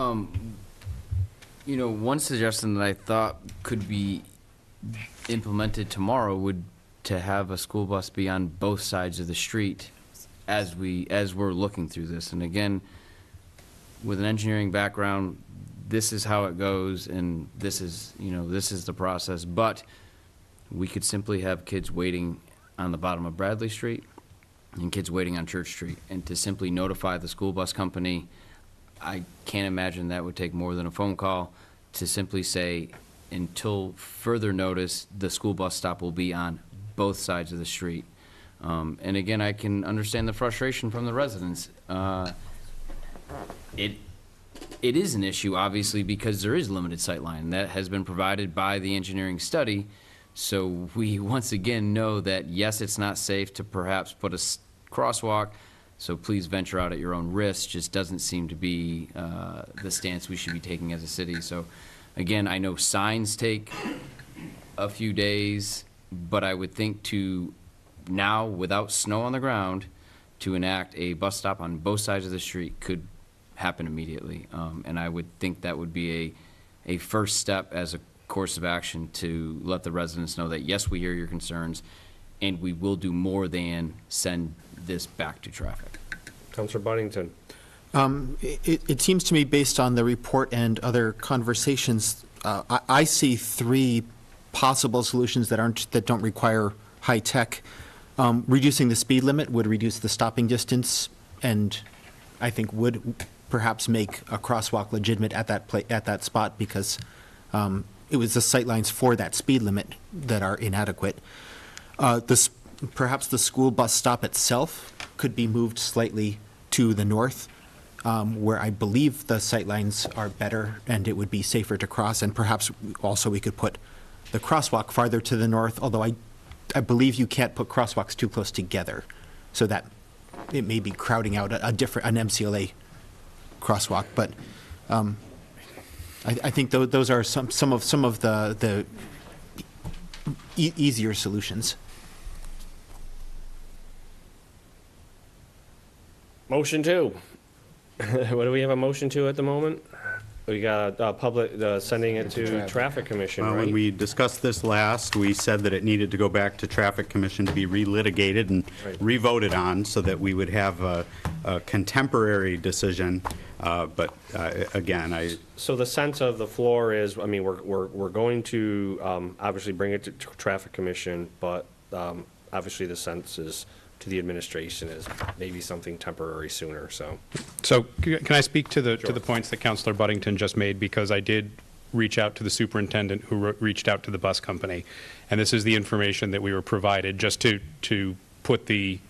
One suggestion that I thought could be implemented tomorrow would to have a school bus be on both sides of the street as we're looking through this. And again, with an engineering background, this is how it goes, and this is the process. But we could simply have kids waiting on the bottom of Bradley Street and kids waiting on Church Street, and to simply notify the school bus company. I can't imagine that would take more than a phone call to simply say, until further notice, the school bus stop will be on both sides of the street. And again, I can understand the frustration from the residents. It is an issue, obviously, because there is limited sightline that has been provided by the engineering study. So we once again know that, yes, it's not safe to perhaps put a crosswalk, so please venture out at your own risk. Just doesn't seem to be the stance we should be taking as a city. So again, I know signs take a few days, but I would think to now, without snow on the ground, to enact a bus stop on both sides of the street could happen immediately. And I would think that would be a first step as a course of action to let the residents know that, yes, we hear your concerns, and we will do more than send this back to traffic. Councilor Buddington. It seems to me, based on the report and other conversations, I see three possible solutions that don't require high tech. Reducing the speed limit would reduce the stopping distance, and I think would perhaps make a crosswalk legitimate at that spot, because it was the sightlines for that speed limit that are inadequate. Perhaps the school bus stop itself could be moved slightly to the north, where I believe the sightlines are better and it would be safer to cross. And perhaps also we could put the crosswalk farther to the north, although I believe you can't put crosswalks too close together, so that it may be crowding out an MCLA crosswalk. But I think those are some of the easier solutions. Motion 2. What do we have a motion to at the moment? We got public, sending it to Traffic Commission, right? When we discussed this last, we said that it needed to go back to Traffic Commission to be relitigated and revoted on, so that we would have a contemporary decision. But again, So the sense of the floor is, I mean, we're going to obviously bring it to Traffic Commission, but obviously the sense is to the administration is maybe something temporary sooner, so. So can I speak to the points that Councilor Buddington just made? Because I did reach out to the superintendent, who reached out to the bus company, and this is the information that we were provided, just to put the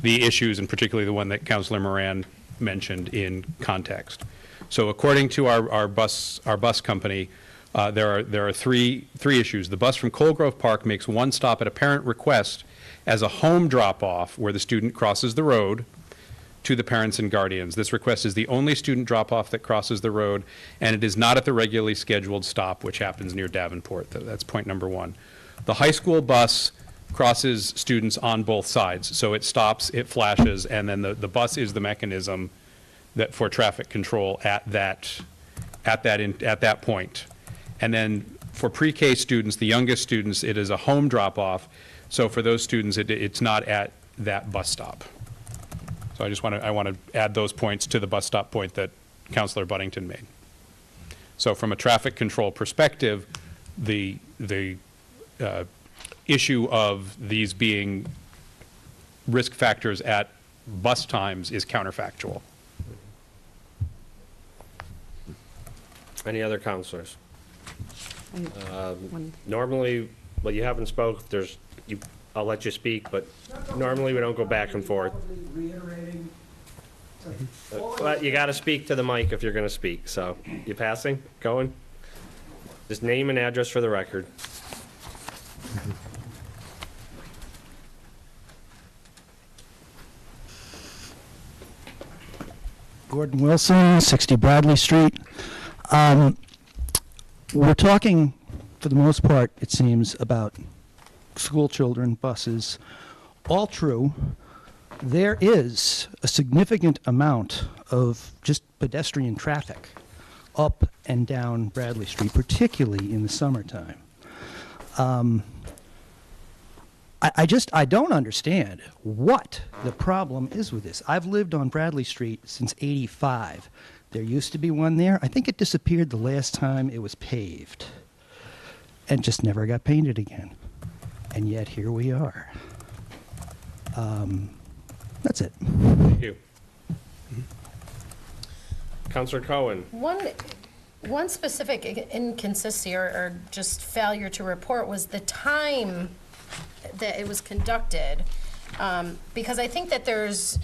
issues, and particularly the one that Councilor Moran mentioned, in context. So according to our bus company, there are three issues. The bus from Colegrove Park makes one stop at a parent request as a home drop-off, where the student crosses the road to the parents and guardians. This request is the only student drop-off that crosses the road, and it is not at the regularly scheduled stop, which happens near Davenport. That's point number one. The high school bus crosses students on both sides, so it stops, it flashes, and then the bus is the mechanism that for traffic control at that point. And then for pre-K students, the youngest students, it is a home drop-off. So for those students, it's not at that bus stop. So I want to add those points to the bus stop point that Councilor Buddington made. So from a traffic control perspective, the issue of these being risk factors at bus times is counterfactual. Any other councilors? Normally, well, you haven't spoke, I'll let you speak, but normally we don't go back and forth. But you got to speak to the mic if you're going to speak, so you passing? Going? Just name and address for the record. Gordon Wilson, 60 Bradley Street. We're talking, for the most part, it seems, about school children, buses. All true. There is a significant amount of just pedestrian traffic up and down Bradley Street, particularly in the summertime. I don't understand what the problem is with this. I've lived on Bradley Street since '85. There used to be one there. I think it disappeared the last time it was paved and just never got painted again. And yet here we are. That's it. Thank you. Councilor Cohen. One specific inconsistency or just failure to report was the time that it was conducted, because I think that there's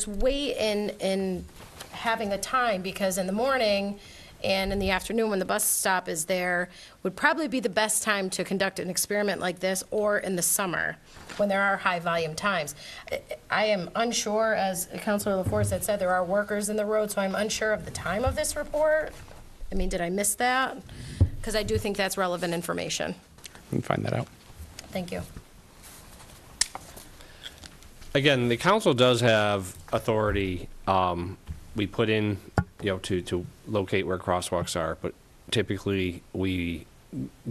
weight in having a time, because in the morning and in the afternoon when the bus stop is there would probably be the best time to conduct an experiment like this, or in the summer when there are high volume times. I am unsure, as Councilor LaForce had said, there are workers in the road, so I'm unsure of the time of this report. I mean, did I miss that? Because I do think that's relevant information. We can find that out. Thank you. Again, the council does have authority, we put in, to locate where crosswalks are, but typically we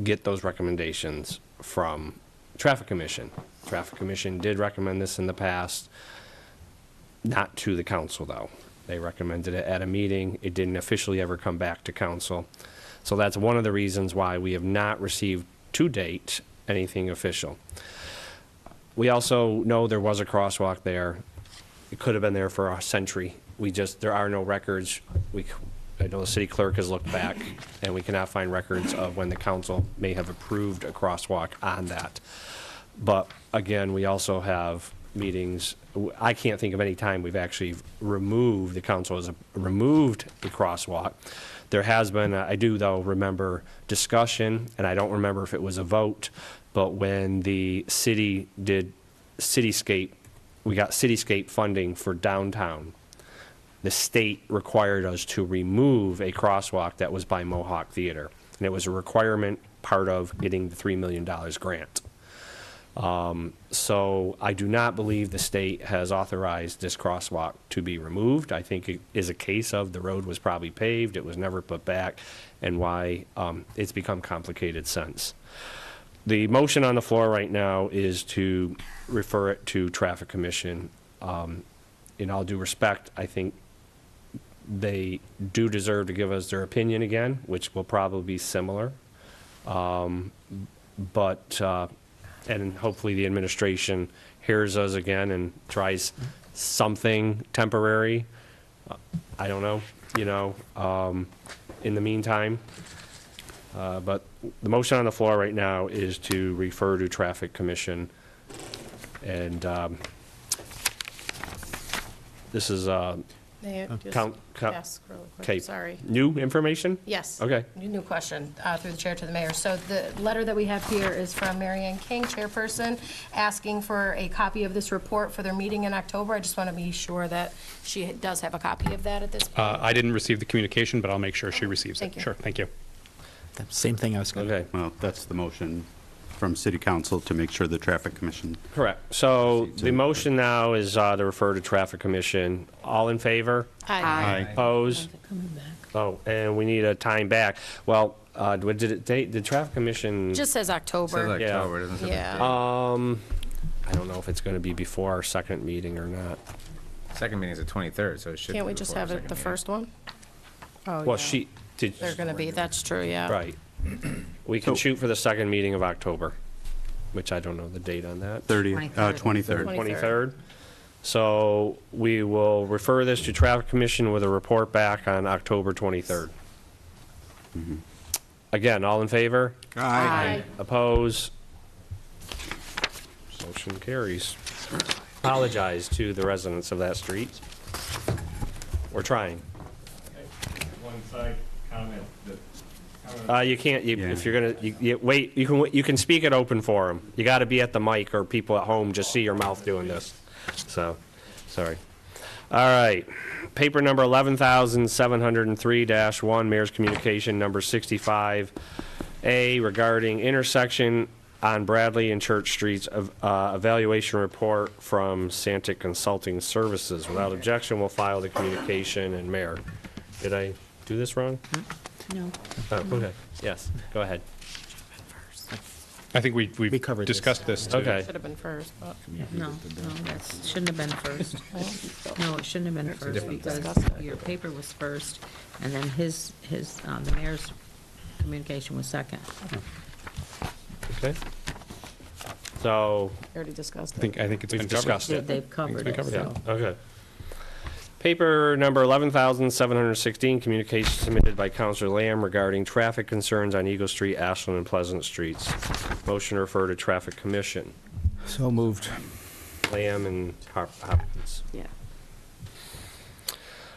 get those recommendations from Traffic Commission. Traffic Commission did recommend this in the past, not to the council though. They recommended it at a meeting. It didn't officially ever come back to council. So that's one of the reasons why we have not received to date anything official. We also know there was a crosswalk there. It could have been there for a century. There are no records. I know the city clerk has looked back, and we cannot find records of when the council may have approved a crosswalk on that. But again, we also have meetings. I can't think of any time we've actually removed, the council has removed a crosswalk. There has been, I do though remember discussion, and I don't remember if it was a vote, but when the city did Cityscape, we got Cityscape funding for downtown. The state required us to remove a crosswalk that was by Mohawk Theater. And it was a requirement, part of getting the $3 million grant. So I do not believe the state has authorized this crosswalk to be removed. I think it is a case of the road was probably paved, it was never put back, and why it's become complicated since. The motion on the floor right now is to refer it to Traffic Commission. In all due respect, I think they do deserve to give us their opinion again, which will probably be similar. And hopefully the administration hears us again and tries something temporary. I don't know, in the meantime. But the motion on the floor right now is to refer to Traffic Commission. And this is May I just ask really quick? okay. Sorry. New information? Yes. Okay. New question through the chair to the mayor. So the letter that we have here is from Mary Ann King, chairperson, asking for a copy of this report for their meeting in October. I just want to be sure that she does have a copy of that at this point. I didn't receive the communication, but I'll make sure she receives Thank it. you. Sure, thank you. Same thing I was going to. Okay. Well, that's the motion from City Council to make sure the Traffic Commission. Correct. So the motion now is to refer to Traffic Commission. All in favor? Aye. Opposed? Oh, and we need a time back. Well, what did it date? The Traffic Commission? Just says October. Yeah. October, doesn't say Yeah. I don't know if it's going to be before our second meeting or not. Second meeting is the 23rd, so it should be Can't we just before have our it the second first one? Oh, Well, yeah. did. They're going to be, that's true, yeah. Right. We can shoot for the second meeting of October, which I don't know the date on that. 23rd. 23rd. So we will refer this to Traffic Commission with a report back on October 23rd. Again, all in favor? Aye. Oppose? Motion carries. Apologize to the residents of that street. We're trying. One side comment. You can't, if you're gonna, wait, you can speak it open for them. You gotta be at the mic or people at home just see your mouth doing this. So, sorry. All right. Paper number 11,703-1, Mayor's Communication number 65A regarding intersection on Bradley and Church Streets of evaluation report from Santic Consulting Services. Without objection, we'll file the communication and Mayor. Did I do this wrong? No. Oh, okay. Yes, go ahead. I think we've covered this. discussed this. too. Okay. Should have been first, but. No, that shouldn't have been first. No, it shouldn't have been first because your paper was first, and then the mayor's communication was second. Okay. So, Already discussed I it. think it's we've been covered. discussed it. They've covered been it, covered, so. Okay. Paper number 11,716, communication submitted by Councilor Lamb regarding traffic concerns on Eagle Street, Ashland, and Pleasant Streets. Motion to refer to Traffic Commission. So moved. Lamb and Hopkins. Yeah.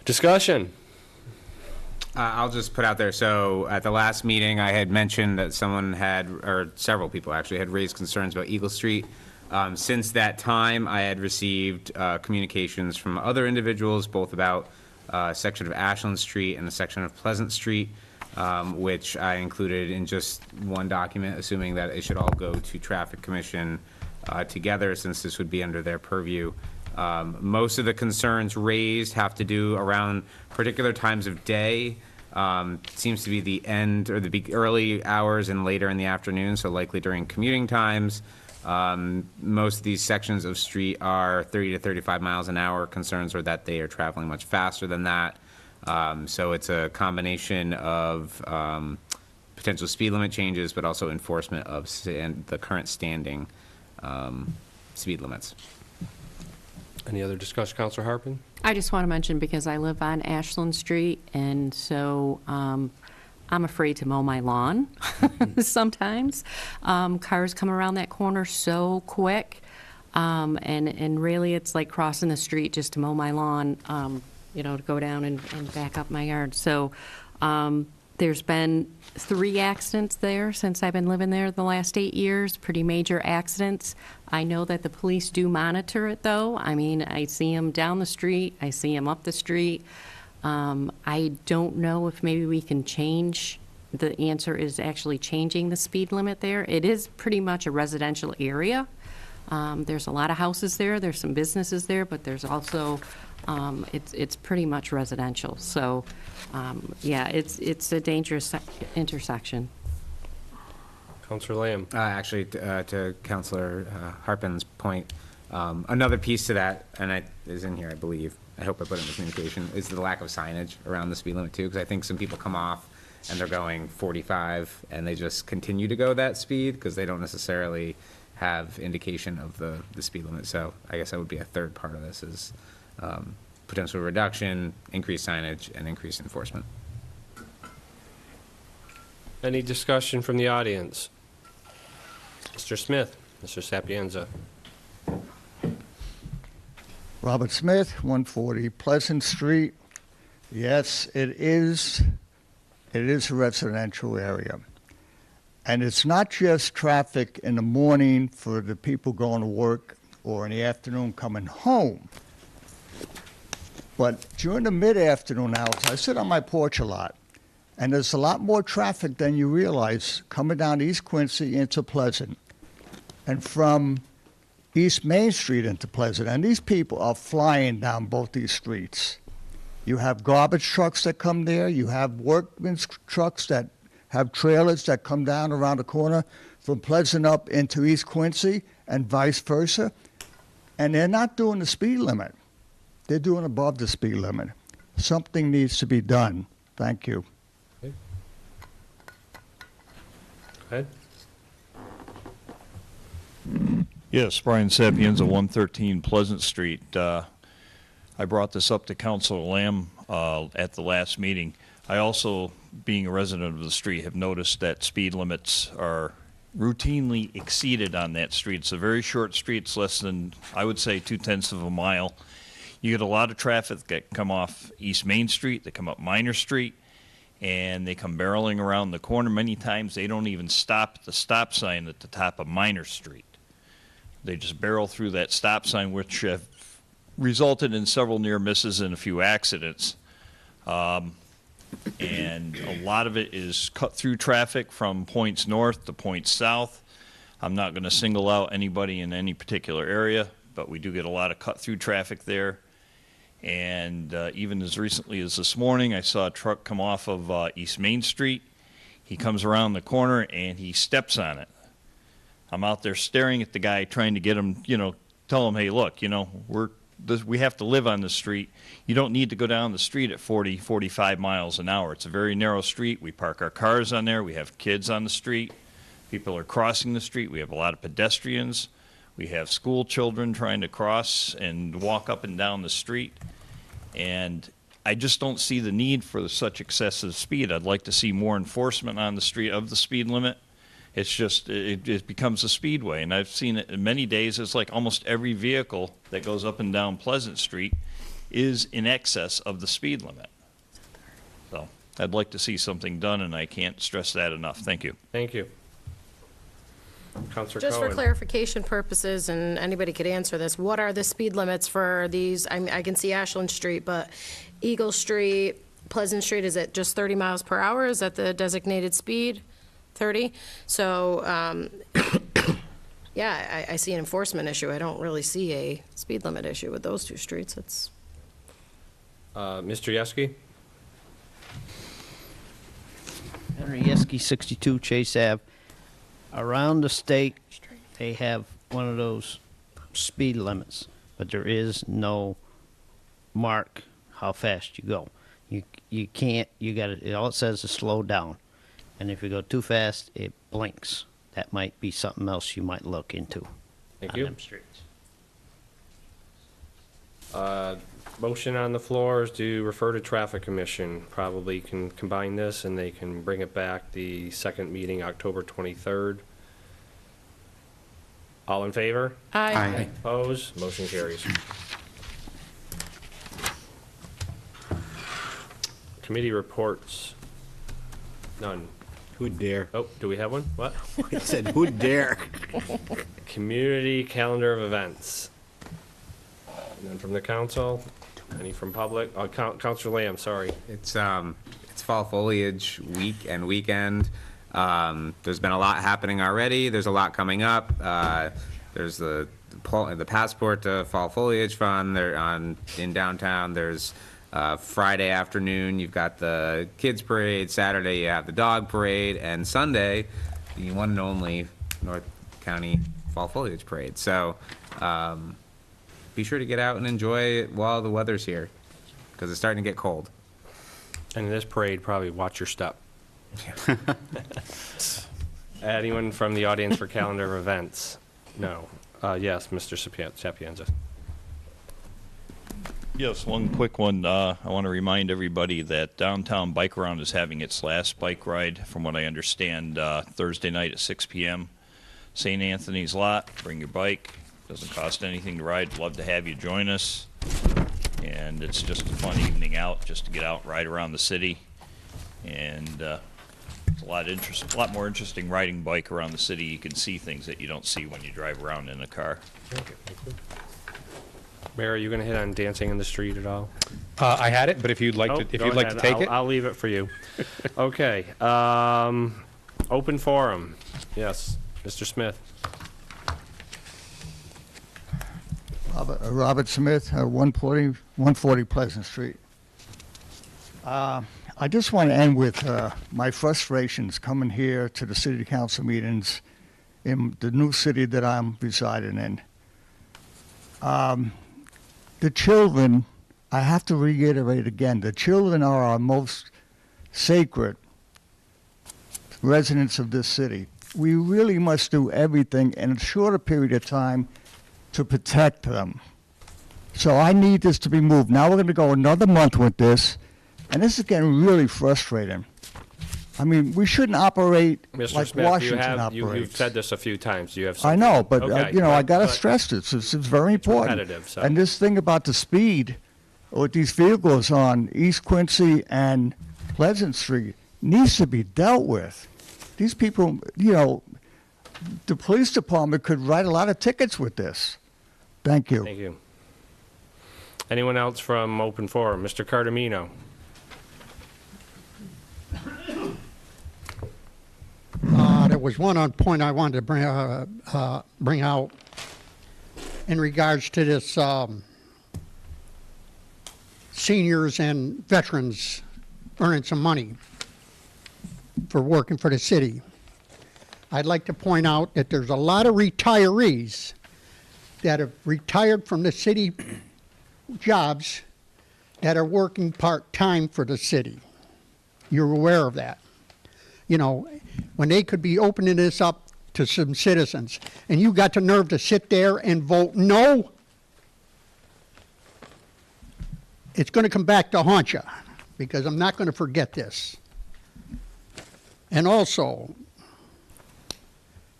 Discussion. I'll just put out there, so at the last meeting, I had mentioned that someone had, or several people actually, had raised concerns about Eagle Street. Since that time, I had received communications from other individuals, both about a section of Ashland Street and a section of Pleasant Street. which I included in just one document, assuming that it should all go to Traffic Commission together, since this would be under their purview. Most of the concerns raised have to do around particular times of day. Seems to be the end or the early hours and later in the afternoon, so likely during commuting times. Most of these sections of street are 30 to 35 miles an hour. Concerns are that they are traveling much faster than that. So it's a combination of potential speed limit changes, but also enforcement of the current standing speed limits. Any other discussion, Councilor Harpen? I just want to mention, because I live on Ashland Street, and so I'm afraid to mow my lawn sometimes. Cars come around that corner so quick, and really it's like crossing the street just to mow my lawn, to go down and back up my yard. So there's been 3 accidents there since I've been living there the last 8 years, pretty major accidents. I know that the police do monitor it, though. I mean, I see them down the street, I see them up the street. I don't know if maybe we can change, the answer is actually changing the speed limit there. It is pretty much a residential area. There's a lot of houses there, there's some businesses there, but there's also, it's pretty much residential. So, yeah, it's a dangerous intersection. Councilor Lamb. Actually, to Councilor Harpen's point, another piece to that, and it is in here, I believe, I hope I put it in the communication, is the lack of signage around the speed limit too, because I think some people come off and they're going 45 and they just continue to go that speed because they don't necessarily have indication of the speed limit. So I guess that would be a third part of this is potential reduction, increased signage, and increased enforcement. Any discussion from the audience? Mr. Smith, Mr. Sapienza. Robert Smith, 140 Pleasant Street. Yes, it is a residential area. And it's not just traffic in the morning for the people going to work or in the afternoon coming home. But during the mid-afternoon hours, I sit on my porch a lot, and there's a lot more traffic than you realize coming down East Quincy into Pleasant and from East Main Street into Pleasant. And these people are flying down both these streets. You have garbage trucks that come there. You have workmen's trucks that have trailers that come down around the corner from Pleasant up into East Quincy and vice versa. And they're not doing the speed limit. They're doing above the speed limit. Something needs to be done. Thank you. Okay. Go ahead. Yes, Brian Sapienza, 113 Pleasant Street. I brought this up to Councilor Lamb at the last meeting. I also, being a resident of the street, have noticed that speed limits are routinely exceeded on that street. It's a very short street. It's less than, I would say, 0.2 of a mile. You get a lot of traffic that come off East Main Street, they come up Minor Street, and they come barreling around the corner. Many times they don't even stop at the stop sign at the top of Minor Street. They just barrel through that stop sign, which have resulted in several near misses and a few accidents. And a lot of it is cut through traffic from points north to points south. I'm not going to single out anybody in any particular area, but we do get a lot of cut through traffic there. And even as recently as this morning, I saw a truck come off of East Main Street. He comes around the corner and he steps on it. I'm out there staring at the guy, trying to get him, tell him, hey, look, we have to live on the street. You don't need to go down the street at 40, 45 miles an hour. It's a very narrow street. We park our cars on there. We have kids on the street. People are crossing the street. We have a lot of pedestrians. We have school children trying to cross and walk up and down the street. And I just don't see the need for such excessive speed. I'd like to see more enforcement on the street of the speed limit. It's just, it becomes a speedway. And I've seen it in many days. It's like almost every vehicle that goes up and down Pleasant Street is in excess of the speed limit. So I'd like to see something done, and I can't stress that enough. Thank you. Thank you. Councilor Just Cohen. for clarification purposes, and anybody could answer this, what are the speed limits for these? I can see Ashland Street, but Eagle Street, Pleasant Street is at just 30 miles per hour? Is that the designated speed? 30? So, yeah, I see an enforcement issue. I don't really see a speed limit issue with those two streets. It's Mr. Yeski? Henry Yeski, 62 Chase Ave. Around the state, they have one of those speed limits, but there is no mark how fast you go. You can't, you gotta, all it says is slow down. And if you go too fast, it blinks. That might be something else you might look into. Thank on you. them streets. Motion on the floor is to refer to Traffic Commission. Probably can combine this and they can bring it back the second meeting, October 23rd. All in favor? Aye. Aye. Opposed? Motion carries. Committee reports. None. Who'd dare? Oh, do we have one? What? I said, who'd dare? Community calendar of events. None from the council? Any from public? Oh, Councilor Lamb, sorry. It's fall foliage week and weekend. There's been a lot happening already. There's a lot coming up. There's the Passport to Fall Foliage Fund. They're in downtown. There's Friday afternoon, you've got the kids parade. Saturday, you have the dog parade, and Sunday, the one and only North County Fall Foliage Parade. So, be sure to get out and enjoy it while the weather's here, because it's starting to get cold. And in this parade, probably watch your step. Anyone from the audience for calendar of events? No. Yes, Mr. Sapienza. Yes, one quick one. I want to remind everybody that Downtown Bike Around is having its last bike ride, from what I understand, Thursday night at 6 p.m. St. Anthony's Lot. Bring your bike. Doesn't cost anything to ride. Love to have you join us. And it's just a fun evening out, just to get out and ride around the city. And it's a lot more interesting riding bike around the city. You can see things that you don't see when you drive around in a car. Thank you. Mayor, are you going to hit on Dancing in the Street at all? I had it, but if you'd like to, take it. I'll leave it for you. Okay. Open forum. Yes, Mr. Smith. Robert Smith, 140 Pleasant Street. I just want to end with my frustrations coming here to the city council meetings in the new city that I'm residing in. The children, I have to reiterate again, the children are our most sacred residents of this city. We really must do everything in a shorter period of time to protect them. So I need this to be moved. Now we're going to go another month with this, and this is getting really frustrating. I mean, we shouldn't operate Mr. like Smith, Washington you've operates. said this a few times. Do you have I something? know, but Okay, I got to but stress this. It's very important. repetitive, so. And this thing about the speed with these vehicles on East Quincy and Pleasant Street needs to be dealt with. These people, the police department could write a lot of tickets with this. Thank you. Thank you. Anyone else from Open Forum? Mr. Cardamino. There was one on point I wanted to bring out in regards to this seniors and veterans earning some money for working for the city. I'd like to point out that there's a lot of retirees that have retired from the city jobs that are working part-time for the city. You're aware of that. When they could be opening this up to some citizens, and you got the nerve to sit there and vote no, it's going to come back to haunt you, because I'm not going to forget this. And also,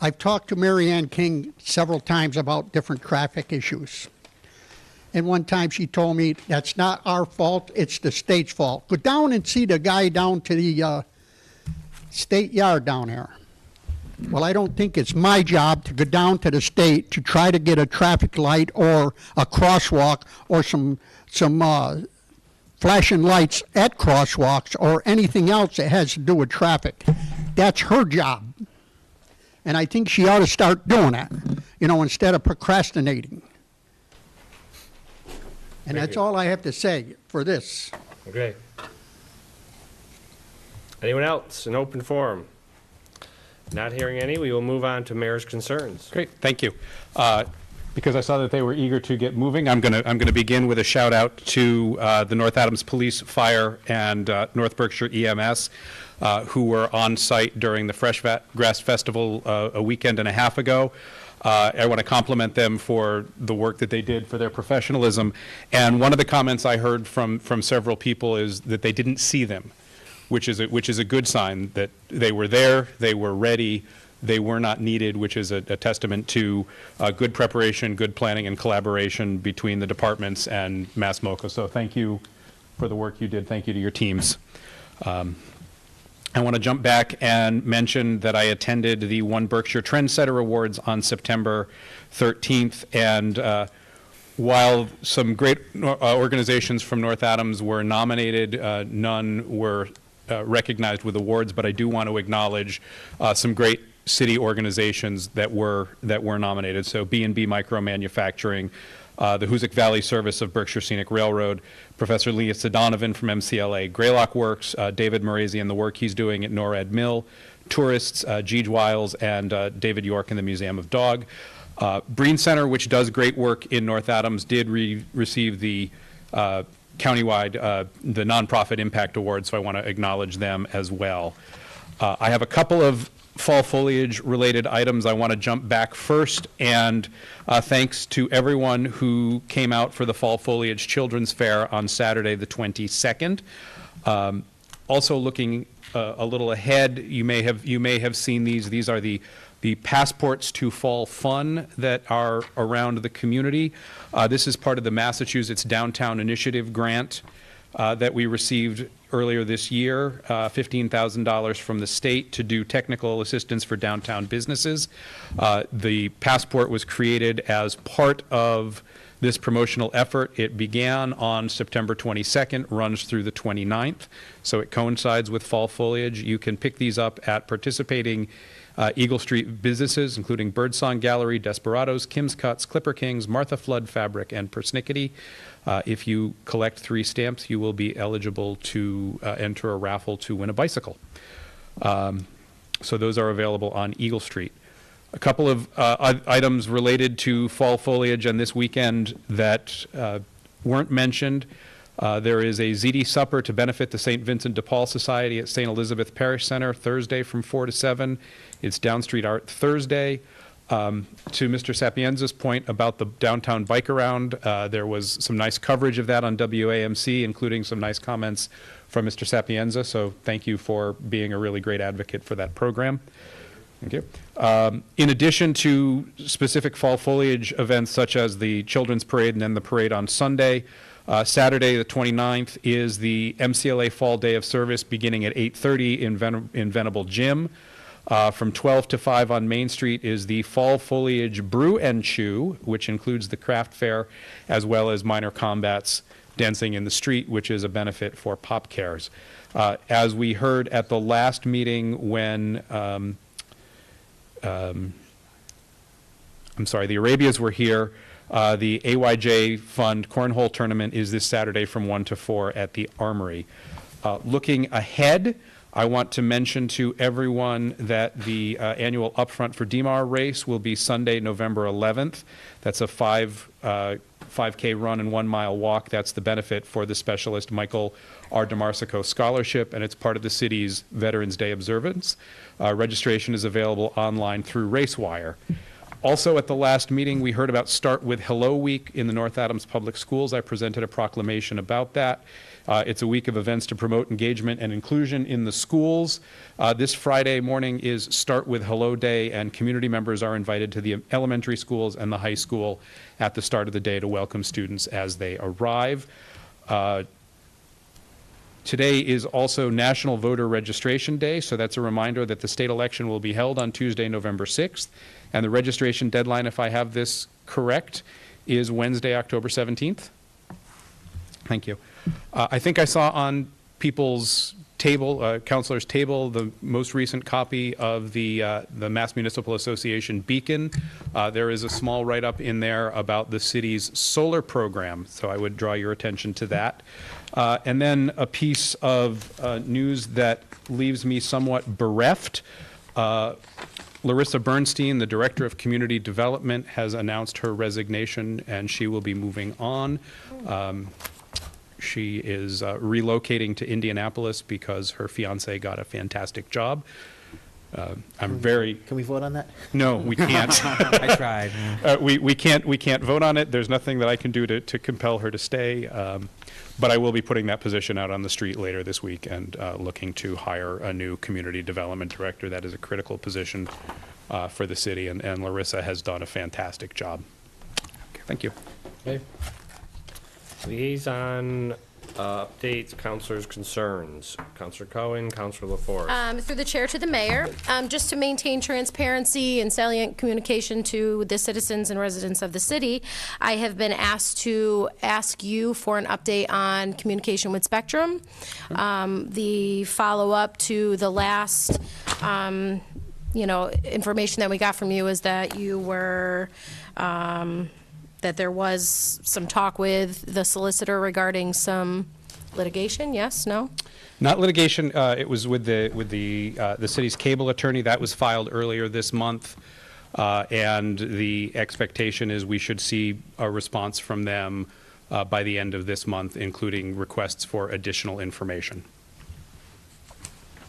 I've talked to Mary Ann King several times about different traffic issues. And one time she told me, that's not our fault, it's the state's fault. Go down and see the guy down to the state yard down there. Well, I don't think it's my job to go down to the state to try to get a traffic light or a crosswalk or some flashing lights at crosswalks or anything else that has to do with traffic. That's her job. And I think she ought to start doing that, you know, instead of procrastinating. And that's all I have to say for this. Okay. Anyone else? An open forum? Not hearing any, we will move on to mayor's concerns. Great, thank you. Because I saw that they were eager to get moving, I'm going to begin with a shout out to the North Adams Police, Fire, and North Berkshire EMS, who were on site during the Fresh Grass Festival a weekend and a half ago. I want to compliment them for the work that they did, for their professionalism. And one of the comments I heard from several people is that they didn't see them, which is a good sign that they were there, they were ready, they were not needed, which is a testament to good preparation, good planning, and collaboration between the departments and Mass MoCA. So thank you for the work you did. Thank you to your teams. I want to jump back and mention that I attended the One Berkshire Trendsetter Awards on September 13th, and while some great organizations from North Adams were nominated, none were recognized with awards, but I do want to acknowledge some great city organizations that were nominated. So B&B Micro Manufacturing, the Hoosick Valley Service of Berkshire Scenic Railroad, Professor Lisa Donovan from MCLA, Greylock Works, David Morazi and the work he's doing at NORAD Mill, Tourists, Jeej Wiles, and David York in the Museum of Dog. Breen Center, which does great work in North Adams, did receive the countywide, the Nonprofit Impact Award, so I want to acknowledge them as well. I have a couple of fall foliage related items. I want to jump back first, and thanks to everyone who came out for the Fall Foliage Children's Fair on Saturday the 22nd. Also looking a little ahead, you may have seen these. These are the passports to fall fun that are around the community. This is part of the Massachusetts Downtown Initiative grant that we received earlier this year, $15,000 from the state to do technical assistance for downtown businesses. The passport was created as part of this promotional effort. It began on September 22nd, runs through the 29th, so it coincides with fall foliage. You can pick these up at participating Eagle Street businesses, including Birdsong Gallery, Desperados, Kim's Cuts, Clipper Kings, Martha Flood Fabric, and Persnickety. If you collect 3 stamps, you will be eligible to enter a raffle to win a bicycle. So those are available on Eagle Street. A couple of items related to fall foliage on this weekend that weren't mentioned. There is a ZD supper to benefit the St. Vincent de Paul Society at St. Elizabeth Parish Center Thursday from 4 to 7. It's Down Street Art Thursday. To Mr. Sapienza's point about the downtown bike around, there was some nice coverage of that on WAMC, including some nice comments from Mr. Sapienza. So thank you for being a really great advocate for that program. Thank you. In addition to specific fall foliage events such as the Children's Parade and then the parade on Sunday, Saturday the 29th is the MCLA Fall Day of Service beginning at 8:30 in Venable Gym. From 12 to 5 on Main Street is the Fall Foliage Brew and Chew, which includes the craft fair as well as minor combats, dancing in the street, which is a benefit for Pop Cares. As we heard at the last meeting when the Arabias were here, the AYJ Fund Cornhole Tournament is this Saturday from 1 to 4 at the Armory. Looking ahead, I want to mention to everyone that the annual Upfront for DMAR race will be Sunday, November 11th. That's a 5K run and 1 mile walk. That's the benefit for the Specialist Michael R. DeMarsico Scholarship, and it's part of the city's Veterans Day observance. Registration is available online through RaceWire. Also at the last meeting, we heard about Start with Hello Week in the North Adams Public Schools. I presented a proclamation about that. It's a week of events to promote engagement and inclusion in the schools. This Friday morning is Start with Hello Day, and community members are invited to the elementary schools and the high school at the start of the day to welcome students as they arrive. Today is also National Voter Registration Day, so that's a reminder that the state election will be held on Tuesday, November 6th, and the registration deadline, if I have this correct, is Wednesday, October 17th. Thank you. I think I saw on people's table, counselor's table, the most recent copy of the Mass Municipal Association Beacon. There is a small write-up in there about the city's solar program, so I would draw your attention to that. And then a piece of news that leaves me somewhat bereft. Larissa Bernstein, the Director of Community Development, has announced her resignation, and she will be moving on. She is relocating to Indianapolis because her fiance got a fantastic job. I'm very. Can we vote on that? No, we can't. I tried. We can't vote on it. There's nothing that I can do to compel her to stay. But I will be putting that position out on the street later this week and looking to hire a new community development director. That is a critical position for the city, and Larissa has done a fantastic job. Thank you. Okay. Liaison updates, counselors' concerns. Counselor Cohen, Counselor LaForest. Through the chair to the mayor, just to maintain transparency and salient communication to the citizens and residents of the city, I have been asked to ask you for an update on communication with Spectrum. The follow-up to the last, information that we got from you is that you were, that there was some talk with the solicitor regarding some litigation, yes, no? Not litigation. It was with the city's cable attorney. That was filed earlier this month, and the expectation is we should see a response from them by the end of this month, including requests for additional information.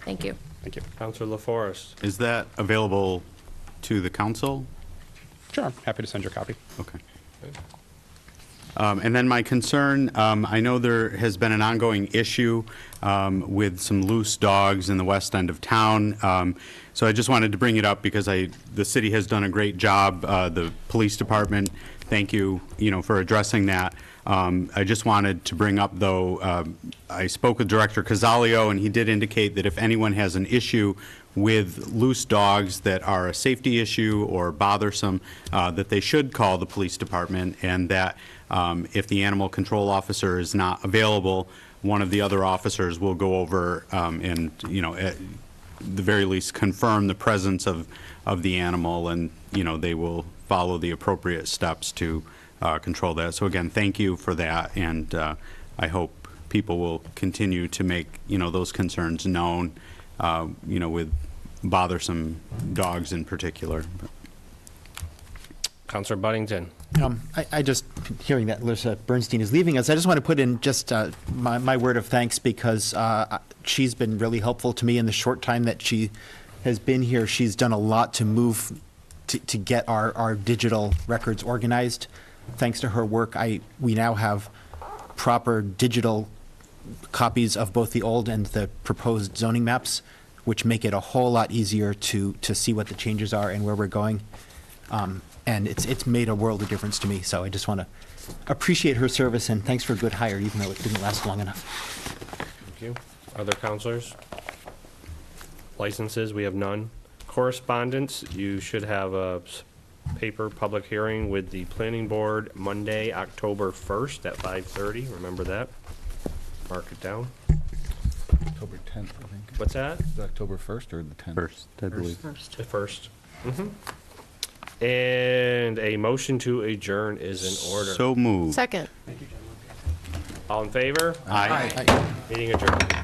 Thank you. Thank you. Counselor LaForest. Is that available to the council? Sure. I'm happy to send your a copy. Okay. And then my concern, I know there has been an ongoing issue with some loose dogs in the west end of town. So I just wanted to bring it up because the city has done a great job. The police department, thank you, for addressing that. I just wanted to bring up, though, I spoke with Director Casalio, and he did indicate that if anyone has an issue with loose dogs that are a safety issue or bothersome, that they should call the police department, and that if the animal control officer is not available, one of the other officers will go over and, at the very least, confirm the presence of the animal, and, they will follow the appropriate steps to control that. So again, thank you for that, and I hope people will continue to make, those concerns known, with bothersome dogs in particular. Counselor Buddington. I just, hearing that Larissa Bernstein is leaving us, I just want to put in just my word of thanks because she's been really helpful to me in the short time that she has been here. She's done a lot to move to get our digital records organized. Thanks to her work, we now have proper digital copies of both the old and the proposed zoning maps, which make it a whole lot easier to see what the changes are and where we're going. And it's made a world of difference to me. So I just want to appreciate her service, and thanks for a good hire, even though it didn't last long enough. Thank you. Other counselors? Licenses, we have none. Correspondence, you should have a paper public hearing with the planning board Monday, October 1st at 5:30. Remember that. Mark it down. October 10th, I think. What's that? The October 1st or the 10th? First, I believe. The 1st. And a motion to adjourn is in order. So moved. Second. All in favor? Aye. Meeting adjourned.